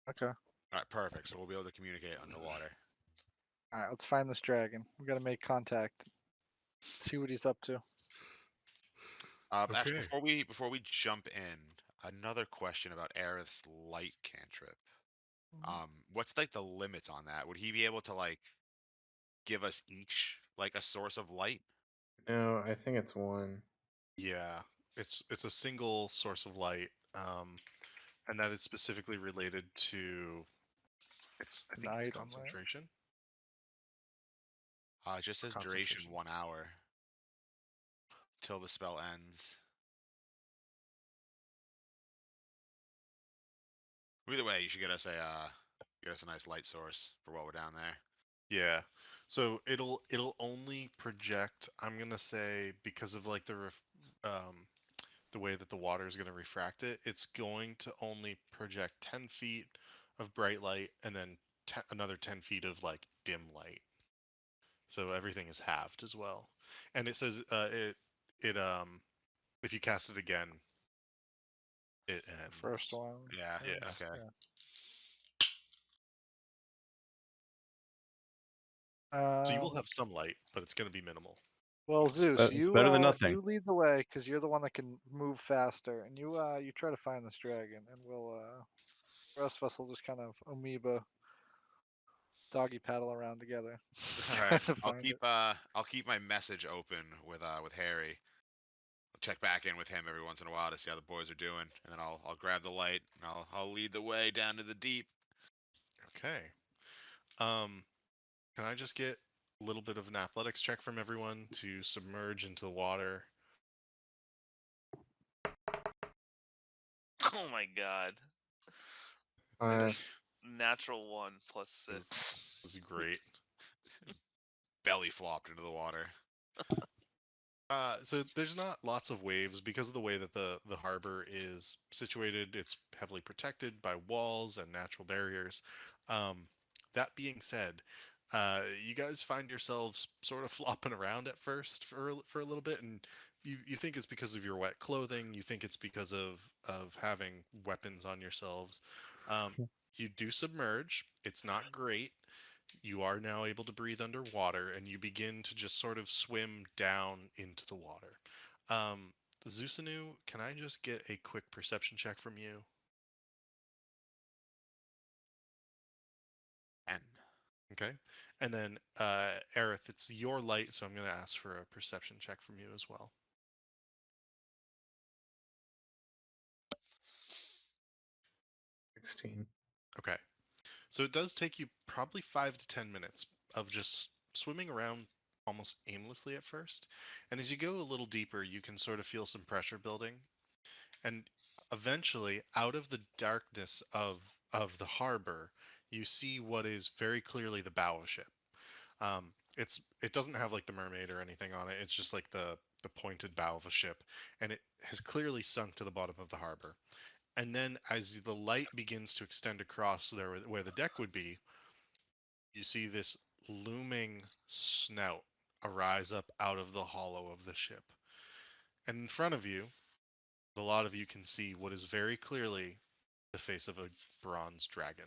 Okay. All right, perfect. So we'll be able to communicate underwater. All right, let's find this dragon. We gotta make contact. See what he's up to. Actually, Okay. before we jump in, another question about Aerith's light cantrip. What's like the limits on that? Would he be able to like give us each like a source of light? No, I think it's one. Yeah, it's a single source of light, and that is specifically related to I An think it's item, right? concentration. It just says duration Concentration. 1 hour till the spell ends. Either way, you should get us a nice light source for while we're down there. Yeah. So it'll only project, I'm gonna say, because of like the way that the water is gonna refract it, it's going to only project 10 feet of bright light and then another 10 feet of like dim light. So everything is halved as well. And it says it if you cast it again, it First ends. one. Yeah. Yeah. Okay. So you will Um, have some light, but it's gonna be minimal. well, Zeus, It's better than nothing. you lead the way because you're the one that can move faster, and you try to find this dragon, and we'll the rest of us will just kind of amoeba doggy paddle around together, All trying right. to find it. I'll keep my message open with Harry. I'll check back in with him every once in a while to see how the boys are doing, and then I'll grab the light and I'll lead the way down to the deep. Okay. Um, can I just get a little bit of an athletics check from everyone to submerge into the water? Oh my god. Five. Natural 1 plus 6. This is great. Belly flopped into the water. So there's not lots of waves because of the way that the harbor is situated. It's heavily protected by walls and natural barriers. That being said, you guys find yourselves sort of flopping around at first for a little bit, and you think it's because of your wet clothing. You think it's because of having weapons on yourselves. You do submerge. It's not great. You are now able to breathe underwater, and you begin to just sort of swim down into the water. Zusanu, can I just get a quick perception check from you? And Okay. And then, Aerith, it's your light, so I'm going to ask for a perception check from you as well. 16. Okay. So it does take you probably 5 to 10 minutes of just swimming around almost aimlessly at first. And as you go a little deeper, you can sort of feel some pressure building. And eventually, out of the darkness of the harbor, you see what is very clearly the bow of a ship. It doesn't have like the mermaid or anything on it. It's just like the pointed bow of a ship, and it has clearly sunk to the bottom of the harbor. And then, as the light begins to extend across there where the deck would be, you see this looming snout arise up out of the hollow of the ship. And in front of you, a lot of you can see what is very clearly the face of a bronze dragon.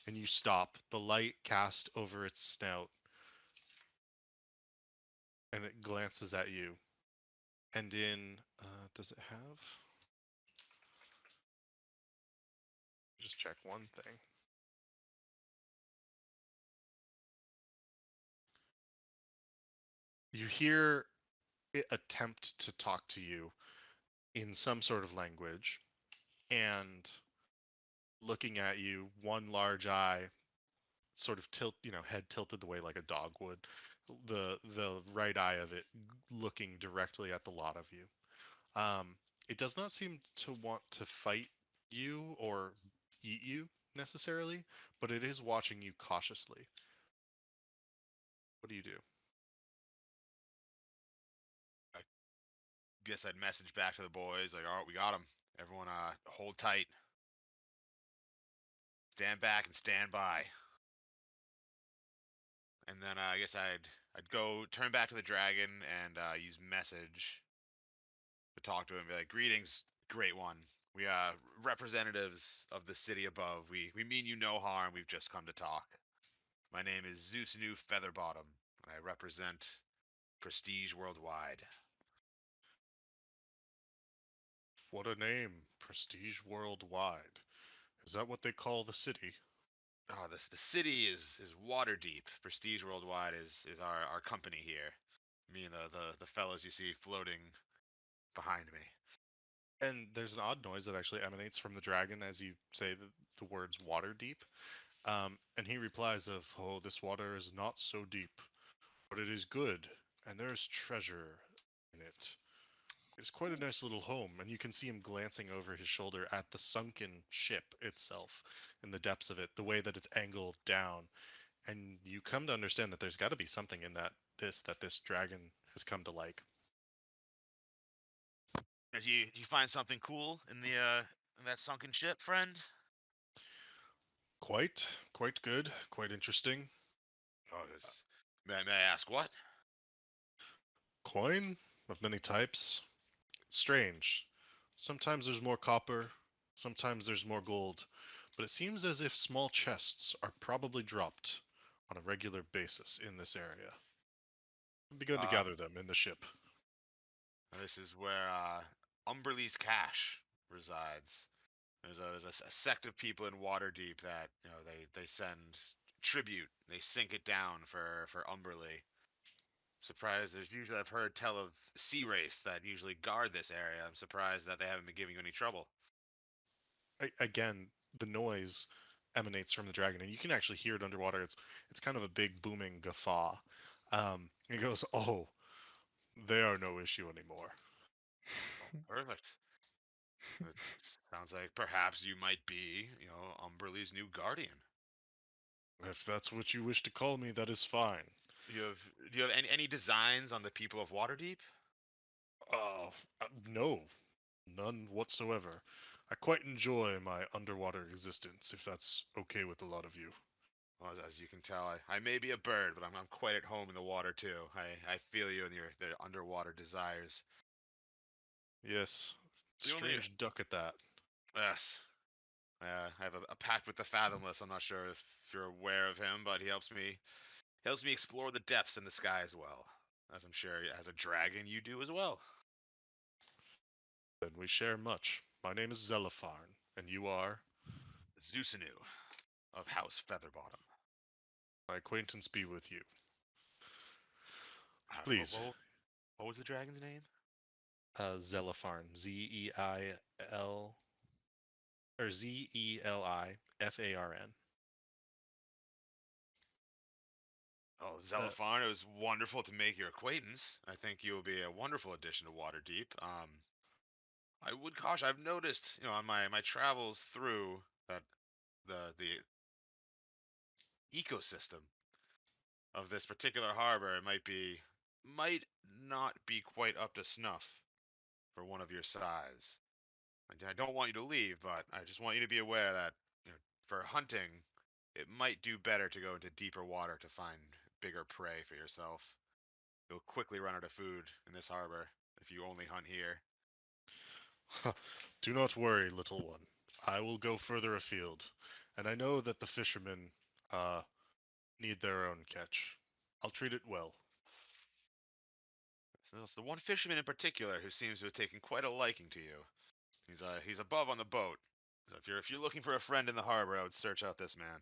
And you stop, the light cast over its snout, and it glances at you. And does it have? Just check one thing. You hear it attempt to talk to you in some sort of language, and looking at you, one large eye sort of head tilted the way like a dog would, the right eye of it looking directly at the lot of you. It does not seem to want to fight you or eat you necessarily, but it is watching you cautiously. What do you do? Guess I'd message back to the boys like, all right, we got him. Everyone, hold tight. Stand back and stand by. And then I guess I'd go turn back to the dragon and use message to talk to him. Be like, greetings, great one. We representatives of the city above. We mean you no harm. We've just come to talk. My name is Zeus New Featherbottom, and I represent Prestige Worldwide. What a name, Prestige Worldwide. Is that what they call the city? Oh, the city is Waterdeep. Prestige Worldwide is our company here. Me and the fellows you see floating behind me. And there's an odd noise that actually emanates from the dragon as you say the words water deep. And he replies of, oh, this water is not so deep, but it is good, and there is treasure in it. It's quite a nice little home, and you can see him glancing over his shoulder at the sunken ship itself in the depths of it, the way that it's angled down. And you come to understand that there's got to be something in this dragon has come to like. Do you find something cool in in that sunken ship, friend? Quite good, quite interesting. Oh, may I ask what? Coin of many types. It's strange. Sometimes there's more copper, sometimes there's more gold, but it seems as if small chests are probably dropped on a regular basis in this area. I've begun to Um, gather them in the ship. this is where Umberlee's cash resides. There's a sect of people in Waterdeep that they send tribute. They sink it down for Umberlee. Surprised. There's usually I've heard tell of sea wraiths that usually guard this area. I'm surprised that they haven't been giving you any trouble. Again, the noise emanates from the dragon, and you can actually hear it underwater. It's kind of a big booming guffaw. It goes, "Oh, they are no issue anymore." Perfect. It sounds like perhaps you might be, Umberlee's new guardian. If that's what you wish to call me, that is fine. Do you have any designs on the people of Waterdeep? No, none whatsoever. I quite enjoy my underwater existence, if that's okay with a lot of you. Well, as you can tell, I may be a bird, but I'm quite at home in the water too. I feel you and the underwater desires. Yes, The only strange duck at that. Yes, I have a pact with the Fathomless. I'm not sure if you're aware of him, but he helps me explore the depths in the sky as well. As I'm sure as a dragon you do as well. Then we share much. My name is Zelipharn, and you are? Zeusanu of House Featherbottom. My acquaintance be with you. What, Please, what was the dragon's name? Zelipharn. Zeil or Zelifarn. Oh, Zelifarn, it was wonderful to make your acquaintance. I think you'll be a wonderful addition to Waterdeep. I would caution. I've noticed, on my travels through that the ecosystem of this particular harbor, it might not be quite up to snuff for one of your size. I don't want you to leave, but I just want you to be aware that for hunting, it might do better to go into deeper water to find bigger prey for yourself. you'll quickly run out of food in this harbor if you only hunt here. Do not worry, little one. I will go further afield, and I know that the fishermen need their own catch. I'll treat it well. So there's the one fisherman in particular who seems to have taken quite a liking to you. He's above on the boat. So if you're looking for a friend in the harbor, I would search out this man.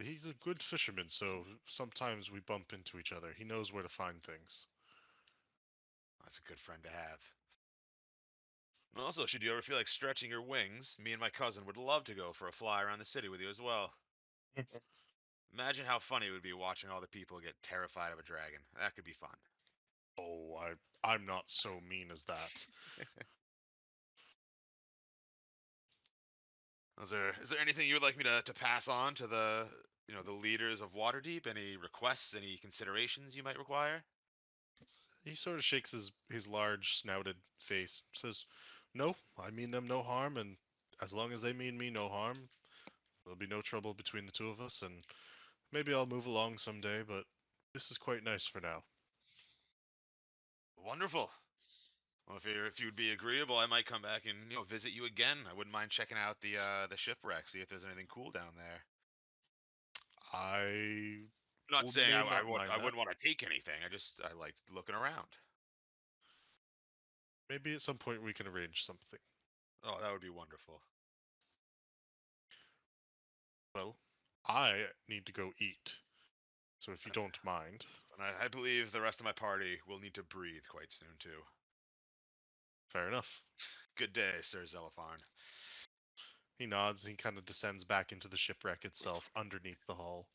He's a good fisherman, so sometimes we bump into each other. He knows where to find things. That's a good friend to have. And also, should you ever feel like stretching your wings, me and my cousin would love to go for a fly around the city with you as well. Imagine how funny it would be watching all the people get terrified of a dragon. That could be fun. Oh, I'm not so mean as that. Is there anything you would like me to pass on to the the leaders of Waterdeep? Any requests, any considerations you might require? He sort of shakes his large snouted face, says, "No, I mean them no harm, and as long as they mean me no harm, there'll be no trouble between the two of us, and maybe I'll move along someday, but this is quite nice for now." Wonderful. Well, if you'd be agreeable, I might come back and visit you again. I wouldn't mind checking out the shipwreck, see if there's anything cool down there. I Not saying may not mind I that. wouldn't want to take anything. I like looking around. Maybe at some point we can arrange something. Oh, that would be wonderful. Well, I need to go eat, so if you don't mind. And I believe the rest of my party will need to breathe quite soon too. Fair enough. Good day, Sir Zelopharn. He nods. He kind of descends back into the shipwreck itself underneath the hull.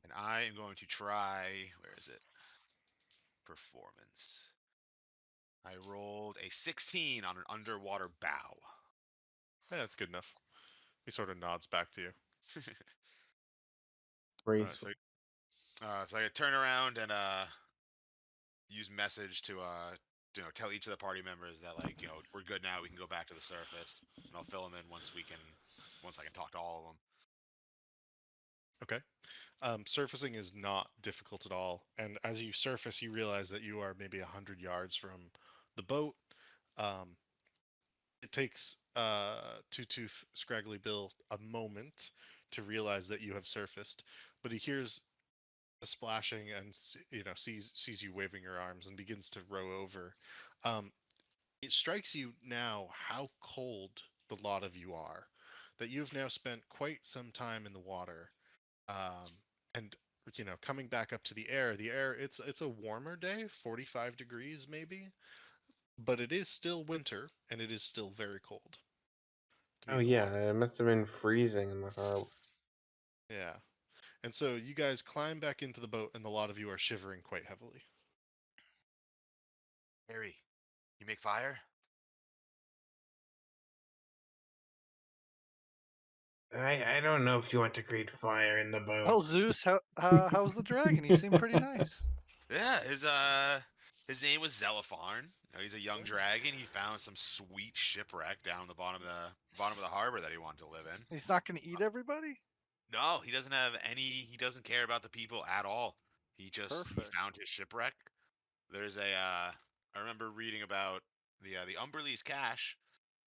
And I am going to try. Where is it? Performance. I rolled a 16 on an underwater bow. Yeah, that's good enough. He sort of nods back to you. Graceful. So I turn around and use message to tell each of the party members that we're good now. We can go back to the surface, and I'll fill them in once I can talk to all of them. Okay. Surfacing is not difficult at all, and as you surface, you realize that you are maybe 100 yards from the boat. Um, it takes Two Tooth Scraggly Bill a moment to realize that you have surfaced, but he hears the splashing and sees you waving your arms and begins to row over. Um, it strikes you now how cold the lot of you are, that you've now spent quite some time in the water, and coming back up to the air. It's a warmer day, 45 degrees maybe, but it is still winter and it is still very cold to be Oh in the yeah, water. it must have been freezing in the harbor. Yeah. And so you guys climb back into the boat, and a lot of you are shivering quite heavily. Harry, you make fire? I don't know if you want to create fire in the boat. Well, Zeus, how's the dragon? He seemed pretty nice. Yeah, his name was Zelopharn. He's a young dragon. He found some sweet shipwreck down the bottom of the harbor that he wanted to live in. He's not going to eat everybody? No, he doesn't have any. He doesn't care about the people at all. He Perfect. found his shipwreck. There's a I remember reading about the Umberlee's cache.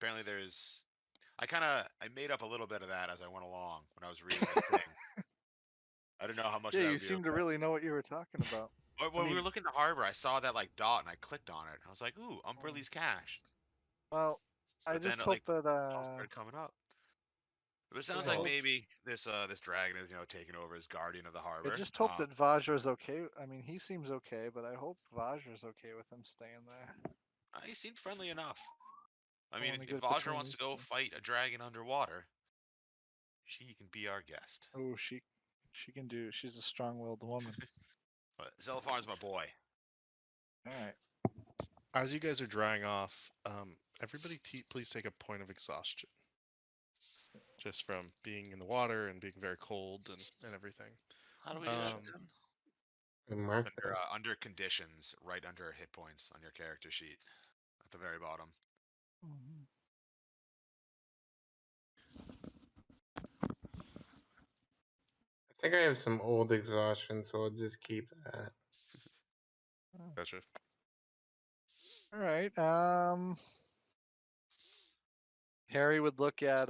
Apparently, I made up a little bit of that as I went along when I was reading this thing. I didn't know how much Yeah, of that you would be seem to okay. really know what you were talking about. When we mean- were looking at the harbor, I saw that dot and I clicked on it. I was like, "Ooh, Umberlee's cache." Well, I But then just it hope that all started coming up. But it sounds I like hope maybe this dragon is taking over as guardian of the I harbor. just hope that Vajra's okay. I mean, he seems okay, but I hope Vajra's okay with him staying there. He seemed friendly enough. I I mean, want to if get it Vajra between wants these to go two. fight a dragon underwater, she can be our guest. Oh, she can do. She's a strong-willed woman. But Zelopharn's my boy. All right. As you guys are drying off, everybody please take a point of exhaustion. Just from being in the water and being very cold and everything. How do we do that? Um, Again? I marked that. Under conditions, right under hit points on your character sheet, at the very bottom. Mhm. I think I have some old exhaustion, so I'll just keep that. Gotcha. All right. Harry would look at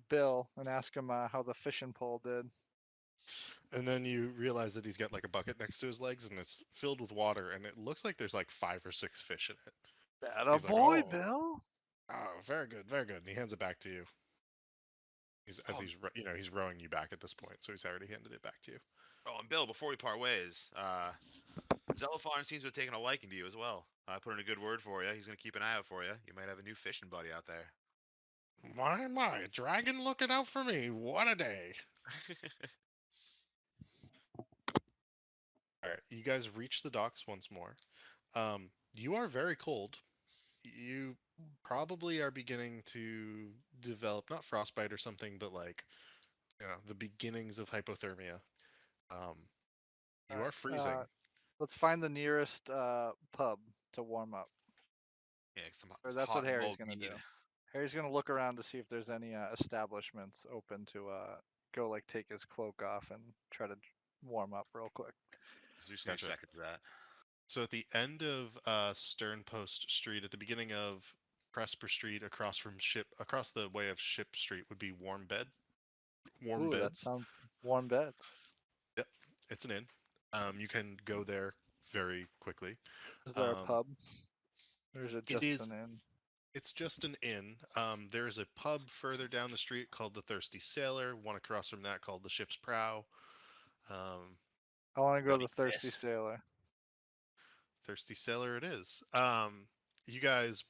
Bill and ask him how the fishing pole did. And then you realize that he's got like a bucket next to his legs, and it's filled with water, and it looks like there's like 5 or 6 fish in it. That a He's like, boy, "Oh, Bill." oh, very good, very good." And he hands it back to you. Oh. He's rowing you back at this point, so he's already handed it back to you. Oh, and Bill, before we part ways, Xenophon seems to have taken a liking to you as well. I put in a good word for you. He's going to keep an eye out for you. You might have a new fishing buddy out there. My, a dragon looking out for me. What a day. All right, you guys reach the docks once more. You are very cold. You probably are beginning to develop not frostbite or something, but like the beginnings of hypothermia. You are Alright, freezing. Let's find the nearest pub to warm up. Yeah, Or some that's what hot and Harry's mulled gonna mead. do. Harry's gonna look around to see if there's any establishments open to go like take his cloak off and try to warm up real quick. Zeus Gotcha. seconds that. So at the end of Sternpost Street, at the beginning of Presper Street, across the way of Ship Street would be Warm Ooh, that Beds. sounds warm bed. Yep, it's an inn. You can go there very quickly. Is there a Um, pub? Or is it It just is. an inn? It's just an inn. There is a pub further down the street called the Thirsty Sailor. One across from that called the Ship's Prow. I want to go to Bloody the Thirsty piss. Sailor. Thirsty Sailor it is. You guys,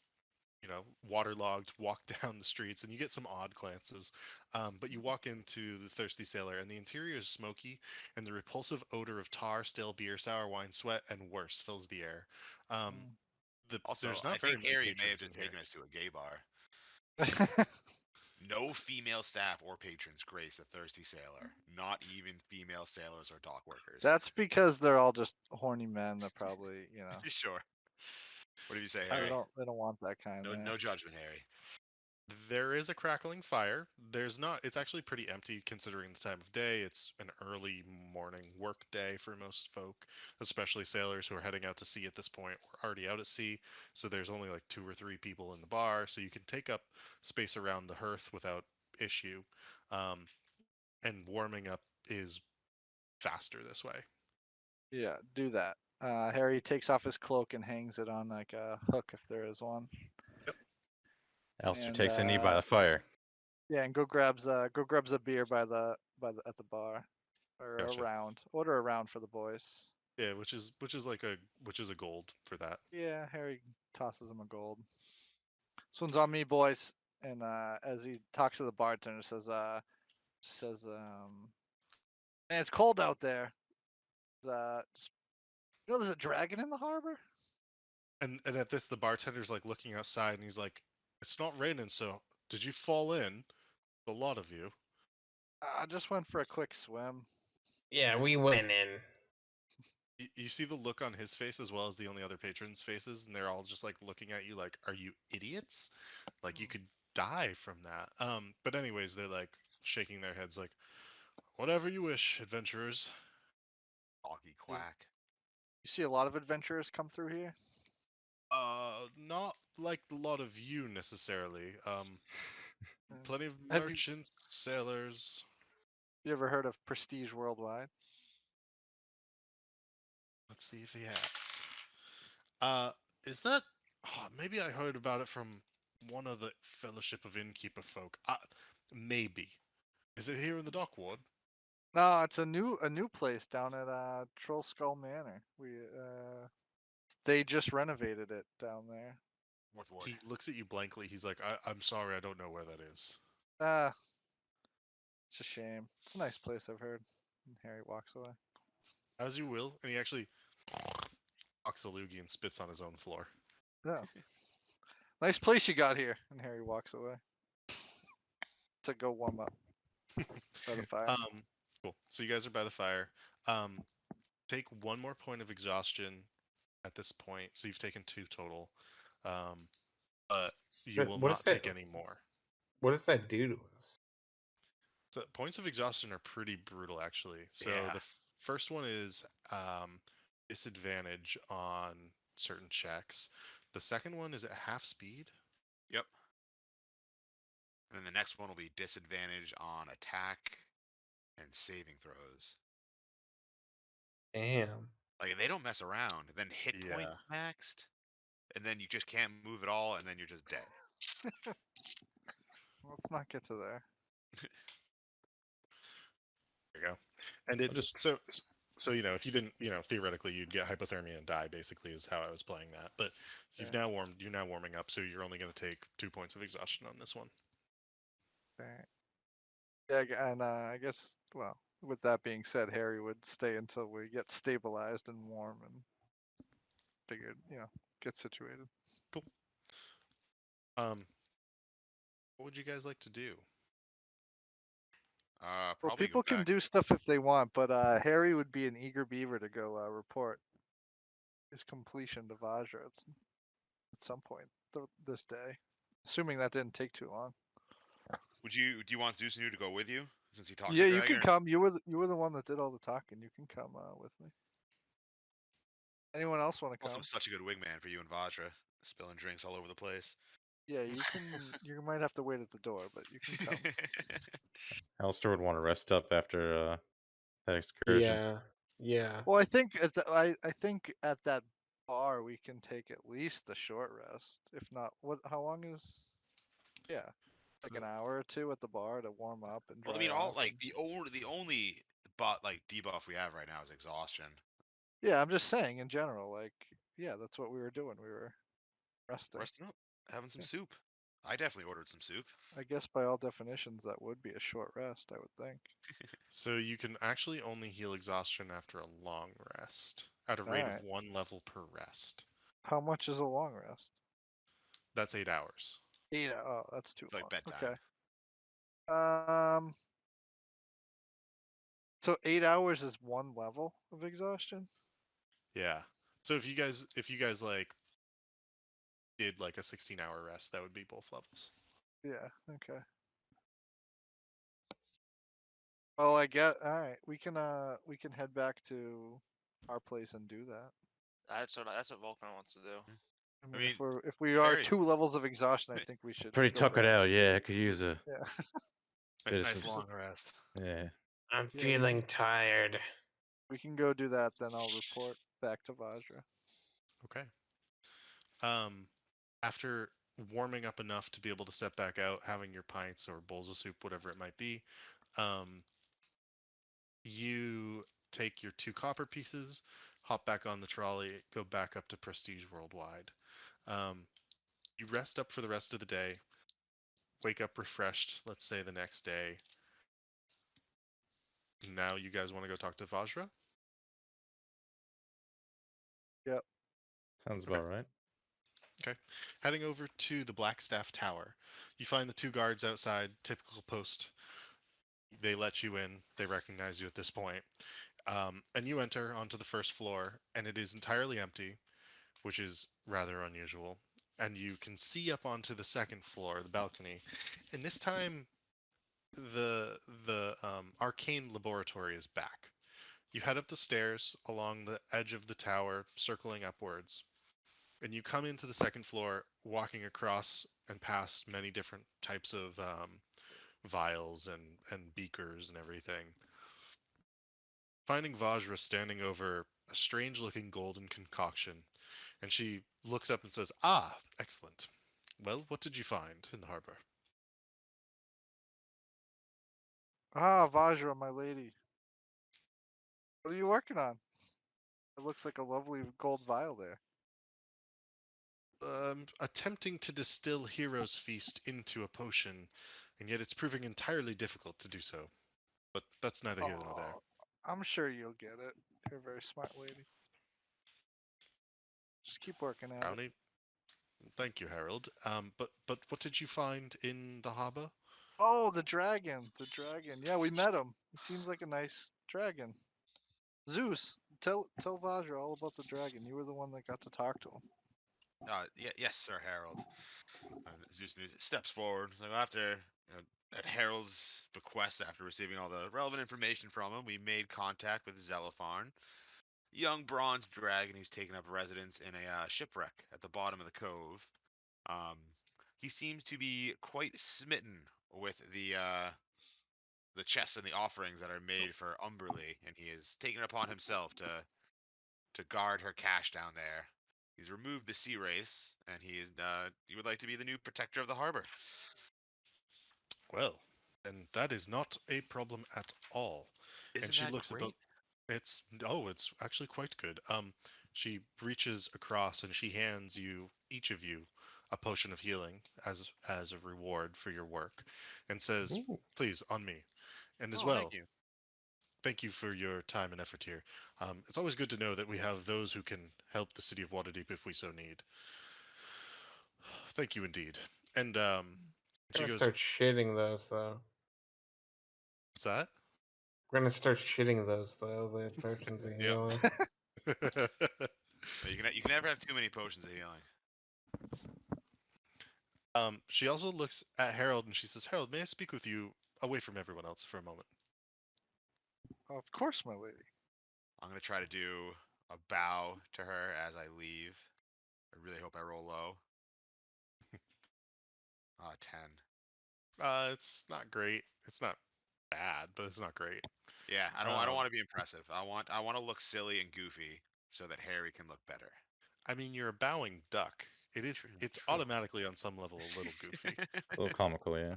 waterlogged, walk down the streets, and you get some odd glances. But you walk into the Thirsty Sailor, and the interior is smoky, and the repulsive odor of tar, stale beer, sour wine, sweat, and worse fills the air. Um, Also, there's I not very think many Harry may have patrons in just here. taken us to a gay bar. Mm. No female staff or patrons grace the Thirsty Sailor. Not even female sailors or dock workers. That's because they're all just horny men that probably, Sure. What do you say, All Harry? right. they don't want that kind No, there. no judgment, Harry. There is a crackling fire. There's not. It's actually pretty empty considering the time of day. It's an early morning work day for most folk, especially sailors who are heading out to sea at this point or already out at sea. So there's only like 2 or 3 people in the bar, so you can take up space around the hearth without issue. Um, and warming up is faster this way. Yeah, do that. Harry takes off his cloak and hangs it on like a hook if there is one. Alistair And, takes a knee by the fire. Yeah, and go grabs a beer by the at the bar, or Gotcha. a round. Order a round for the boys. Yeah, which is a gold for that. Yeah, Harry tosses him a gold. This one's on me, boys. And as he talks to the bartender, says, "Man, it's cold out there. There's a dragon in the harbor." And at this, the bartender's like looking outside, and he's like, "It's not raining, so did you fall in? A lot of you." I just went for a quick swim. Yeah, we went in. You see the look on his face as well as the only other patrons' faces, and they're all just like looking at you like, "Are you idiots? Like you could die from that." But anyways, they're like shaking their heads like, "Whatever you wish, adventurers." Doggy quack. You see a lot of adventurers come through here. Not like a lot of you necessarily. Plenty of Have you- merchants, sailors. You ever heard of Prestige Worldwide? Let's see if he has. Is that? Oh, maybe I heard about it from one of the Fellowship of Innkeeper folk. Maybe. Is it here in the dock ward? No, it's a new place down at Troll Skull Manor. They just renovated it down there. Fourth ward. He looks at you blankly. He's like, I'm sorry, I don't know where that is." It's a shame. It's a nice place, I've heard. And Harry walks away. As you will. And he actually walks a loogie and spits on his own floor. Yeah. Nice place you got here. And Harry walks away. To go warm up by the fire. Cool. So you guys are by the fire. Take 1 more point of exhaustion at this point. So you've taken 2 total. But you But will what not is that- take any more. What does that do to us? So points of exhaustion are pretty brutal, actually. So Yeah. the first one is disadvantage on certain checks. The second one is at half speed. Yep. And then the next one will be disadvantage on attack and saving throws. Damn. Like they don't mess around. And then hit point Yeah. maxed, and then you just can't move at all, and then you're just dead. Let's not get to there. There you go. And I'll it's just so if you didn't, theoretically you'd get hypothermia and die. Basically, is how I was playing that. But Yeah. you're now warming up, so you're only going to take 2 points of exhaustion on this one. Alright. Yeah, and I guess, well, with that being said, Harry would stay until we get stabilized and warm and figured, get situated. Cool. What would you guys like to do? Well, Probably people go can back. do stuff if they want, but Harry would be an eager beaver to go report his completion to Vajra at some point this day, assuming that didn't take too long. Do you want Zeus to go with you since he talked to Yeah, the you dragon? can come. You were the one that did all the talking. You can come with me. Anyone else want to Also, come? such a good wingman for you and Vajra, spilling drinks all over the place. Yeah, you can. You might have to wait at the door, but you can come. Alistair would want to rest up after that excursion. Yeah. Yeah. Well, I think I think at that bar we can take at least a short rest, if not. How long is? Yeah, like an So- hour or two at the bar to warm up and Well, I dry mean, all off. like the only debuff we have right now is exhaustion. Yeah, I'm just saying in general. Like, yeah, that's what we were doing. We were resting. Resting up, having some Yeah. soup. I definitely ordered some soup. I guess by all definitions, that would be a short rest. I would think. So you can actually only heal exhaustion after a long rest, at a All rate of right. 1 level per rest. How much is a long rest? That's 8 hours. Yeah. Oh, that's too It's like long. bedtime. Okay. So 8 hours is one level of exhaustion. Yeah. So if you guys like did like a 16-hour rest, that would be both levels. Yeah. Okay. Well, I get. All right. We can head back to our place and do that. That's what Vulcan wants to do. I I mean, mean, if we are Harry, 2 levels of exhaustion, I think we should. Pretty go tuckered back. out, yeah. Could use a Yeah. bit of nice some. long rest. Yeah. I'm Yeah, feeling tired. We can go do that. Then I'll report back to Vajra. Okay. After warming up enough to be able to step back out, having your pints or bowls of soup, whatever it might be, you take your 2 copper pieces, hop back on the trolley, go back up to Prestige Worldwide. You rest up for the rest of the day, wake up refreshed, let's say the next day. Now you guys want to go talk to Vajra? Yep. Sounds Okay. about right. Okay. Heading over to the Blackstaff Tower. You find the 2 guards outside, typical post. They let you in. They recognize you at this point. And you enter onto the first floor, and it is entirely empty, which is rather unusual. And you can see up onto the second floor, the balcony. And this time, the arcane laboratory is back. You head up the stairs along the edge of the tower, circling upwards, and you come into the second floor, walking across and past many different types of vials and beakers and everything. Finding Vajra standing over a strange-looking golden concoction, and she looks up and says, "Ah, excellent. Well, what did you find in the harbor?" Ah, Vajra, my lady. What are you working on? It looks like a lovely gold vial there. Attempting to distill Hero's Feast into a potion, and yet it's proving entirely difficult to do so. But that's neither here nor there. Oh, I'm sure you'll get it. You're a very smart lady. Just keep working at it. Brownie, thank you, Harold. But what did you find in the harbor? Oh, the dragon. The dragon. Yeah, we met him. He seems like a nice dragon. Zeus, tell Vajra all about the dragon. You were the one that got to talk to him. Yes, Sir Harold. Zeus steps forward. So after, at Harold's request, after receiving all the relevant information from him, we made contact with Zelopharn. young bronze dragon who's taken up residence in a shipwreck at the bottom of the cove. Um, he seems to be quite smitten with the chests and the offerings that are made for Umberly, and he has taken it upon himself to guard her cache down there. He's removed the sea wraiths, and he would like to be the new protector of the harbor. Well, and that is not a problem at all. And Isn't she that looks at the. great? It's actually quite good. She reaches across and she hands you, each of you, a potion of healing as a reward for your work, and says, Ooh. "Please, on me." And as Oh, thank well, you. thank you for your time and effort here. It's always good to know that we have those who can help the city of Waterdeep if we so need. Thank you indeed. And she Gonna goes, start shitting those though. "What's that?" We're gonna start shitting those though. The potions of Yep. healing. You can never have too many potions of healing. She also looks at Harold and she says, "Harold, may I speak with you away from everyone else for a moment?" Of course, my lady. I'm gonna try to do a bow to her as I leave. I really hope I roll low. 10. It's not great. It's not bad, but it's not great. Yeah, I don't Um, want to be impressive. I want to look silly and goofy so that Harry can look better. I mean, you're a bowing duck. It's True. automatically on some level a little goofy. A little comical, yeah.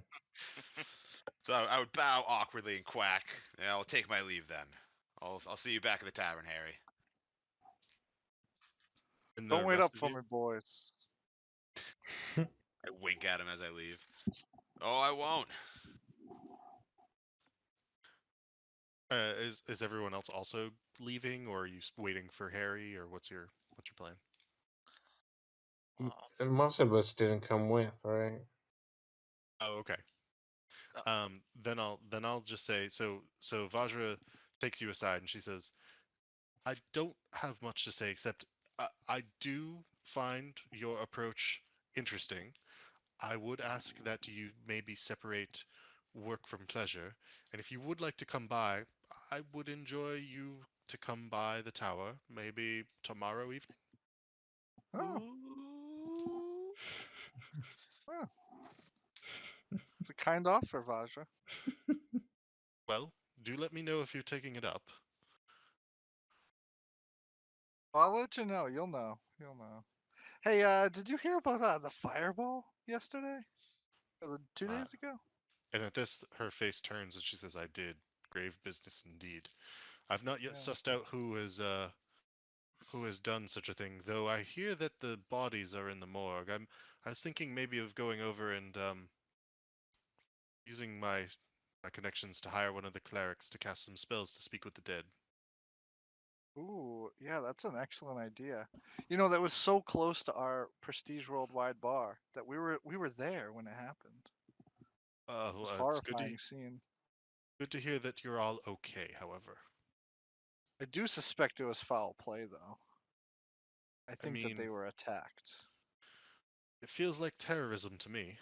So I would bow awkwardly and quack. And I'll take my leave then. I'll see you back at the tavern, Harry. And the Don't wait up rest of for you, me, boys. I wink at him as I leave. Oh, I won't. is everyone else also leaving, or are you waiting for Harry, or what's your plan? And most of us didn't come with, right? Oh, okay. Uh, Then I'll just say so. Vajra takes you aside and she says, "I don't have much to say except I do find your approach interesting. I would ask that you maybe separate work from pleasure, and if you would like to come by, I would enjoy you to come by the tower, maybe tomorrow evening." Oh, Ooh. oh. It's a kind offer, Vajra. Well, do let me know if you're taking it up. I'll let you know. You'll know. You'll know. Hey, did you hear about the fireball yesterday? Or 2 days ago? And at this, her face turns and she says, "I did. Grave business indeed. I've not yet Yeah. sussed out who has done such a thing, though I hear that the bodies are in the morgue. I was thinking maybe of going over and using my connections to hire one of the clerics to cast some spells to speak with the dead." Ooh, yeah, that's an excellent idea. You know, that was so close to our Prestige Worldwide bar that we were there when it happened. Well, it's Horrifying scene. good to hear that you're all okay. However, I do suspect it was foul play, though. I I think that mean, they were attacked. it feels like terrorism to me.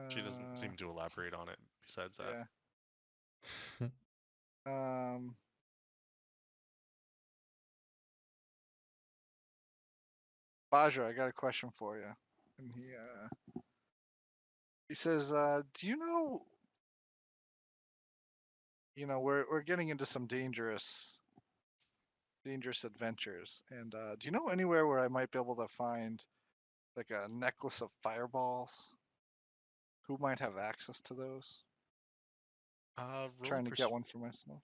She doesn't Uh, seem to elaborate on it. Besides that, yeah. Um, Bajra, I got a question for you. And he says, do you know, we're getting into some dangerous adventures, and do you know anywhere where I might be able to find like a necklace of fireballs? Who might have access to those? roll Trying to get one for myself.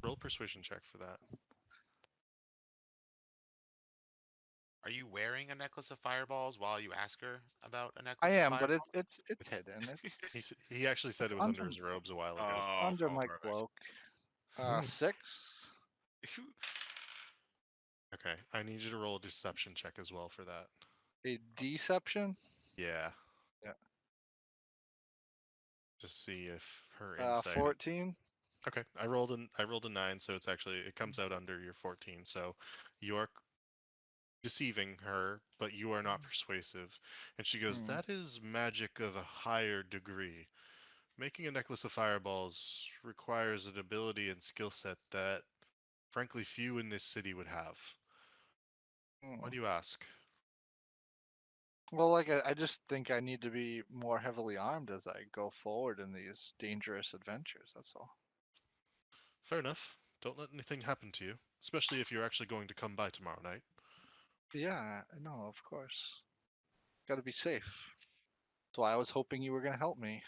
roll persuasion check for that. Are you wearing a necklace of fireballs while you ask her about a I necklace of am, but fireballs? it's It's hidden. It's he actually said it was under under his robes a while ago. Oh, under oh, my perfect. cloak. Hmm. 6. Okay, I need you to roll a deception check as well for that. A deception. Yeah, Yeah. just see if her insight. 14. Okay, I rolled a 9, so it comes out under your 14. So you're deceiving her, but you are not persuasive. And she goes, Hmm. "That is magic of a higher degree. Making a necklace of fireballs requires an ability and skill set that, frankly, few in this city would have. Why Hmm. do you ask? Well, like I just think I need to be more heavily armed as I go forward in these dangerous adventures. That's all. Fair enough. Don't let anything happen to you, especially if you're actually going to come by tomorrow night. Yeah, no, of course. Got to be safe. That's why I was hoping you were gonna help me.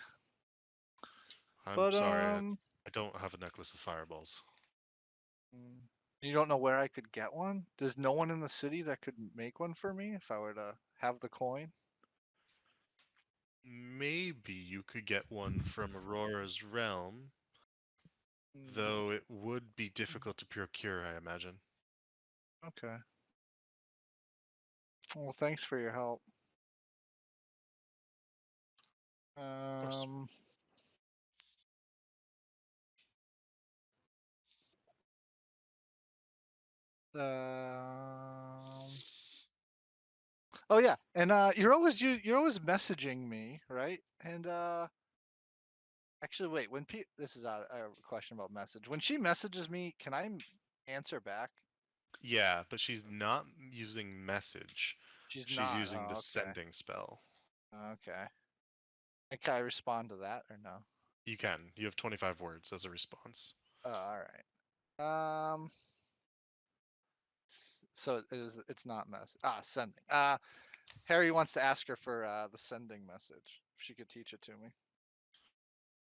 I'm But sorry, I don't have a necklace of fireballs. mm, you don't know where I could get one? There's no one in the city that could make one for me if I were to have the coin. Maybe you could get one from Aurora's realm, Mm, though it would be difficult to procure, I imagine. okay. Well, thanks for your help. Of course. Um, um, oh yeah, and you're always messaging me, right? And actually, wait. This is a question about message. When she messages me, can I answer back? Yeah, but she's not using message. She's She's not. using the Oh, okay. sending spell. Okay. And can I respond to that or no? You can. You have 25 words as a response. Oh, all right. So it's not sending. Harry wants to ask her for the sending message. If she could teach it to me.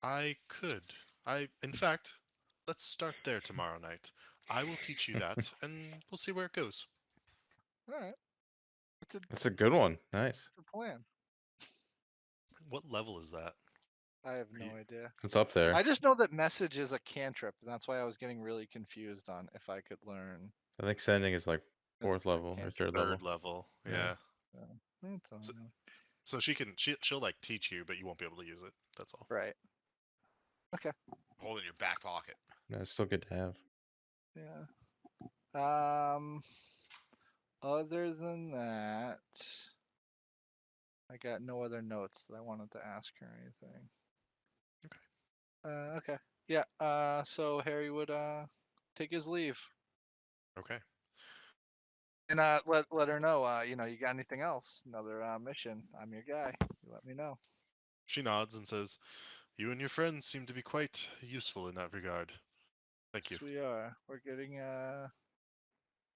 I could. In fact, let's start there tomorrow night. I will teach you that, and we'll see where it goes. All right. That's a good one. Nice. It's a plan. What level is that? I have Are no you- idea. It's up there. I just know that message is a cantrip, and that's why I was getting really confused on if I could learn. I think sending is like If fourth it's a level or cantrip. third level. Third level. Yeah. Yeah. That's all So, I know. so she'll like teach you, but you won't be able to use it. That's all. Right. Okay. Hold it in your back pocket. That's still good to have. Yeah. Other than that, I got no other notes that I wanted to ask her or anything. Okay. Yeah. So Harry would take his leave. Okay. And let her know, you got anything else? Another mission. I'm your guy. You let me know. She nods and says, "You and your friends seem to be quite useful in that regard. Thank you." Yes, we are. We're getting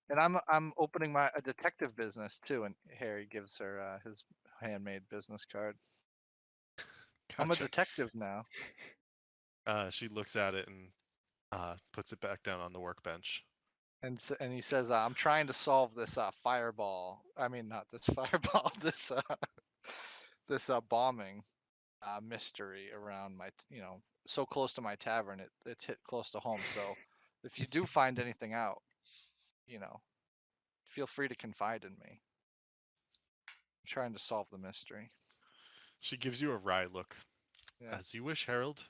and I'm opening a detective business too, and Harry gives her his handmade business card. I'm a Gotcha. detective now. She looks at it and puts it back down on the workbench. And he says, "I'm trying to solve this fireball. I mean, not this fireball. This bombing mystery around so close to my tavern. It's hit close to home. So if you do find anything out, you know, feel free to confide in me. I'm trying to solve the mystery." She gives you a wry look. Yeah. As you wish, Harold.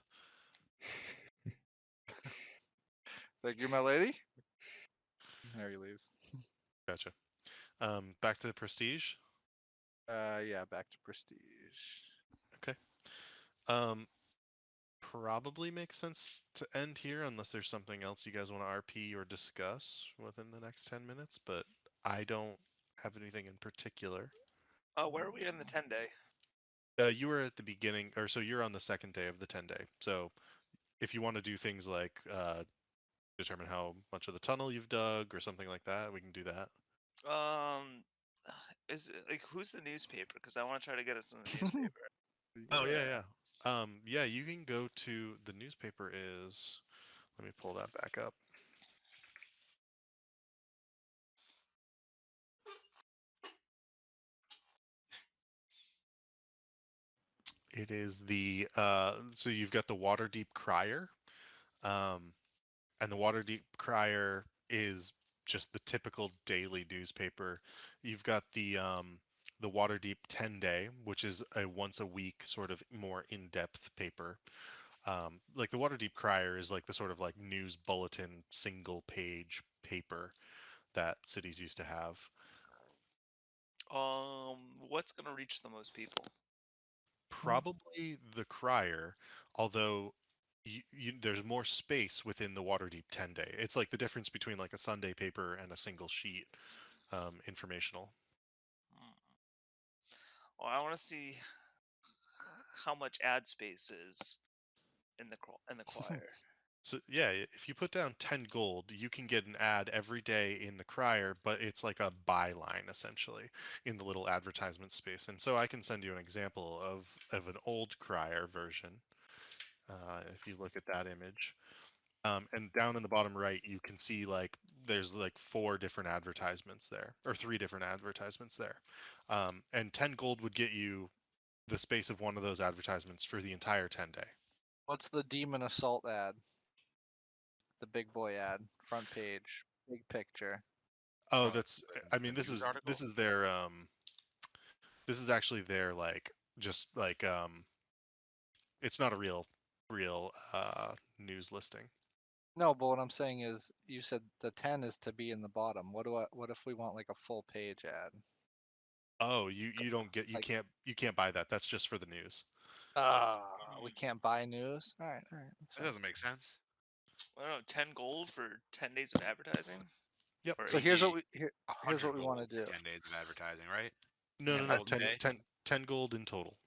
Thank you, my lady. Harry leaves. Gotcha. Back to Prestige. Yeah, back to Prestige. Okay. Probably makes sense to end here unless there's something else you guys want to RP or discuss within the next 10 minutes, but I don't have anything in particular. Where are we in the 10-day? You were at the beginning, or so you're on the second day of the 10-day. So if you want to do things like determine how much of the tunnel you've dug or something like that, we can do that. Is it, like, who's the newspaper? Because I want to try to get us in the newspaper. Oh, yeah. Yeah, you can go to the newspaper is, let me pull that back up. It is so you've got the Waterdeep Crier, and the Waterdeep Crier is just the typical daily newspaper. You've got the Waterdeep 10-day, which is a once a week sort of more in-depth paper. Like the Waterdeep Crier is like the sort of like news bulletin single page paper that cities used to have. What's gonna reach the most people? Probably the crier, although there's more space within the Waterdeep 10-day. It's like the difference between like a Sunday paper and a single sheet informational. Well, I want to see how much ad space is in the choir. So yeah, if you put down 10 gold, you can get an ad every day in the crier, but it's like a byline essentially in the little advertisement space. And so I can send you an example of an old crier version. If you look at that image, and down in the bottom right, you can see like there's like 4 different advertisements there, or 3 different advertisements there. And 10 gold would get you the space of one of those advertisements for the entire 10-day. What's the demon assault ad? The big boy ad, front page, big picture. Oh, Oh, that's. the I mean, news article? this is their this is actually their like just like it's not a real news listing. No, but what I'm saying is, you said the 10 is to be in the bottom. What if we want like a full page ad? Oh, you don't get Like- you can't buy that. That's just for the news. We can't buy news. All right, that's That fine. doesn't make sense. I don't know, 10 gold for 10 days of advertising. Yep. Or So 8 here's what days? here's 100 what we want gold to do. for 10 days of advertising, right? No, no, 10 no. gold a day? 10 gold in total.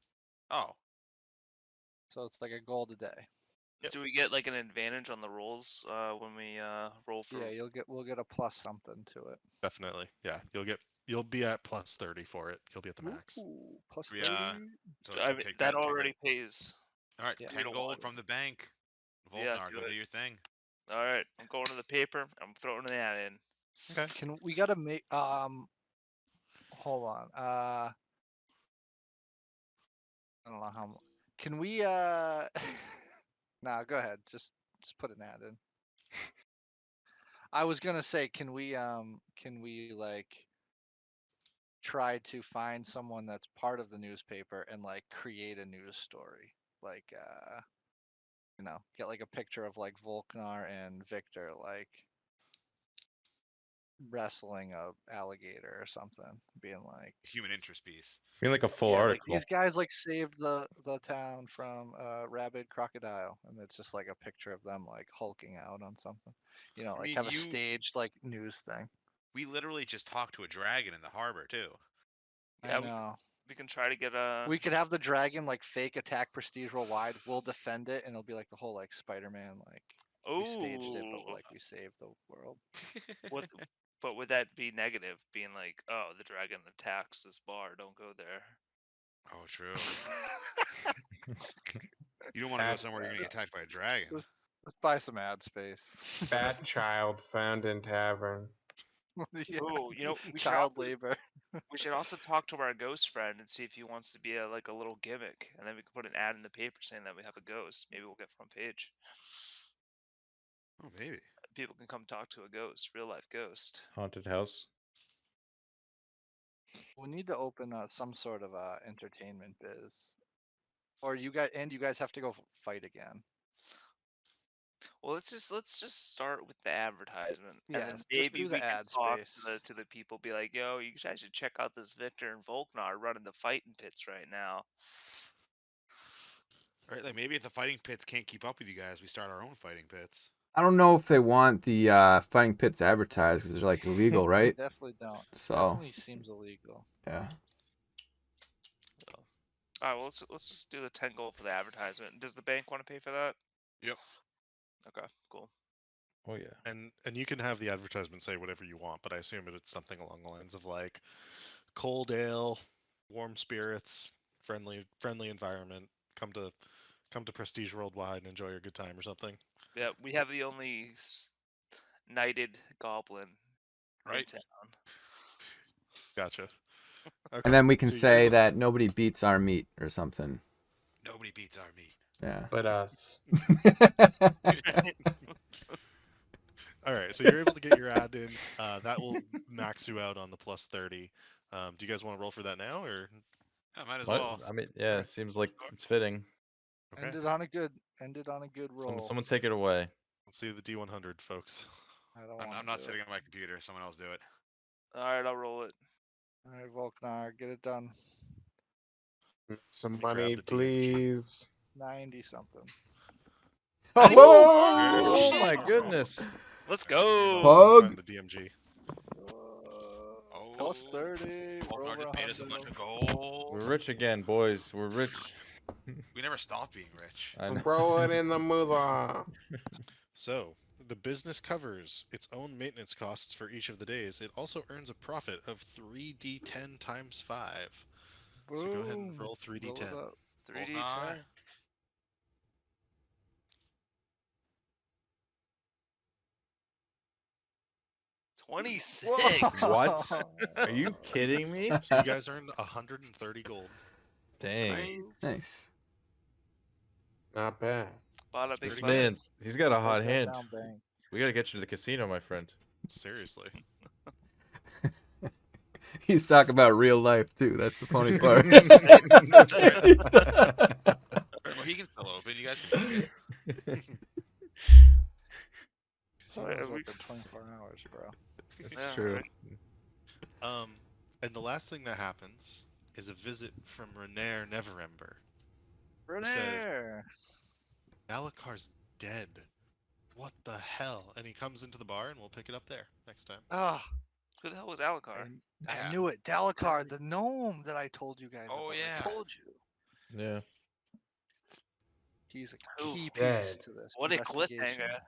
Oh, So it's like a gold a day. Yep. Do we get like an advantage on the rolls when we roll for? Yeah, we'll get a plus something to it. Definitely. Yeah, you'll be at plus 30 for it. You'll be at the max. Ooh, plus We, 30. so I should mean, take that take already pays. All right, Yeah. 10 don't gold want- from the bank. Yeah, Volknar, do go it. do your thing. All right, I'm going to the paper. I'm throwing the ad in. Okay. Can we gotta make hold on. I don't know how can we nah, go ahead. Just put an ad in. I was gonna say, can we like try to find someone that's part of the newspaper and like create a news story? Like get like a picture of like Volknar and Victor like wrestling a alligator or something, being like, Human interest piece. I mean, like a full yeah, like article. these guys like saved the town from a rabid crocodile, and it's just like a picture of them like hulking out on something. I Like mean, have a staged like news thing. we literally just talked to a dragon in the harbor, too. Yeah, I know. we can try to get a. We could have the dragon like fake attack prestige roll wide. We'll defend it, and it'll be like the whole like Spider-Man like we staged it, but Ooh. like we saved the world. What? But would that be negative? Being like, oh, the dragon attacks this bar. Don't go there. Oh, true. You don't want to go Bad, somewhere you're going to get attacked by a dragon. Let's buy some ad space. bad child found in tavern. Yeah, Oh, we should child also, labor. we should also talk to our ghost friend and see if he wants to be like a little gimmick, and then we can put an ad in the paper saying that we have a ghost. Maybe we'll get front page. Oh, maybe. People can come talk to a ghost, real life ghost. Haunted house. We need to open some sort of entertainment biz, or you guys have to go fight again. Well, let's just start with the advertisement, and Yeah, then just maybe do the we can ad talk space. to the people. Be like, yo, you guys should check out this Victor and Volknar running the fighting pits right now. Right? Like, maybe if the fighting pits can't keep up with you guys, we start our own fighting pits. I don't know if they want the fighting pits advertised because they're like illegal, right? They definitely don't. So Definitely seems illegal. yeah. So, all right, well, let's just do the 10 gold for the advertisement. Does the bank want to pay for that? Yep. Okay, cool. Oh yeah. And you can have the advertisement say whatever you want, but I assume it's something along the lines of like cold ale, warm spirits, friendly environment. Come to Prestige Worldwide and enjoy your good time or something. Yeah, we have the only knighted goblin in Right? town. Gotcha. Okay. And then we can so you're say able- that nobody beats our meat or something. Nobody beats our meat. Yeah. But us. All right, so you're able to get your ad in. That will max you out on the plus 30. Do you guys want to roll for that now, or Yeah, might as What? well. I mean, yeah, it seems like it's fitting. okay? Ended on a good roll. Someone take it away. Let's see the D100, folks. I don't I'm wanna not do sitting it. on my computer. Someone else do it. All right, I'll roll it. All right, Volknar, get it done. Some me grab money, the DMG. please. 90 something. Oh shit. my goodness. Let's Alright, hang on, go. I'll Pug. find the DMG. Plus Oh, 30. Baltar Over just paid us a 100. bunch of gold. We're rich again, boys. We're rich. We never stop being rich. I know. Throw it in the moolah. So, the business covers its own maintenance costs for each of the days. It also earns a profit of 3d10 times 5. So go ahead and Boom. roll 3d10. Roll it up. 3D10. 26. What? Are you kidding me? So you guys earned 130 gold. Dang. Nice. Not bad. Bought a That's big This pretty good. bucket. he's got a hot Break that hand. down, bang. We gotta get you to the casino, my friend. Seriously. He's talking about real life too. That's the funny part. Well, he can still open. You guys can book it. Casino's open 24 hours, bro. It's Yeah, true. right. And the last thing that happens is a visit from Renair Neverember. Renair! Alakar's dead. What the hell? And he comes into the bar and we'll pick it up there next time. Ah, Who the hell was Alucard? I Yeah. knew it. Dalakar, the gnome that I told you guys Oh, about. yeah. I told you. Yeah. He's a Who? key Dead. piece to this What a investigation. cliffhanger.